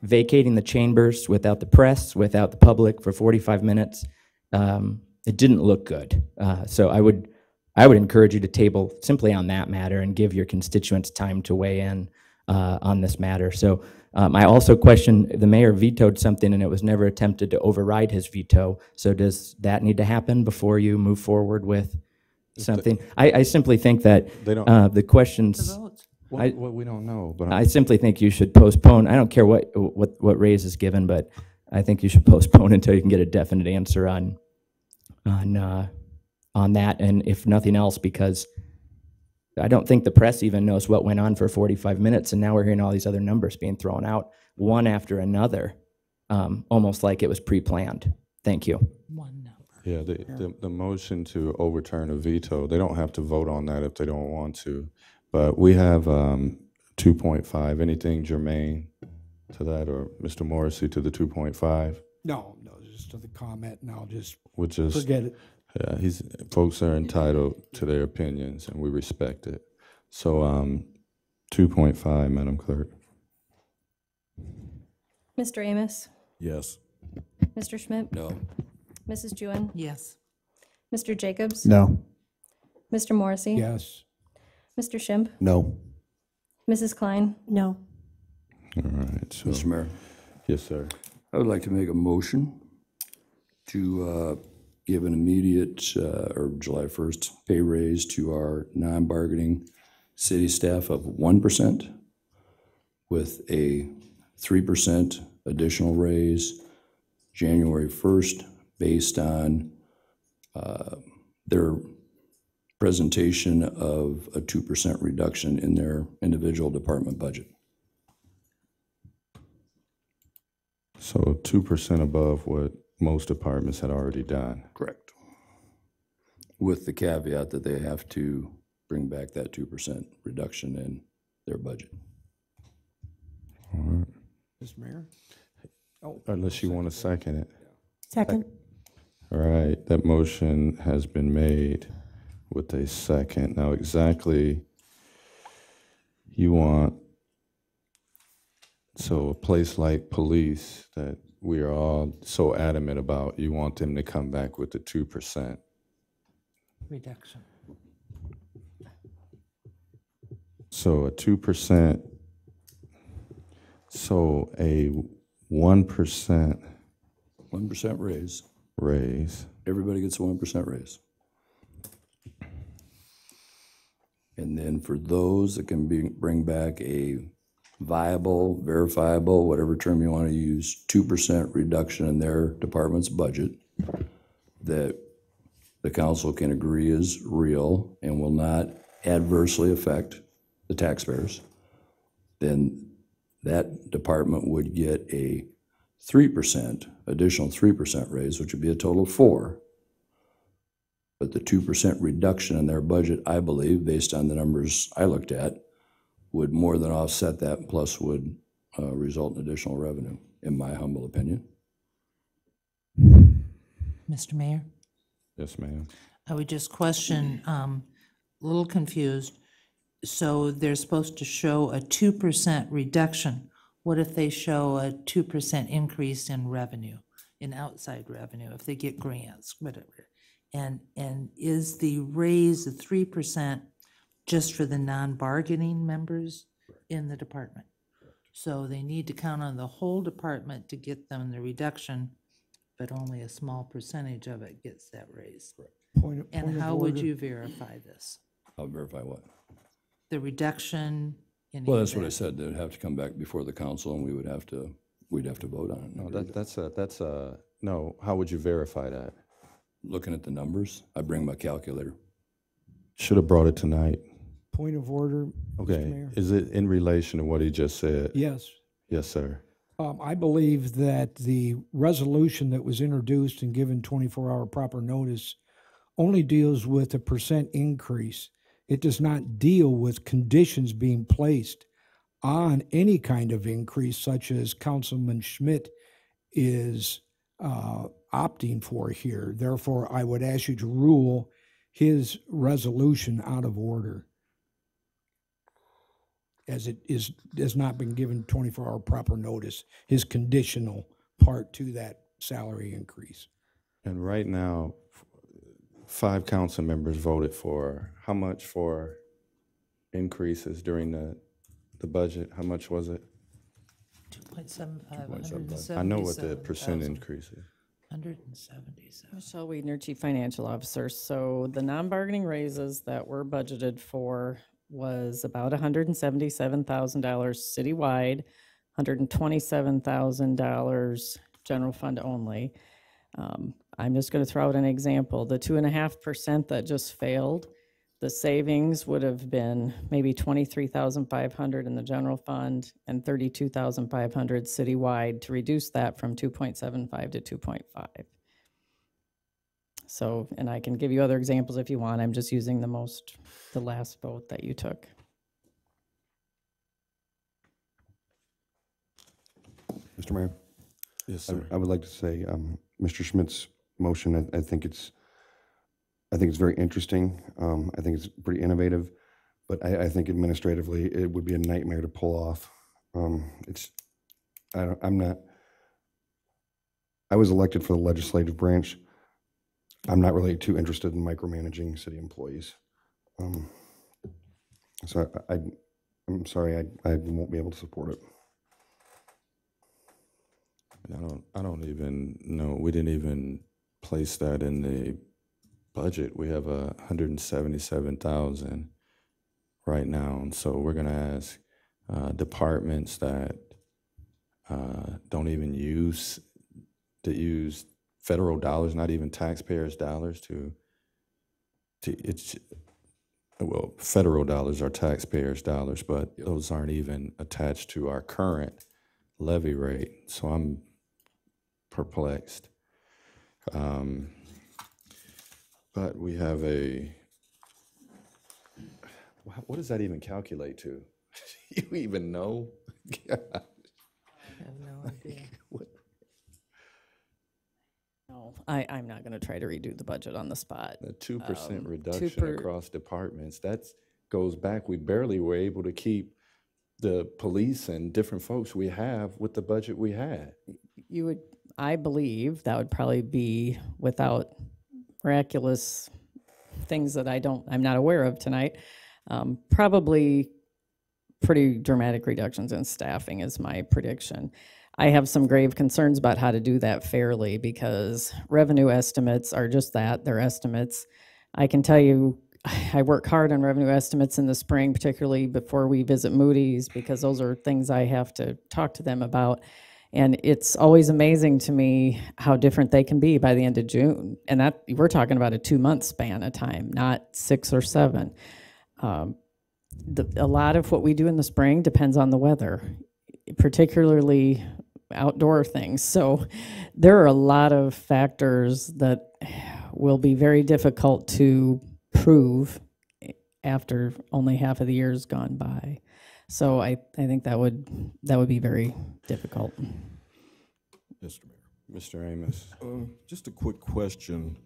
vacating the chambers without the press, without the public for 45 minutes, it didn't look good. So I would encourage you to table simply on that matter and give your constituents time to weigh in on this matter. So I also question, the mayor vetoed something and it was never attempted to override his veto. So does that need to happen before you move forward with something? I simply think that the questions, we don't know, but I simply think you should postpone. I don't care what raise is given, but I think you should postpone until you can get a definite answer on that, and if nothing else, because I don't think the press even knows what went on for 45 minutes, and now we're hearing all these other numbers being thrown out, one after another, almost like it was pre-planned. Thank you. One number. yeah, the motion to overturn a veto, they don't have to vote on that if they don't want to. But we have 2.5. Anything germane to that, or Mr. Morrissey to the 2.5? No, just to the comment, and I'll just We'll just forget it. Yeah, folks are entitled to their opinions, and we respect it. So, 2.5, Madam Clerk. Mr. Amos? Yes. Mr. Schmidt? No. Mrs. Jewin? Yes. Mr. Jacobs? No. Mr. Morrissey? Yes. Mr. Schimpf? No. Mrs. Klein? No. All right. So, Mr. Mayor, yes, sir. I would like to make a motion to give an immediate, or July 1st, pay raise to our non-bargaining city staff of 1% with a 3% additional raise January 1st based on their presentation of a 2% reduction in their individual department budget. So 2% above what most departments had already done. Correct. With the caveat that they have to bring back that 2% reduction in their budget. All right. Mr. Mayor? Oh, Unless you want to second it. Second. All right, that motion has been made with a second. Now, exactly, you want, so a place like police that we are all so adamant about, you want them to come back with the 2%. Reduction. So a 2%, so a 1% 1% raise. raise. Everybody gets a 1% raise. And then for those that can bring back a viable, verifiable, whatever term you want to use, 2% reduction in their department's budget that the council can agree is real and will not adversely affect the taxpayers, then that department would get a 3%, additional 3% raise, which would be a total of 4%. But the 2% reduction in their budget, I believe, based on the numbers I looked at, would more than offset that, plus would result in additional revenue, in my humble opinion. Mr. Mayor? Yes, ma'am. I would just question, a little confused. So they're supposed to show a 2% reduction. What if they show a 2% increase in revenue, in outside revenue, if they get grants, whatever? And is the raise of 3% just for the non-bargaining members in the department? So they need to count on the whole department to get them the reduction, but only a small percentage of it gets that raise. Point And of how would order. you verify this? I'll verify what? The reduction in. Well, that's what I said. They'd have to come back before the council, and we'd have to vote on it. No, no, how would you verify that? Looking at the numbers, I bring my calculator. Should have brought it tonight. Point of order, Mr. Okay, Mayor. is it in relation to what he just said? Yes. Yes, sir. I believe that the resolution that was introduced and given 24-hour proper notice only deals with a percent increase. It does not deal with conditions being placed on any kind of increase, such as Councilman Schmidt is opting for here. Therefore, I would ask you to rule his resolution out of order, as it has not been given 24-hour proper notice, his conditional part to that salary increase. And right now, 5 council members voted for, how much for increases during the budget? How much was it? 2.75, 177. I know what the percent increase is. 177. Michelle Wiedner, Chief Financial Officer. So the non-bargaining raises that were budgeted for was about $177,000 citywide, $127,000 general fund only. I'm just going to throw out an example. The 2.5% that just failed, the savings would have been maybe $23,500 in the general fund and $32,500 citywide to reduce that from 2.75 to 2.5. So, and I can give you other examples if you want. I'm just using the last vote that you took. Mr. Mayor? Yes, sir. I would like to say, Mr. Schmidt's motion, I think it's I think it's very interesting. I think it's pretty innovative, but I think administratively it would be a nightmare to pull off. I was elected for the legislative branch. I'm not really too interested in micromanaging city employees. So I'm sorry, I won't be able to support it. I don't even know. We didn't even place that in the budget. We have 177,000 right now, and so we're going to ask departments that don't even use federal dollars, not even taxpayers' dollars, well, federal dollars are taxpayers' dollars, but those aren't even attached to our current levy rate. So I'm perplexed. But we have what does that even calculate to? You even know? God. I have no idea. No, I'm not going to try to redo the budget on the spot. A 2% reduction across departments, that goes back. We barely were able to keep the police and different folks we have with the budget we had. I believe that would probably be, without miraculous things that I'm not aware of tonight, probably pretty dramatic reductions in staffing is my prediction. I have some grave concerns about how to do that fairly, because revenue estimates are just that, they're estimates. I can tell you, I work hard on revenue estimates in the spring, particularly before we visit Moody's, because those are things I have to talk to them about. And it's always amazing to me how different they can be by the end of June. And that we're talking about a 2-month span of time, not 6 or 7. A lot of what we do in the spring depends on the weather, particularly outdoor things. So there are a lot of factors that will be very difficult to prove after only half of the year's gone by. So I think that would be very difficult. Mr. Mayor. Mr. Amos. Just a quick question.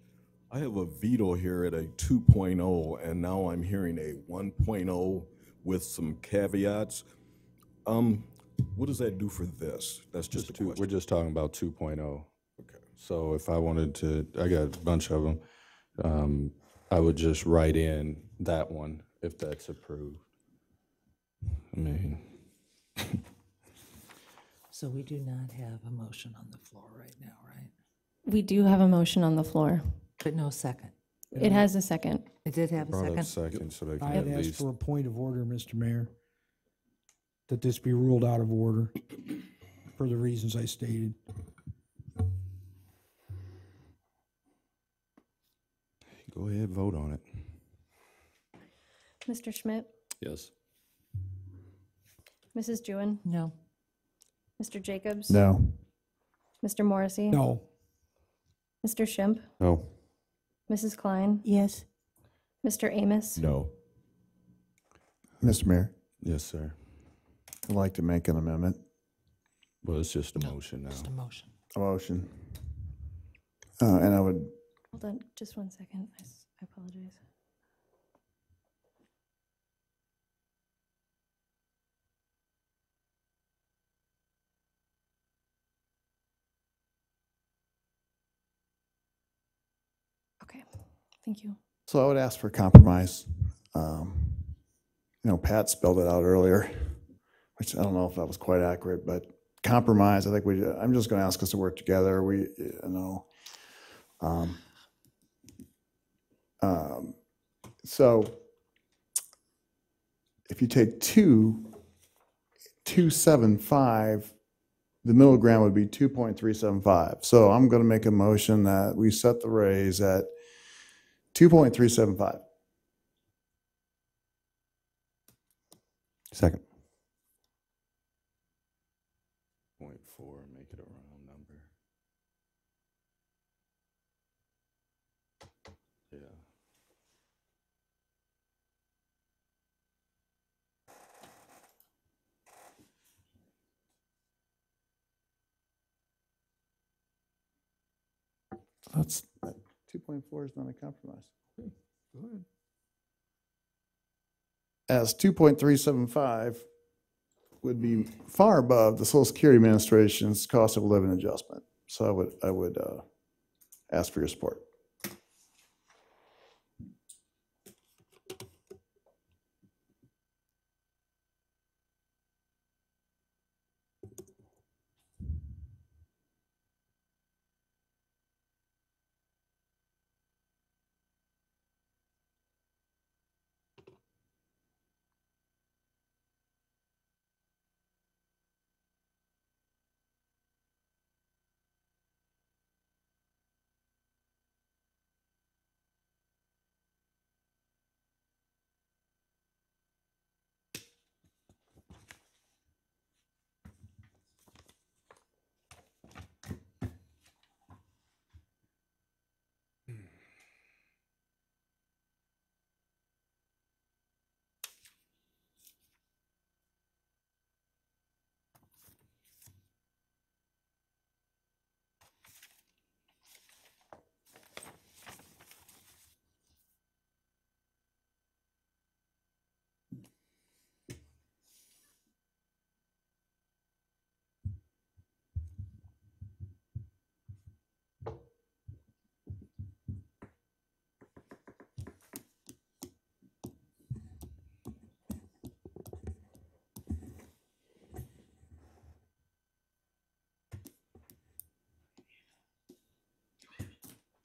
I have a veto here at a 2.0, and now I'm hearing a 1.0 with some caveats. What does that do for this? That's just a question. We're just talking about 2.0. Okay. So if I wanted to, I got a bunch of them. I would just write in that one if that's approved. I mean. So we do not have a motion on the floor right now, right? We do have a motion on the floor. But no second. It has a second. It did have a Brought up second? second, so they can I at had asked least. for a point of order, Mr. Mayor, that this be ruled out of order for the reasons I stated. Go ahead, vote on it. Mr. Schmidt? Yes. Mrs. Jewin? No. Mr. Jacobs? No. Mr. Morrissey? No. Mr. Schimpf? No. Mrs. Klein? Yes. Mr. Amos? No. Mr. Mayor, Yes, sir. I'd like to make an amendment, Well, it's just a motion now. Just a motion. a motion. And I would, Hold on, just 1 second. I apologize. Okay, thank you. so I would ask for compromise. Pat spelled it out earlier, which I don't know if that was quite accurate, but compromise, I think I'm just going to ask us to work together. So if you take 2.75, the middle ground would be 2.375. So I'm going to make a motion that we set the raise at 2.375. Second. 0.4, make it a round number. Yeah. 2.4 is not a compromise. Go ahead. As 2.375 would be far above the Social Security Administration's cost of living adjustment. So I would ask for your support.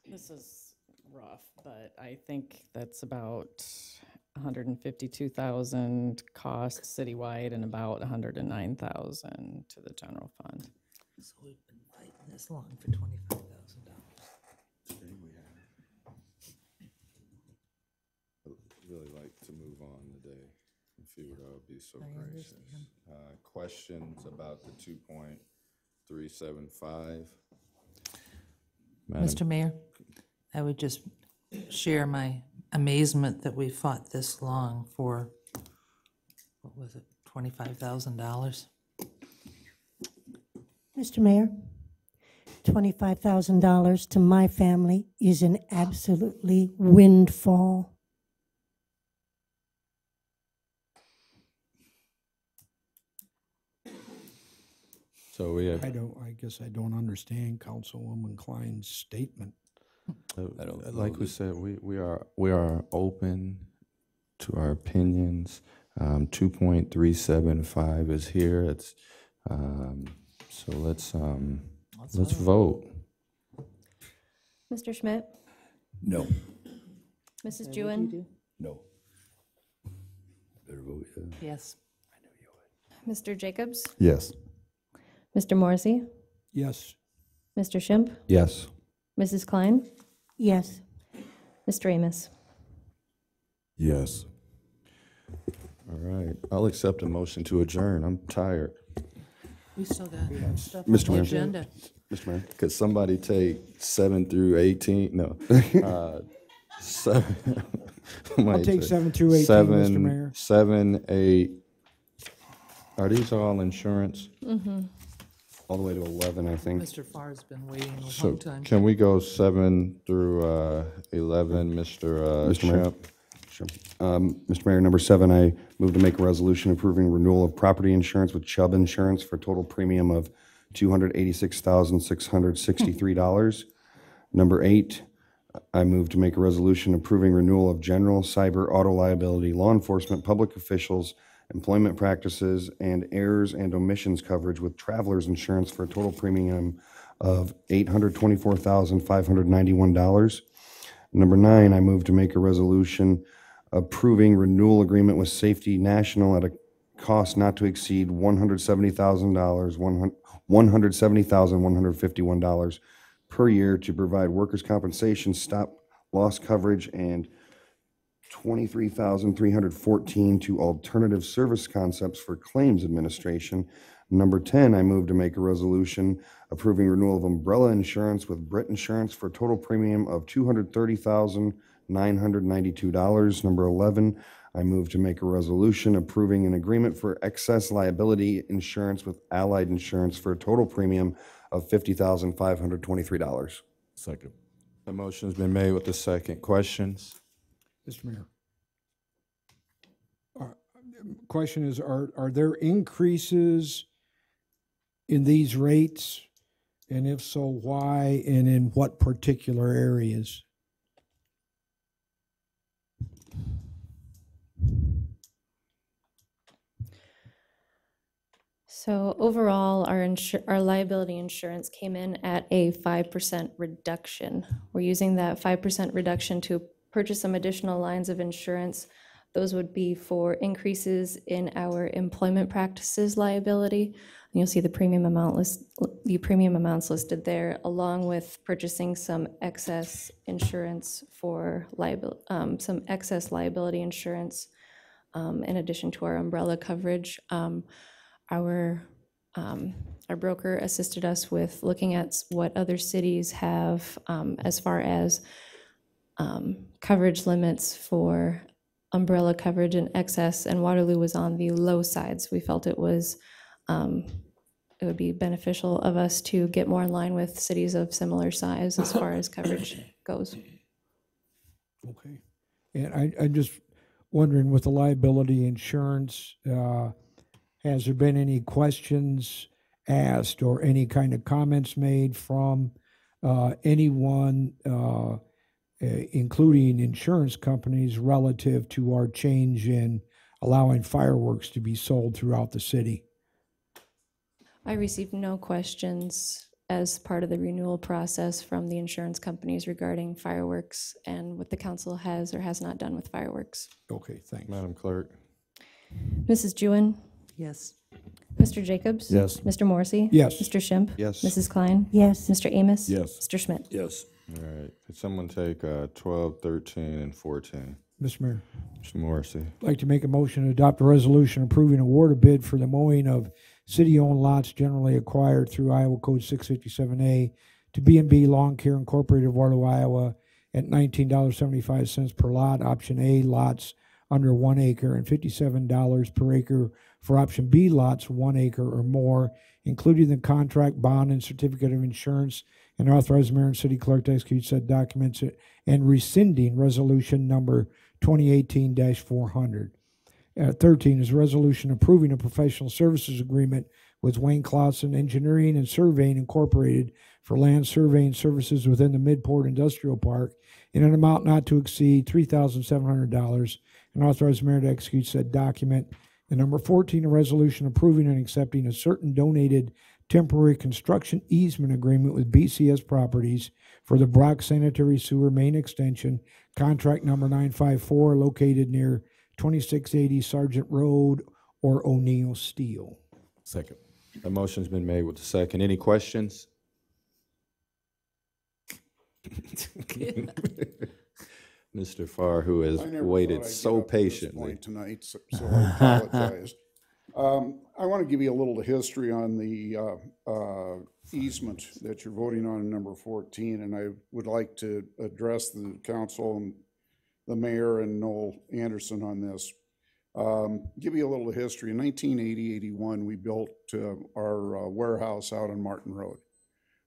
This is rough, but I think that's about 152,000 cost citywide and about 109,000 to the general fund. So we've been fighting this long for $25,000. I'd really like to move on today, if you would all be so I gracious. understand. Questions about the 2.375? Mr. Mayor, I would just share my amazement that we fought this long for, what was it, $25,000? Mr. Mayor, $25,000 to my family is an absolutely windfall. So we have, I guess I don't understand Councilwoman Klein's statement. like we said, we are open to our opinions. 2.375 is here. It's so let's vote. Mr. Schmidt? No. Mrs. Jewin? No. Better vote yes. Yes. Mr. Jacobs? Yes. Mr. Morrissey? Yes. Mr. Schimpf? Yes. Mrs. Klein? Yes. Mr. Amos? Yes. All right. I'll accept a motion to adjourn. I'm tired. We still got stuff Mr. on the Mayor. agenda. Mr. Mayor. Could somebody take 7 through 18? No. I'll take 7 through 18, Mr. Mayor. 7, 8. Are these all insurance? Mm-hmm. All the way to 11, I think. Mr. Farr's been waiting a So long time. can we go 7 through 11, Mr. Mr. Mayor. Shemp? Sure. Mr. Mayor, number 7, I move to make a resolution approving renewal of property insurance with Chubb Insurance for a total premium of $286,663. Number 8, I move to make a resolution approving renewal of general, cyber, auto liability, law enforcement, public officials, employment practices, and errors and omissions coverage with Travelers Insurance for a total premium of $824,591. Number 9, I move to make a resolution approving renewal agreement with Safety National at a cost not to exceed $170,000, $170,151 per year to provide workers' compensation, stop loss coverage, and $23,314 to alternative service concepts for claims administration. Number 10, I move to make a resolution approving renewal of umbrella insurance with Brit Insurance for a total premium of $230,992. Number 11, I move to make a resolution approving an agreement for excess liability insurance with Allied Insurance for a total premium of $50,523. Second. The motion's been made with the second. Questions? Mr. Mayor. Question is, are there increases in these rates? And if so, why and in what particular areas? So overall, our liability insurance came in at a 5% reduction. We're using that 5% reduction to purchase some additional lines of insurance. Those would be for increases in our employment practices liability. And you'll see the premium amounts listed there, along with purchasing some excess insurance for some excess liability insurance in addition to our umbrella coverage. Our broker assisted us with looking at what other cities have as far as coverage limits for umbrella coverage and excess, and Waterloo was on the low side, so we felt it would be beneficial of us to get more in line with cities of similar size as far as coverage goes. Okay. And I'm just wondering, with the liability insurance, has there been any questions asked or any kind of comments made from anyone, including insurance companies, relative to our change in allowing fireworks to be sold throughout the city? I received no questions as part of the renewal process from the insurance companies regarding fireworks and what the council has or has not done with fireworks. Okay, thanks. Madam Clerk. Mrs. Jewin? Yes. Mr. Jacobs? Yes. Mr. Morrissey? Yes. Mr. Schimpf? Yes. Mrs. Klein? Yes. Mr. Amos? Yes. Mr. Schmidt? Yes. All right. Could someone take 12, 13, and 14? Mr. Mayor. Mr. Morrissey. I'd like to make a motion to adopt a resolution approving award of bid for the mowing of city-owned lots generally acquired through Iowa Code 657A to B&B Lawn Care Incorporated of Waterloo, Iowa at $19.75 per lot. Option A, lots under 1 acre, and $57 per acre for option B, lots 1 acre or more, including the contract, bond, and certificate of insurance, and authorize the mayor and city clerk to execute said documents and rescinding resolution number 2018-400. 13 is a resolution approving a professional services agreement with Wayne Clausen Engineering and Surveying Incorporated for land surveying services within the Midport Industrial Park in an amount not to exceed $3,700, and authorize the mayor to execute said document. And number 14, a resolution approving and accepting a certain donated temporary construction easement agreement with BCS Properties for the Brock Sanitary Sewer Main Extension, contract number 954, located near 2680 Sergeant Road or O'Neill Steel. Second. The motion's been made with the second. Any questions? Mr. Farr, who has I never waited thought I'd so get up to this patiently. point tonight, so I apologize. I want to give you a little history on the easement that you're voting on in number 14, and I would like to address the council and the mayor and Noel Anderson on this. Give you a little history. In 1980-81, we built our warehouse out on Martin Road.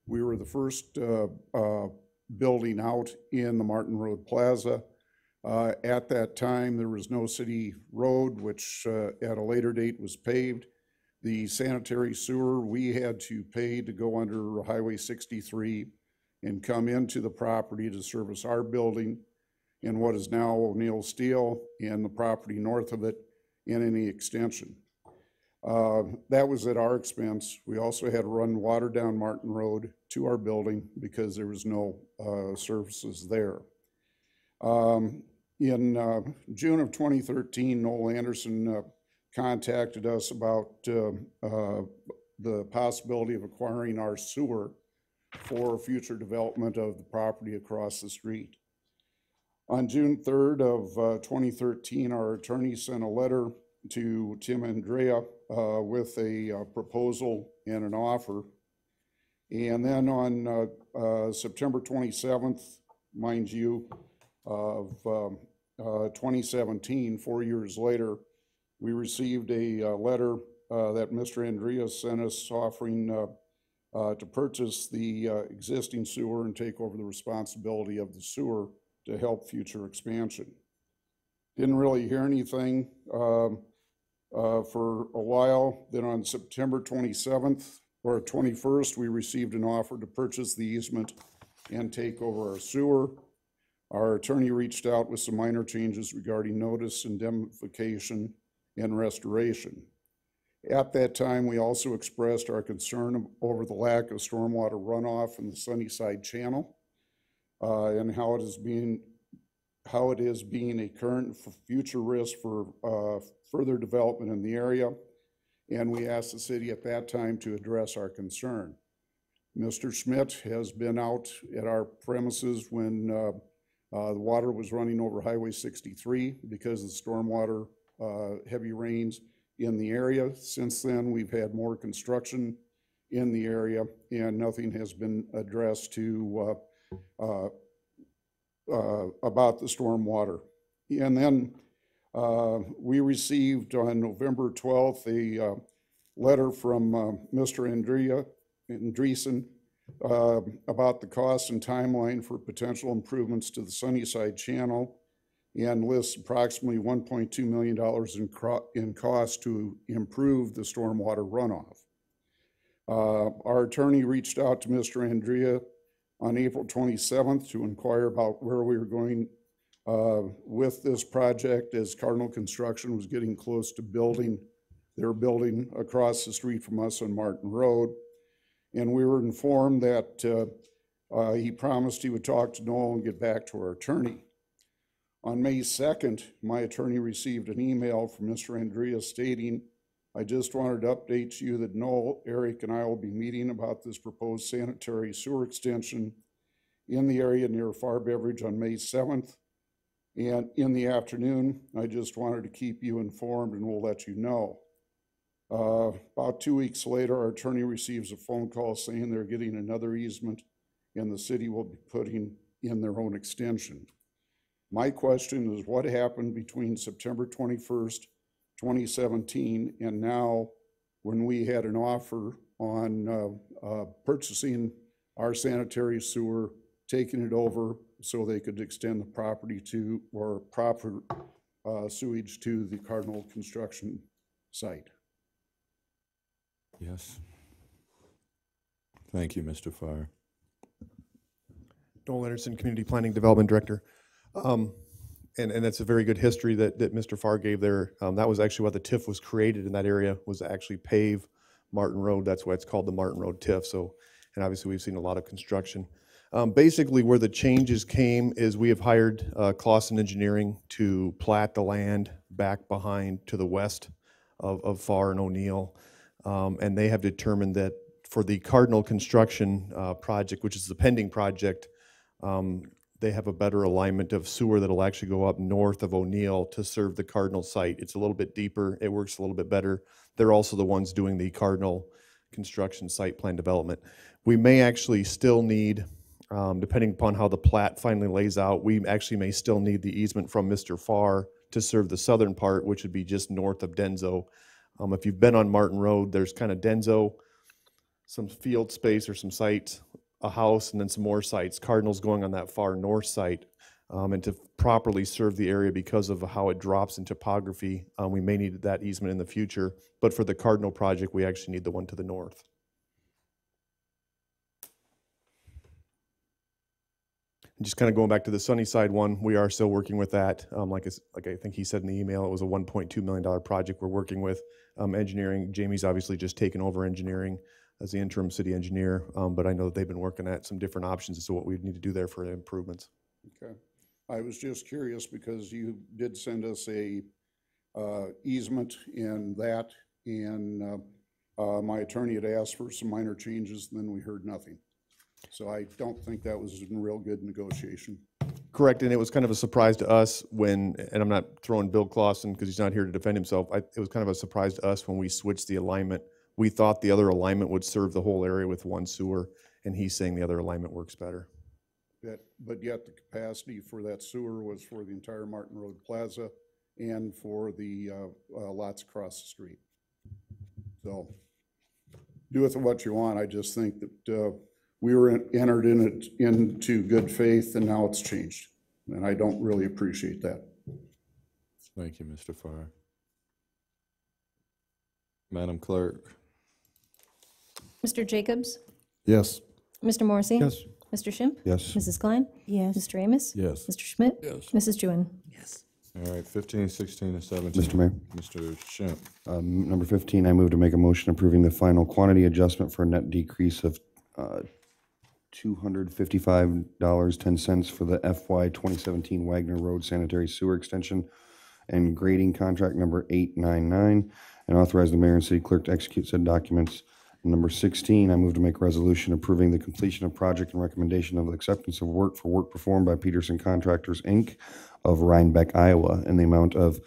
We were the first building out in the Martin Road Plaza. At that time, there was no city road, which at a later date was paved. The sanitary sewer, we had to pay to go under Highway 63 and come into the property to service our building and what is now O'Neill Steel and the property north of it and any extension. That was at our expense. We also had to run water down Martin Road to our building because there was no services there. In June of 2013, Noel Anderson contacted us about the possibility of acquiring our sewer for future development of the property across the street. On June 3rd of 2013, our attorney sent a letter to Tim Andrea with a proposal and an offer. And then on September 27th, mind you, of 2017, 4 years later, we received a letter that Mr. Andrea sent us offering to purchase the existing sewer and take over the responsibility of the sewer to help future expansion. Didn't really hear anything for a while. Then on September 27th or 21st, we received an offer to purchase the easement and take over our sewer. Our attorney reached out with some minor changes regarding notice, indemnification, and restoration. At that time, we also expressed our concern over the lack of stormwater runoff in the Sunnyside Channel and how it is being a current future risk for further development in the area. And we asked the city at that time to address our concern. Mr. Schmidt has been out at our premises when the water was running over Highway 63 because of the stormwater heavy rains in the area. Since then, we've had more construction in the area and nothing has been addressed to about the stormwater. And then we received on November 12th a letter from Mr. Andreessen about the cost and timeline for potential improvements to the Sunnyside Channel, and lists approximately $1.2 million in cost to improve the stormwater runoff. Our attorney reached out to Mr. Andrea on April 27th to inquire about where we were going with this project, as Cardinal Construction was getting close to building. They were building across the street from us on Martin Road. And we were informed that he promised he would talk to Noel and get back to our attorney. On May 2nd, my attorney received an email from Mr. Andrea stating, "I just wanted to update you that Noel, Eric, and I will be meeting about this proposed sanitary sewer extension in the area near Far Beverage on May 7th. And in the afternoon, I just wanted to keep you informed and we'll let you know." About 2 weeks later, our attorney receives a phone call saying they're getting another easement and the city will be putting in their own extension. My question is, what happened between September 21st, 2017, and now, when we had an offer on purchasing our sanitary sewer, taking it over so they could extend the property to, or proper sewage to the Cardinal Construction site? Yes. Thank you, Mr. Farr. Noel Anderson, Community Planning Development Director. And that's a very good history that Mr. Farr gave there. That was actually why the TIF was created in that area, was to actually pave Martin Road. That's why it's called the Martin Road TIF. So, and obviously we've seen a lot of construction. Basically where the changes came is we have hired Clausen Engineering to plat the land back behind to the west of Farr and O'Neill. And they have determined that for the Cardinal Construction project, which is the pending project, they have a better alignment of sewer that'll actually go up north of O'Neill to serve the Cardinal site. It's a little bit deeper. It works a little bit better. They're also the ones doing the Cardinal Construction site plan development. We may actually still need, depending upon how the plat finally lays out, we actually may still need the easement from Mr. Farr to serve the southern part, which would be just north of Denzo. If you've been on Martin Road, there's kind of Denzo, some field space or some sites, a house, and then some more sites. Cardinal's going on that far north site. And to properly serve the area because of how it drops in topography, we may need that easement in the future. But for the Cardinal project, we actually need the one to the north. And just kind of going back to the Sunnyside one, we are still working with that. Like I think he said in the email, it was a $1.2 million project we're working with. Engineering, Jamie's obviously just taken over engineering as the interim city engineer, but I know that they've been working at some different options as to what we need to do there for improvements. Okay. I was just curious because you did send us a easement in that, and my attorney had asked for some minor changes, and then we heard nothing. So I don't think that was in real good negotiation. Correct, and it was kind of a surprise to us when, and I'm not throwing Bill Clausen because he's not here to defend himself, it was kind of a surprise to us when we switched the alignment. We thought the other alignment would serve the whole area with one sewer, and he's saying the other alignment works better. But yet the capacity for that sewer was for the entire Martin Road Plaza and for the lots across the street. So do with it what you want. I just think that we were entered in it into good faith, and now it's changed. And I don't really appreciate that. Thank you, Mr. Farr. Madam Clerk? Mr. Jacobs? Yes. Mr. Morrissey? Yes. Mr. Schimpf? Yes. Mrs. Klein? Yes. Mr. Amos? Yes. Mr. Schmidt? Yes. Mrs. Jewin? All right, 15, 16, and 17. Mr. Mayor. Mr. Schimpf. Number 15, I move to make a motion approving the final quantity adjustment for a net decrease of $255.10 for the FY 2017 Wagner Road Sanitary Sewer Extension and grading contract number 899, and authorize the mayor and city clerk to execute said documents. Number 16, I move to make a resolution approving the completion of project and recommendation of acceptance of work for work performed by Peterson Contractors, Inc. of Rhinebeck, Iowa, in the amount of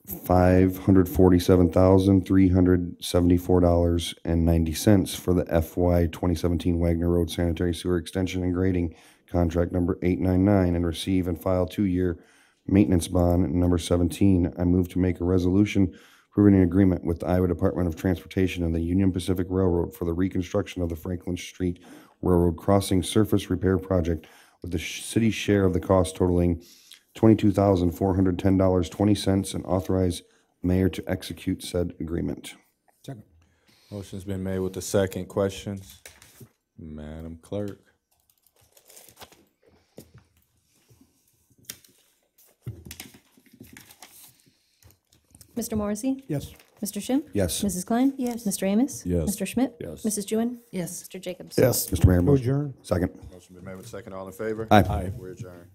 $547,374.90 for the FY 2017 Wagner Road Sanitary Sewer Extension and Grading Contract number 899, and receive and file 2-year maintenance bond. Number 17, I move to make a resolution approving an agreement with the Iowa Department of Transportation and the Union Pacific Railroad for the reconstruction of the Franklin Street Railroad Crossing Surface Repair Project, with the city's share of the cost totaling $22,410.20, and authorize mayor to execute said agreement. Second. Motion's been made with the second. Questions? Madam Clerk? Mr. Morrissey? Yes. Mr. Schimpf? Yes. Mrs. Klein? Yes. Mr. Amos? Yes. Mr. Schmidt? Yes. Mrs. Jewin? Yes. Mr. Jacobs? Yes. Mr. Mayor, motion. Adjourn. Second. Motion been made with second. All in favor? Aye. We're adjourned.